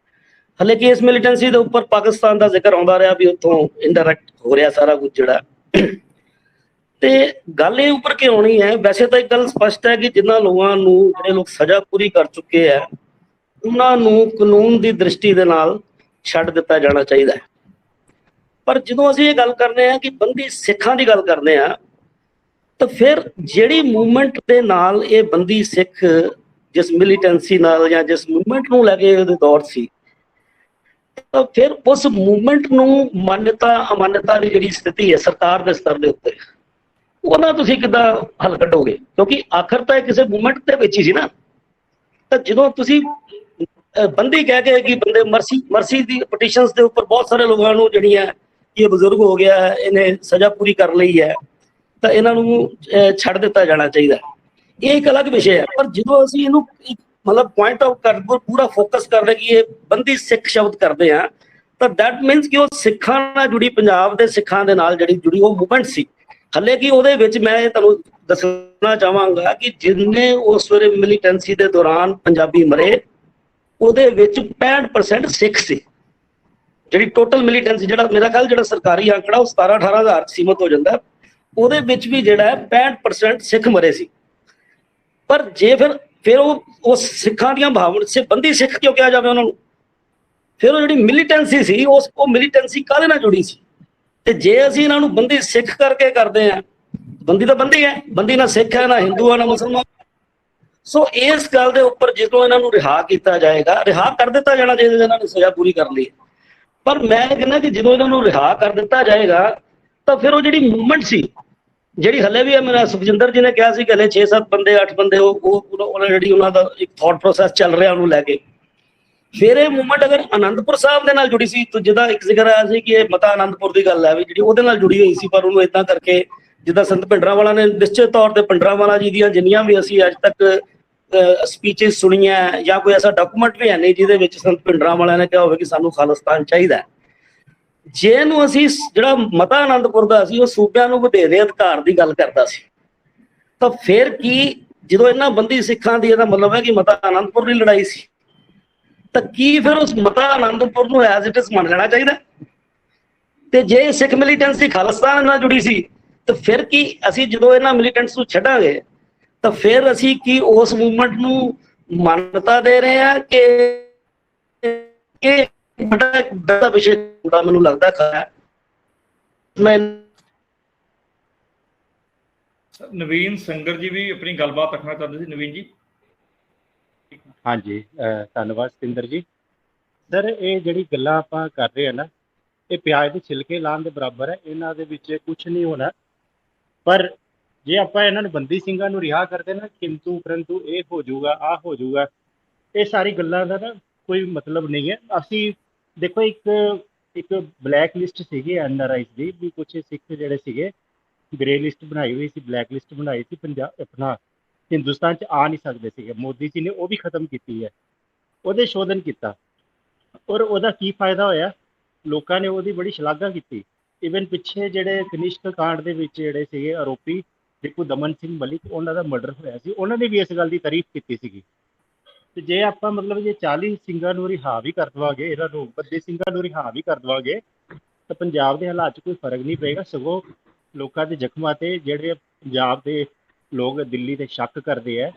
ਹਲੇ ਕਿ ਇਸ ਮਿਲੀਟੈਂਸੀ ਦੇ ਉੱਪਰ ਪਾਕਿਸਤਾਨ ਦਾ ਜ਼ਿਕਰ ਆਉਂਦਾ ਰਿਹਾ ਵੀ ਉੱਥੋਂ ਇਨਡਾਇਰੈਕਟ ਹੋ ਰਿਹਾ ਸਾਰਾ ਕੁਝ ਜਿਹੜਾ। ਤੇ ਗੱਲ ਇਹ ਉੱਪਰ ਕਿ ਆਉਣੀ ਹੈ, ਵੈਸੇ ਤਾਂ ਇੱਕ ਗੱਲ ਸਪਸ਼ਟ ਹੈ ਕਿ ਜਿਨ੍ਹਾਂ ਲੋਕਾਂ ਨੂੰ ਜਿਹੜੇ ਲੋਕ ਸਜ਼ਾ ਪੂਰੀ ਕਰ ਚੁੱਕੇ ਆ ਉਹਨਾਂ ਨੂੰ ਕਾਨੂੰਨ ਦੀ ਦ੍ਰਿਸ਼ਟੀ ਦੇ ਨਾਲ ਛੱਡ ਦਿੱਤਾ ਜਾਣਾ ਚਾਹੀਦਾ ਹੈ। ਪਰ ਜਦੋਂ ਅਸੀਂ ਇਹ ਗੱਲ ਕਰਨੇ ਆ ਕਿ ਬੰਦੀ ਸਿੱਖਾਂ ਦੀ ਗੱਲ ਕਰਨੇ ਆ ਤਾਂ ਫਿਰ ਜਿਹੜੀ ਮੂਵਮੈਂਟ ਦੇ ਨਾਲ ਇਹ ਬੰਦੀ ਸਿੱਖ ਜਿਸ ਮਿਲੀਟੈਂਸੀ ਨਾਲ ਜਾਂ ਜਿਸ ਮੂਵਮੈਂਟ ਨੂੰ ਲੈ ਕੇ ਉਹਦੇ ਦੌਰ ਸੀ, ਤਾਂ ਫਿਰ ਉਸ ਮੂਵਮੈਂਟ ਨੂੰ ਮਾਨਤਾ ਅਮਾਨਤਾ ਦੀ ਜਿਹੜੀ ਸਥਿਤੀ ਹੈ ਸਰਕਾਰ ਦੇ ਸਤਰ ਦੇ ਉੱਤੇ, ਉਹਨਾਂ ਤੁਸੀਂ ਕਿੱਦਾਂ ਹੱਲ ਕੱਢੋਗੇ? ਕਿਉਂਕਿ ਆਖਰ ਤਾਂ ਇਹ ਕਿਸੇ ਮੂਵਮੈਂਟ ਦੇ ਵਿੱਚ ਹੀ ਸੀ ਨਾ। ਤਾਂ ਜਦੋਂ ਤੁਸੀਂ ਬੰਦੀ ਕਹਿ ਕੇ ਕਿ ਬੰਦੇ ਮਰਸੀ ਦੀ ਪਟੀਸ਼ਨਸ ਦੇ ਉੱਪਰ ਬਹੁਤ ਸਾਰੇ ਲੋਕਾਂ ਨੂੰ ਜਿਹੜੀ ਹੈ ਇਹ ਬਜ਼ੁਰਗ ਹੋ ਗਿਆ ਹੈ, ਇਹਨੇ ਸਜ਼ਾ ਪੂਰੀ ਕਰ ਲਈ ਹੈ, ਤਾਂ ਇਹਨਾਂ ਨੂੰ ਛੱਡ ਦਿੱਤਾ ਜਾਣਾ ਚਾਹੀਦਾ। ਇਹ ਇੱਕ ਅਲੱਗ ਵਿਸ਼ੇ ਹੈ। ਪਰ ਜਦੋਂ ਅਸੀਂ ਇਹਨੂੰ ਮਤਲਬ ਪੁਆਇੰਟ ਆਊਟ ਕਰ ਪੂਰਾ ਫੋਕਸ ਕਰਦੇ ਕਿ ਇਹ ਬੰਦੀ ਸਿੱਖ ਸ਼ਬਦ ਕਰਦੇ ਆ, ਤਾਂ ਦੈਟ ਮੀਨਸ ਕਿ ਉਹ ਸਿੱਖਾਂ ਨਾਲ ਜੁੜੀ, ਪੰਜਾਬ ਦੇ ਸਿੱਖਾਂ ਦੇ ਨਾਲ ਜਿਹੜੀ ਜੁੜੀ ਉਹ ਮੂਵਮੈਂਟ ਸੀ। ਹਲੇ ਕਿ ਉਹਦੇ ਵਿੱਚ ਮੈਂ ਤੁਹਾਨੂੰ ਦੱਸਣਾ ਚਾਹਾਂਗਾ ਕਿ ਜਿੰਨੇ ਉਸ ਵੇਲੇ ਮਿਲੀਟੈਂਸੀ ਦੇ ਦੌਰਾਨ ਪੰਜਾਬੀ ਮਰੇ ਉਹਦੇ ਵਿੱਚ 65% ਸਿੱਖ ਸੀ। ਜਿਹੜੀ ਟੋਟਲ ਮਿਲੀਟੈਂਸੀ, ਜਿਹੜਾ ਮੇਰਾ ਖਿਆਲ ਜਿਹੜਾ ਸਰਕਾਰੀ ਆંકੜਾ ਉਹ 17-18 ਹਜ਼ਾਰ ਸੀਮਤ ਹੋ ਜਾਂਦਾ, ਉਹਦੇ ਵਿੱਚ ਵੀ ਜਿਹੜਾ ਹੈ 65% ਸਿੱਖ ਮਰੇ ਸੀ। ਪਰ ਜੇ ਫਿਰ ਉਹ ਸਿੱਖਾਂ ਦੀਆਂ ਭਾਵਨਾ ਬੰਦੀ ਸਿੱਖ ਕਿਉਂ ਕਿਹਾ ਜਾਵੇ ਉਹਨਾਂ ਨੂੰ? ਫਿਰ ਉਹ ਜਿਹੜੀ ਮਿਲੀਟੈਂਸੀ ਸੀ ਉਹ ਮਿਲੀਟੈਂਸੀ ਕਾਹਦੇ ਨਾਲ ਜੁੜੀ ਸੀ? ਤੇ ਜੇ ਅਸੀਂ ਇਹਨਾਂ ਨੂੰ ਬੰਦੀ ਸਿੱਖ ਕਰਕੇ ਕਰਦੇ ਆ, ਬੰਦੀ ਤਾਂ ਬੰਦੀ ਹੈ, ਬੰਦੀ ਨਾ ਸਿੱਖ ਹੈ, ਨਾ ਹਿੰਦੂ ਹੈ, ਨਾ ਮੁਸਲਮਾਨ। ਸੋ ਇਸ ਗੱਲ ਦੇ ਉੱਪਰ ਜਦੋਂ ਇਹਨਾਂ ਨੂੰ ਰਿਹਾ ਕੀਤਾ ਜਾਏਗਾ, ਰਿਹਾ ਕਰ ਦਿੱਤਾ ਜਾਣਾ ਚਾਹੀਦਾ ਇਹਨਾਂ ਨੇ ਸਜ਼ਾ ਪੂਰੀ ਕਰ ਲਈ। ਪਰ ਮੈਂ ਕਹਿੰਦਾ ਕਿ ਜਦੋਂ ਇਹਨਾਂ ਨੂੰ ਰਿਹਾ ਕਰ ਦਿੱਤਾ ਜਾਏਗਾ ਤਾਂ ਫਿਰ ਉਹ ਜਿਹੜੀ ਮੂਵਮੈਂਟ ਸੀ, ਜਿਹੜੀ ਹਲੇ ਵੀ ਮੇਰਾ ਸੁਖਜਿੰਦਰ ਜੀ ਨੇ ਕਿਹਾ ਸੀ ਕਿ ਹਲੇ 6-7 ਬੰਦੇ 8 ਬੰਦੇ ਉਹ ਆਲਰੇਡੀ ਉਹਨਾਂ ਦਾ ਇੱਕ ਥਾਟ ਪ੍ਰੋਸੈਸ ਚੱਲ ਰਿਹਾ ਉਹਨੂੰ ਲੈ ਕੇ। ਫਿਰ ਇਹ ਮੂਵਮੈਂਟ ਅਗਰ ਆਨੰਦਪੁਰ ਸਾਹਿਬ ਦੇ ਨਾਲ ਜੁੜੀ ਸੀ, ਤਾਂ ਜਿਹਦਾ ਇੱਕ ਜ਼ਿਕਰ ਆਇਆ ਸੀ ਕਿ ਇਹ ਮਤਾ ਆਨੰਦਪੁਰ ਦੀ ਗੱਲ ਹੈ ਵੀ ਜਿਹੜੀ ਉਹਦੇ ਨਾਲ ਜੁੜੀ ਹੋਈ ਸੀ, ਪਰ ਉਹਨੂੰ ਇਦਾਂ ਕਰਕੇ ਜਿੱਦਾਂ ਸੰਤ ਭਿੰਡਰਾਂਵਾਲਾ ਨੇ ਨਿਸ਼ਚਿਤ ਤੌਰ ਤੇ ਭਿੰਡਰਾਂਵਾਲਾ ਜੀ ਦੀਆਂ ਜਿੰਨੀਆਂ ਵੀ ਅਸੀਂ ਅੱਜ ਤੱਕ ਸਪੀਚਸ ਸੁਣੀਆਂ ਜਾਂ ਕੋਈ ਐਸਾ ਡਾਕੂਮੈਂਟ ਵੀ ਹੈ ਨਹੀਂ ਜਿਹਦੇ ਵਿੱਚ ਸੰਤ ਭਿੰਡਰਾਂਵਾਲਾ ਨੇ ਕਿਹਾ ਹੋਵੇ ਕਿ ਸਾਨੂੰ ਖਾਲਿਸਤਾਨ ਚਾਹੀਦਾ ਹੈ। ਜੇ ਇਹਨੂੰ ਅਸੀਂ ਜਿਹੜਾ ਮਤਾ ਆਨੰਦਪੁਰ ਦਾ ਸੀ ਉਹ ਸੂਬਿਆਂ ਨੂੰ ਵਧੇਰੇ ਅਧਿਕਾਰ ਦੀ ਗੱਲ ਕਰਦਾ ਸੀ, ਤਾਂ ਫਿਰ ਕੀ ਜਦੋਂ ਇਹਨਾਂ ਬੰਦੀ ਸਿੱਖਾਂ ਦੀ ਇਹਦਾ ਮਤਲਬ ਹੈ ਕਿ ਮਤਾ ਆਨੰਦਪੁਰ ਦੀ ਲੜਾਈ ਸੀ, ਤਾਂ ਕੀ ਫਿਰ ਉਸ ਮਤਾ ਆਨੰਦਪੁਰ ਨੂੰ ਐਜ਼ ਇਟ ਇਜ਼ ਮੰਨ ਲੈਣਾ ਚਾਹੀਦਾ? ਤੇ ਜੇ ਸਿੱਖ ਮਿਲੀਟੈਂਸੀ ਖਾਲਿਸਤਾਨ ਨਾਲ ਜੁੜੀ ਸੀ ਤਾਂ ਫਿਰ ਕੀ ਅਸੀਂ ਜਦੋਂ ਇਹਨਾਂ ਮਿਲੀਟੈਂਟਸ ਨੂੰ ਛੱਡਾਂਗੇ ਤਾਂ ਫਿਰ ਅਸੀਂ ਕੀ ਉਸ ਮੂਵਮੈਂਟ ਨੂੰ ਮਾਨਤਾ ਦੇ ਰਹੇ ਹਾਂ ਕਿ ਇਹ ਬੜਾ ਵਿਸ਼ੇ ਦਾ ਮੈਨੂੰ ਲੱਗਦਾ ਹੈ। ਮੈਂ ਨਵੀਨ ਸੰਗਰ ਜੀ ਵੀ ਆਪਣੀ ਗੱਲਬਾਤ ਰੱਖਣਾ ਚਾਹੁੰਦੇ ਸੀ। ਨਵੀਨ ਜੀ। ਹਾਂਜੀ, ਧੰਨਵਾਦ ਸਤਿੰਦਰ ਜੀ। ਸਰ, ਇਹ ਜਿਹੜੀ ਗੱਲਾਂ ਆਪਾਂ ਕਰ ਰਹੇ ਹਾਂ ਨਾ, ਇਹ ਪਿਆਜ਼ ਦੇ ਛਿਲਕੇ ਲਾਉਣ ਦੇ ਬਰਾਬਰ ਹੈ। ਇਹਨਾਂ ਦੇ ਵਿੱਚ ਕੁਝ ਨਹੀਂ ਹੋਣਾ, ਪਰ ਜੇ ਆਪਾਂ ਇਹਨਾਂ ਨੂੰ ਬੰਦੀ ਸਿੰਘਾਂ ਨੂੰ ਰਿਹਾ ਕਰਦੇ ਨਾ, ਕਿੰਤੂ ਪਰੰਤੂ ਇਹ ਹੋ ਜਾਊਗਾ, ਆਹ ਹੋ ਜਾਊਗਾ, ਇਹ ਸਾਰੀ ਗੱਲਾਂ ਦਾ ਨਾ ਕੋਈ ਮਤਲਬ ਨਹੀਂ ਹੈ। ਅਸੀਂ ਦੇਖੋ ਇੱਕ ਬਲੈਕ ਲਿਸਟ ਸੀਗੀ NRI ਦੀ, ਵੀ ਕੁਝ ਸਿੱਖ ਜਿਹੜੇ ਸੀਗੇ ਗ੍ਰੇ ਲਿਸਟ ਬਣਾਈ ਹੋਈ ਸੀ, ਬਲੈਕ ਲਿਸਟ ਬਣਾਈ ਸੀ, ਪੰਜਾਬ ਆਪਣਾ ਹਿੰਦੁਸਤਾਨ 'ਚ ਆ ਨਹੀਂ ਸਕਦੇ ਸੀਗੇ। ਮੋਦੀ ਜੀ ਨੇ ਉਹ ਵੀ ਖਤਮ ਕੀਤੀ ਹੈ, ਉਹਦੇ ਸ਼ੋਧਨ ਕੀਤਾ। ਔਰ ਉਹਦਾ ਕੀ ਫਾਇਦਾ ਹੋਇਆ? ਲੋਕਾਂ ਨੇ ਉਹਦੀ ਬੜੀ ਸ਼ਲਾਘਾ ਕੀਤੀ। ਇਵਨ ਪਿੱਛੇ ਜਿਹੜੇ ਕਨਿਸ਼ਕ ਕਾਂਡ ਦੇ ਵਿੱਚ ਜਿਹੜੇ ਸੀਗੇ ਆਰੋਪੀ ਦੀਪੂ ਦਮਨ ਸਿੰਘ ਮਲਿਕ, ਉਹਨਾਂ ਦਾ ਮਰਡਰ ਹੋਇਆ ਸੀ, ਉਹਨਾਂ ਨੇ ਵੀ ਇਸ ਗੱਲ ਦੀ ਤਾਰੀਫ ਕੀਤੀ ਸੀਗੀ। ਤੇ ਜੇ ਆਪਾਂ ਮਤਲਬ ਜੇ 40 ਸਿੰਘਾਂ ਨੂੰ ਰਿਹਾ ਵੀ ਕਰ ਦੇਵਾਂਗੇ, ਇਹਨਾਂ ਨੂੰ ਬੰਦੀ ਸਿੰਘਾਂ ਨੂੰ ਰਿਹਾ ਵੀ ਕਰ ਦੇਵਾਂਗੇ, ਤਾਂ ਪੰਜਾਬ ਦੇ ਹਾਲਾਤ 'ਚ ਕੋਈ ਫਰਕ ਨਹੀਂ ਪਏਗਾ। ਸਗੋਂ ਲੋਕਾਂ ਦੇ ਜ਼ਖਮਾਂ ਤੇ ਜਿਹੜੇ ਪੰਜਾਬ ਦੇ ਲੋਕ ਦਿੱਲੀ ਤੇ ਸ਼ੱਕ ਕਰਦੇ ਆ,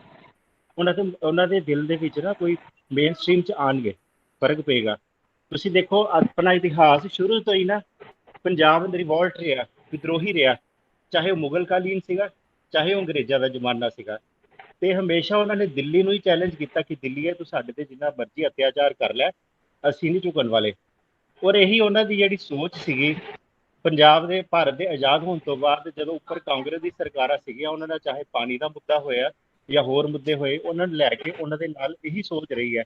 ਉਹਨਾਂ ਦੇ ਦਿਲ ਦੇ ਵਿੱਚ ਨਾ ਕੋਈ ਮੇਨ ਸਟ੍ਰੀਮ 'ਚ ਆਉਣਗੇ, ਫਰਕ ਪਏਗਾ। ਤੁਸੀਂ ਦੇਖੋ ਆਪਣਾ ਇਤਿਹਾਸ ਸ਼ੁਰੂ ਤੋਂ ਹੀ ਨਾ ਪੰਜਾਬ ਰਿਵੋਲਟ ਰਿਹਾ, ਵਿਦਰੋਹੀ ਰਿਹਾ, ਚਾਹੇ ਉਹ ਮੁਗਲ ਕਾਲੀਨ ਸੀਗਾ, ਚਾਹੇ ਉਹ ਅੰਗਰੇਜ਼ਾਂ ਦਾ ਜ਼ਮਾਨਾ ਸੀਗਾ। ਤੇ ਹਮੇਸ਼ਾ ਉਹਨਾਂ ਨੇ ਦਿੱਲੀ ਨੂੰ ਹੀ ਚੈਲੰਜ ਕੀਤਾ ਕਿ ਦਿੱਲੀ ਹੈ ਤੂੰ ਸਾਡੇ ਤੇ ਜਿੰਨਾ ਮਰਜ਼ੀ ਅਤਿਆਚਾਰ ਕਰ ਲੈ, ਅਸੀਂ ਨਹੀਂ ਝੁਕਣ ਵਾਲੇ। ਔਰ ਇਹੀ ਉਹਨਾਂ ਦੀ ਜਿਹੜੀ ਸੋਚ ਸੀਗੀ ਪੰਜਾਬ ਦੇ ਭਾਰਤ ਦੇ ਆਜ਼ਾਦ ਹੋਣ ਤੋਂ ਬਾਅਦ, ਜਦੋਂ ਉੱਪਰ ਕਾਂਗਰਸ ਦੀ ਸਰਕਾਰਾਂ ਸੀਗੀਆਂ, ਉਹਨਾਂ ਦਾ ਚਾਹੇ ਪਾਣੀ ਦਾ ਮੁੱਦਾ ਹੋਇਆ ਜਾਂ ਹੋਰ ਮੁੱਦੇ ਹੋਏ, ਉਹਨਾਂ ਨੂੰ ਲੈ ਕੇ ਉਹਨਾਂ ਦੇ ਨਾਲ ਇਹੀ ਸੋਚ ਰਹੀ ਹੈ।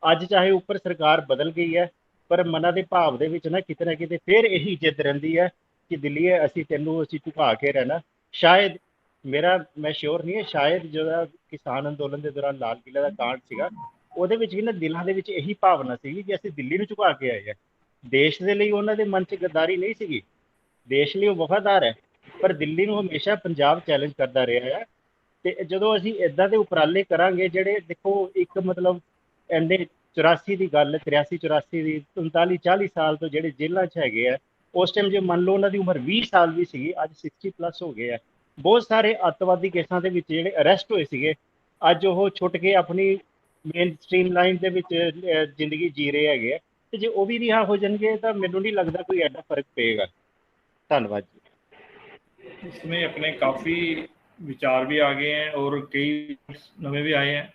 ਅੱਜ ਚਾਹੇ ਉੱਪਰ ਸਰਕਾਰ ਬਦਲ ਗਈ ਹੈ, ਪਰ ਮਨਾਂ ਦੇ ਭਾਵ ਦੇ ਵਿੱਚ ਨਾ ਕਿਤੇ ਫਿਰ ਇਹੀ ਜਿੱਦ ਰਹਿੰਦੀ ਹੈ ਕਿ ਦਿੱਲੀ ਅਸੀਂ ਤੈਨੂੰ ਅਸੀਂ ਝੁਕਾ ਕੇ ਰਹਿਣਾ। ਸ਼ਾਇਦ ਮੈਂ ਸ਼ੋਰ ਨਹੀਂ ਹੈ, ਸ਼ਾਇਦ ਜਿਹੜਾ ਕਿਸਾਨ ਅੰਦੋਲਨ ਦੇ ਦੌਰਾਨ ਲਾਲ ਕਿਲ੍ਹੇ ਦਾ ਕਾਂਡ ਸੀਗਾ, ਉਹਦੇ ਵਿੱਚ ਵੀ ਨਾ ਦਿਲਾਂ ਦੇ ਵਿੱਚ ਇਹੀ ਭਾਵਨਾ ਸੀਗੀ ਕਿ ਅਸੀਂ ਦਿੱਲੀ ਨੂੰ ਝੁਕਾ ਕੇ ਆਏ ਹਾਂ। ਦੇਸ਼ ਦੇ ਲਈ ਉਹਨਾਂ ਦੇ ਮਨ 'ਚ ਗੱਦਾਰੀ ਨਹੀਂ ਸੀਗੀ, ਦੇਸ਼ ਲਈ ਉਹ ਵਫਾਦਾਰ ਹੈ, ਪਰ ਦਿੱਲੀ ਨੂੰ ਹਮੇਸ਼ਾ ਪੰਜਾਬ ਚੈਲੰਜ ਕਰਦਾ ਰਿਹਾ ਹੈ। ਤੇ ਜਦੋਂ ਅਸੀਂ ਇਦਾਂ ਦੇ ਉਪਰਾਲੇ ਕਰਾਂਗੇ, ਜਿਹੜੇ ਦੇਖੋ ਇੱਕ ਮਤਲਬ ਇੰਨੇ 84 ਦੀ ਗੱਲ, 83 84 ਦੀ, 39 40 ਸਾਲ ਤੋਂ ਜਿਹੜੇ ਜੇਲ੍ਹਾਂ 'ਚ ਹੈਗੇ ਆ, ਉਸ ਟਾਈਮ ਜੇ ਮੰਨ ਲਓ ਉਹਨਾਂ ਦੀ ਉਮਰ 20 ਸਾਲ ਵੀ ਸੀਗੀ, ਅੱਜ 60+ ਹੋ ਗਏ ਆ। ਬਹੁਤ ਸਾਰੇ ਅੱਤਵਾਦੀ ਕੇਸਾਂ ਦੇ ਵਿੱਚ ਜਿਹੜੇ ਅਰੈਸਟ ਹੋਏ ਸੀਗੇ, ਅੱਜ ਉਹ ਛੁੱਟ ਕੇ ਆਪਣੀ ਮੇਨ ਸਟ੍ਰੀਮ ਲਾਈਨ ਦੇ ਵਿੱਚ ਜ਼ਿੰਦਗੀ ਜੀ ਰਹੇ ਹੈਗੇ ਆ। ਤੇ ਜੇ ਉਹ ਵੀ ਰਿਹਾ ਹੋ ਜਾਣਗੇ ਤਾਂ ਮੈਨੂੰ ਨਹੀਂ ਲੱਗਦਾ ਕੋਈ ਐਡਾ ਫਰਕ ਪਏਗਾ। ਧੰਨਵਾਦ जी। इसमें अपने काफ़ी विचार भी आ गए हैं और कई नवे भी आए हैं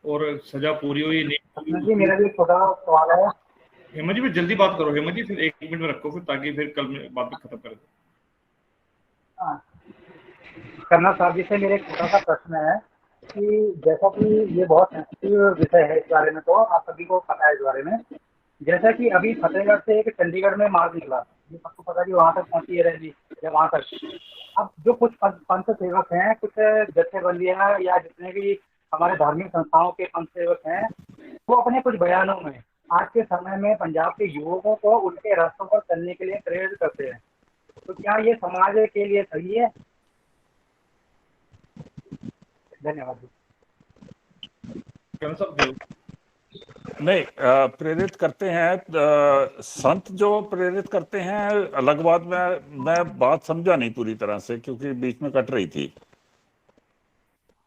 और सज़ा पूरी हुई नहीं। जी मेरा भी छोटा सवाल है। हेमंत जी, फिर जल्दी बात करो हेमंत जी, फिर 1 मिनट में रखो फिर, ताकि फिर कल में बात खत्म कर दो। कर्नल साहब जी से मेरा एक छोटा सा प्रश्न है कि जैसा कि ये बहुत सेंसिटिव विषय है, इस बारे में तो आप सभी को पता है इस बारे में। जैसा कि अभी फतेहगढ़ से एक चंडीगढ़ में मार्ग निकला, ये सबको पता कि वहाँ तक पहुँची है रैली, या वहाँ तक अब जो कुछ पंथ सेवक हैं, कुछ जत्थेबंदियाँ या जितने भी हमारे धार्मिक संस्थाओं के पंथ सेवक हैं, वो अपने कुछ बयानों में आज के समय में पंजाब के युवकों को उनके रास्तों पर चलने के लिए प्रेरित करते हैं। तो क्या ये समाज के लिए सही है? धन्यवाद। नहीं, प्रेरित करते हैं संत जो प्रेरित करते हैं अलग बात। मैं बात समझा नहीं पूरी तरह से, क्योंकि बीच में कट रही थी।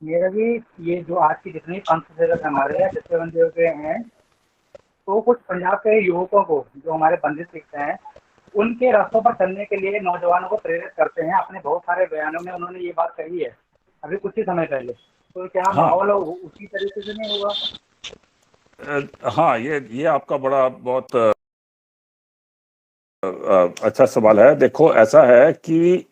मेरा भी ये जो आज की जितनी पंथ सेवक हमारे जत्थेबंदियों के हैं, तो कुछ पंजाब के युवकों को जो हमारे बंदिश सिख हैं, उनके रास्तों पर चलने के लिए नौजवानों को प्रेरित करते हैं। अपने बहुत सारे बयानों में उन्होंने ये बात कही है अभी कुछ ही समय पहले। तो क्या माहौल उसी तरीके से नहीं होगा? हाँ, ये आपका बहुत अच्छा सवाल है। देखो, ऐसा है कि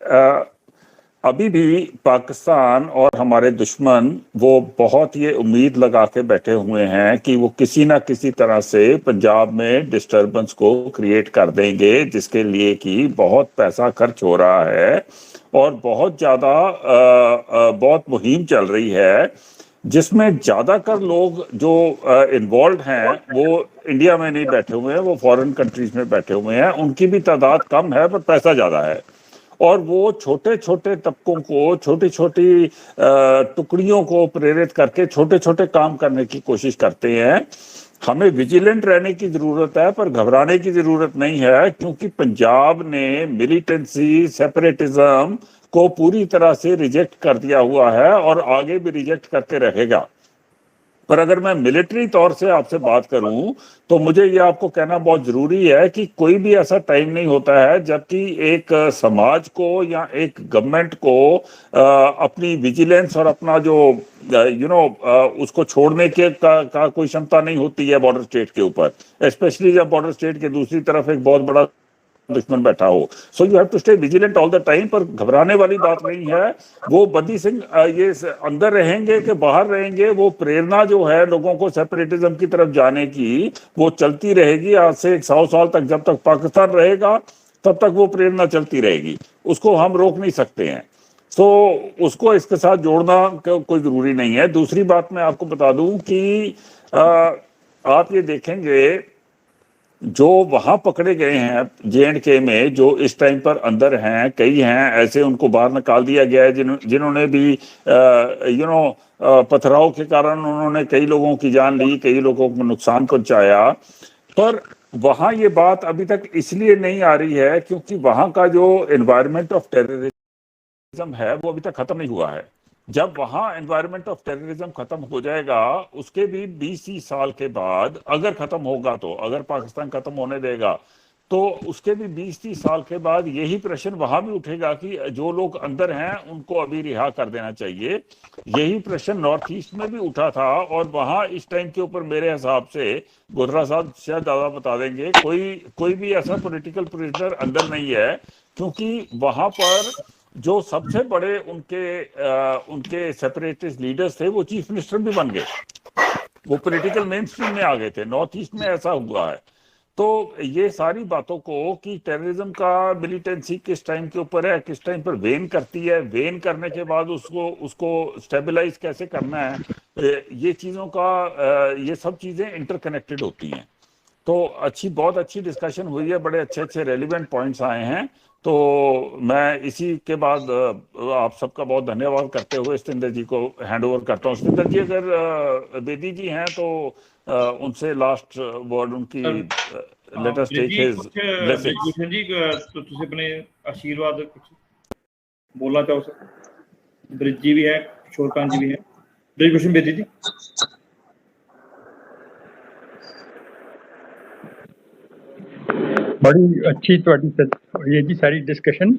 अभी भी पाकिस्तान और हमारे दुश्मन वो बहुत ये उम्मीद लगा के बैठे हुए हैं कि वो किसी ना किसी तरह से पंजाब में डिस्टर्बेंस को क्रिएट कर देंगे, जिसके लिए कि बहुत पैसा खर्च हो रहा है और बहुत ज़्यादा बहुत मुहिम चल रही है, जिसमें ज़्यादातर लोग जो इन्वॉल्व हैं वो इंडिया में नहीं बैठे हुए हैं, वो फॉरेन कंट्रीज में बैठे हुए हैं। उनकी भी तादाद कम है पर पैसा ज़्यादा है, और वो छोटे छोटे तबकों को, छोटी छोटी टुकड़ियों को प्रेरित करके छोटे छोटे काम करने की कोशिश करते हैं। हमें विजिलेंट रहने की ज़रूरत है, पर घबराने की ज़रूरत नहीं है, क्योंकि पंजाब ने मिलिटेंसी, सेपरेटिज्म को पूरी तरह से रिजेक्ट कर दिया हुआ है और आगे भी रिजेक्ट करते रहेगा। पर अगर मैं मिलिट्री तौर से आपसे बात करूं तो मुझे ये आपको कहना बहुत ज़रूरी है कि कोई भी ऐसा टाइम नहीं होता है जबकि एक समाज को या एक गवर्नमेंट को अपनी विजिलेंस और अपना जो उसको छोड़ने के का कोई क्षमता नहीं होती है बॉर्डर स्टेट के ऊपर, स्पेशली जब बॉर्डर स्टेट के दूसरी तरफ एक बहुत बड़ा दुश्मन बैठा हो। So you have to stay vigilant all the time. पर घबराने वाली बात नहीं है। वो बंदी सिंह ये अंदर रहेंगे कि बाहर रहेंगे, वो प्रेरणा जो है लोगों को सेपरेटिज्म की तरफ जाने की, वो चलती रहेगी आज से 100 साल तक। जब तक पाकिस्तान रहेगा तब तक वो प्रेरणा चलती रहेगी, उसको हम रोक नहीं सकते हैं। तो उसको इसके साथ जोड़ना कोई ज़रूरी नहीं है। दूसरी बात मैं आपको बता दूं कि आप ये देखेंगे जो वहां पकड़े गए हैं J&K में, जो इस टाइम पर अंदर हैं, कई हैं ऐसे उनको बाहर निकाल दिया गया है जिन्होंने भी पथराव के कारण उन्होंने कई लोगों की जान ली, कई लोगों को नुकसान पहुंचाया। पर वहां ये बात अभी तक इसलिए नहीं आ रही है क्योंकि वहां का जो एनवायरनमेंट ऑफ टेररिज्म है वो अभी तक खत्म नहीं हुआ है। जब वहां एनवायरनमेंट ऑफ टेररिज्म खत्म हो जाएगा, उसके भी 20 साल के बाद अगर खत्म होगा, तो अगर पाकिस्तान खत्म होने देगा तो उसके भी 20-30 साल के बाद यही प्रश्न वहां भी उठेगा कि जो लोग अंदर हैं उनको अभी रिहा कर देना चाहिए। यही प्रश्न नॉर्थ ईस्ट में भी उठा था और वहां इस टाइम के ऊपर मेरे हिसाब से गोधरा साहब शायद ज्यादा बता देंगे, कोई भी ऐसा पॉलिटिकल प्रिजनर अंदर नहीं है, क्योंकि वहां पर जो सबसे बड़े उनके सेपरेटिस्ट लीडर्स थे वो चीफ मिनिस्टर भी बन गए, वो पॉलिटिकल मेन स्ट्रीम में आ गए थे। नॉर्थ ईस्ट में ऐसा हुआ है। तो ये सारी बातों को कि टेररिज्म का मिलिटेंसी किस टाइम के ऊपर है, किस टाइम पर वेन करती है, वेन करने के बाद उसको स्टेबलाइज कैसे करना है, ये चीज़ों का ये सब चीज़ें इंटरकनेक्टेड होती हैं। तो बहुत अच्छी डिस्कशन हुई है, बड़े अच्छे रेलिवेंट पॉइंट्स आए हैं। तो मैं इसी के बाद आप सबका बहुत धन्यवाद करते हुए सतिंदर जी को हैंड ओवर करता हूँ। सतिंदर जी अगर बेदी जी हैं तो उनसे लास्ट वर्ड उनकी let us take his blessings. जी तो ਤੁਸੀਂ अपने आशीर्वाद कुछ बोलना चाहो सर? ब्रिज जी भी है, शोरकांत जी भी है। ब्रिज भूषण बेदी जी। बड़ी अच्छी ये जी सारी डिस्कशन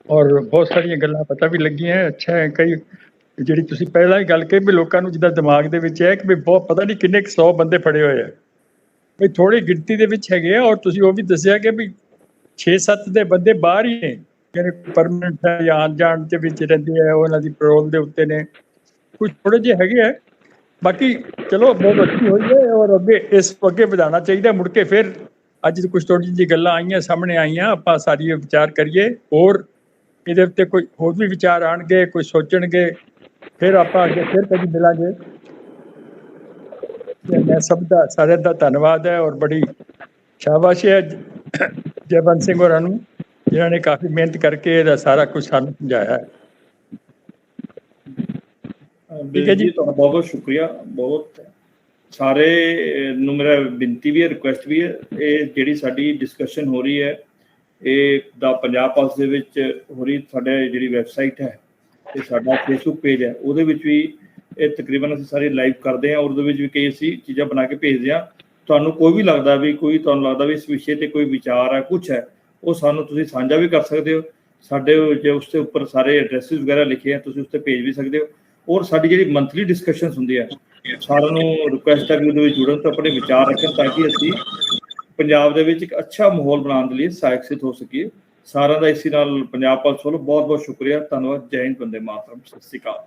और बहुत सारिया गल्लां पता भी लगियां। अच्छा है कई ਜਿਹੜੀ ਤੁਸੀਂ ਪਹਿਲਾਂ ਹੀ ਗੱਲ ਕਹੀ ਵੀ ਲੋਕਾਂ ਨੂੰ ਜਿੱਦਾਂ ਦਿਮਾਗ ਦੇ ਵਿੱਚ ਹੈ ਕਿ ਵੀ ਬਹੁਤ ਪਤਾ ਨਹੀਂ ਕਿੰਨੇ 100 ਬੰਦੇ ਫੜੇ ਹੋਏ ਆ, ਵੀ ਥੋੜੀ ਗਿਣਤੀ ਦੇ ਵਿੱਚ ਹੈਗੇ ਆ। ਔਰ ਤੁਸੀਂ ਉਹ ਵੀ ਦੱਸਿਆ ਕਿ ਵੀ 6-7 ਦੇ ਬੰਦੇ ਬਾਹਰ ਹੀ ਨੇ, ਜਿਹੜੇ ਪਰਮਨੈਂਟ ਹੈ ਜਾਂ ਆਉਣ ਜਾਣ ਦੇ ਵਿੱਚ ਰਹਿੰਦੇ ਆ, ਉਹਨਾਂ ਦੀ ਪੈਰੋਲ ਦੇ ਉੱਤੇ ਨੇ, ਕੁਝ ਥੋੜੇ ਜਿਹੇ ਹੈਗੇ ਆ। ਬਾਕੀ ਚਲੋ ਬਹੁਤ ਅੱਛੀ ਹੋਈ ਹੈ ਔਰ ਅੱਗੇ ਇਸ ਨੂੰ ਅੱਗੇ ਵਧਾਉਣਾ ਚਾਹੀਦਾ। ਮੁੜ ਕੇ ਫਿਰ ਅੱਜ ਕੁਝ ਥੋੜੀ ਜਿਹੀ ਗੱਲਾਂ ਆਈਆਂ ਸਾਹਮਣੇ ਆਈਆਂ, ਆਪਾਂ ਸਾਰੀ ਵਿਚਾਰ ਕਰੀਏ। ਹੋਰ ਇਹਦੇ ਉੱਤੇ ਕੋਈ ਹੋਰ ਵੀ ਵਿਚਾਰ ਆਣਗੇ, ਕੋਈ ਸੋਚਣਗੇ, ਫਿਰ ਆਪਾਂ ਅੱਗੇ ਫਿਰ ਕਦੀ ਮਿਲਾਂਗੇ। ਮੈਂ ਸਭ ਦਾ ਸਾਰਿਆਂ ਦਾ ਧੰਨਵਾਦ ਹੈ ਔਰ ਬੜੀ ਸ਼ਾਬਾਸ਼ ਹੈ ਜੈਵੰਤ ਸਿੰਘ ਹੋਰਾਂ ਨੂੰ, ਜਿਨ੍ਹਾਂ ਨੇ ਕਾਫੀ ਮਿਹਨਤ ਕਰਕੇ ਇਹਦਾ ਸਾਰਾ ਕੁਝ ਸਾਨੂੰ ਸਮਝਾਇਆ ਹੈ। ਠੀਕ ਹੈ ਜੀ, ਤੁਹਾਡਾ ਬਹੁਤ ਬਹੁਤ ਸ਼ੁਕਰੀਆ। ਬਹੁਤ ਸਾਰੇ ਨੂੰ ਮੇਰਾ ਬੇਨਤੀ ਵੀ ਹੈ, ਰਿਕੁਐਸਟ ਵੀ ਹੈ, ਇਹ ਜਿਹੜੀ ਸਾਡੀ ਡਿਸਕਸ਼ਨ ਹੋ ਰਹੀ ਹੈ ਇਹ ਦਾ ਪੰਜਾਬ ਪਲਸ ਦੇ ਵਿੱਚ ਹੋ ਰਹੀ, ਸਾਡੇ ਜਿਹੜੀ ਵੈਬਸਾਈਟ ਹੈ ਤੇ ਸਾਡਾ ਫੇਸਬੁੱਕ ਪੇਜ ਹੈ ਉਹਦੇ ਵਿੱਚ ਵੀ ਇਹ ਤਕਰੀਬਨ ਅਸੀਂ ਸਾਰੇ ਲਾਈਵ ਕਰਦੇ ਹਾਂ ਔਰ ਉਹਦੇ ਵਿੱਚ ਵੀ ਕਈ ਅਸੀਂ ਚੀਜ਼ਾਂ ਬਣਾ ਕੇ ਭੇਜਦੇ ਹਾਂ। ਤੁਹਾਨੂੰ ਕੋਈ ਵੀ ਲੱਗਦਾ ਵੀ ਤੁਹਾਨੂੰ ਲੱਗਦਾ ਵੀ ਇਸ ਵਿਸ਼ੇ ਤੇ ਕੋਈ ਵਿਚਾਰ ਹੈ, ਕੁਛ ਹੈ, ਉਹ ਸਾਨੂੰ ਤੁਸੀਂ ਸਾਂਝਾ ਵੀ ਕਰ ਸਕਦੇ ਹੋ। ਸਾਡੇ ਜੇ ਉਸ ਦੇ ਉੱਪਰ ਸਾਰੇ ਐਡਰੈਸਿਸ ਵਗੈਰਾ ਲਿਖੇ ਆ, ਤੁਸੀਂ ਉਸ ਤੇ ਭੇਜ ਵੀ ਸਕਦੇ ਹੋ। ਔਰ ਸਾਡੀ ਜਿਹੜੀ ਮੰਥਲੀ ਡਿਸਕਸ਼ਨਸ ਹੁੰਦੀ ਹੈ, ਸਾਰਿਆਂ ਨੂੰ ਰਿਕੁਐਸਟ ਹੈ ਕਿ ਉਹਦੇ ਵਿੱਚ ਜੁੜਨ, ਤਾਂ ਆਪਣੇ ਵਿਚਾਰ ਰੱਖਣ ਤਾਂ ਕਿ ਅਸੀਂ ਪੰਜਾਬ ਦੇ ਵਿੱਚ ਇੱਕ ਅੱਛਾ ਮਾਹੌਲ ਬਣਾਉਣ ਦੇ ਲਈ ਸਹਾਇਕ ਸਿੱਧ ਹੋ ਸਕੀਏ। ਸਾਰਿਆਂ ਦਾ ਇਸੇ ਨਾਲ ਪੰਜਾਬ ਪੁਲਿਸ ਵੱਲੋਂ ਬਹੁਤ ਬਹੁਤ ਸ਼ੁਕਰੀਆ, ਧੰਨਵਾਦ। ਜੈ ਹਿੰਦ, ਵੰਦੇ ਮਾਤਰਮ, ਸਤਿ ਸ਼੍ਰੀ ਅਕਾਲ।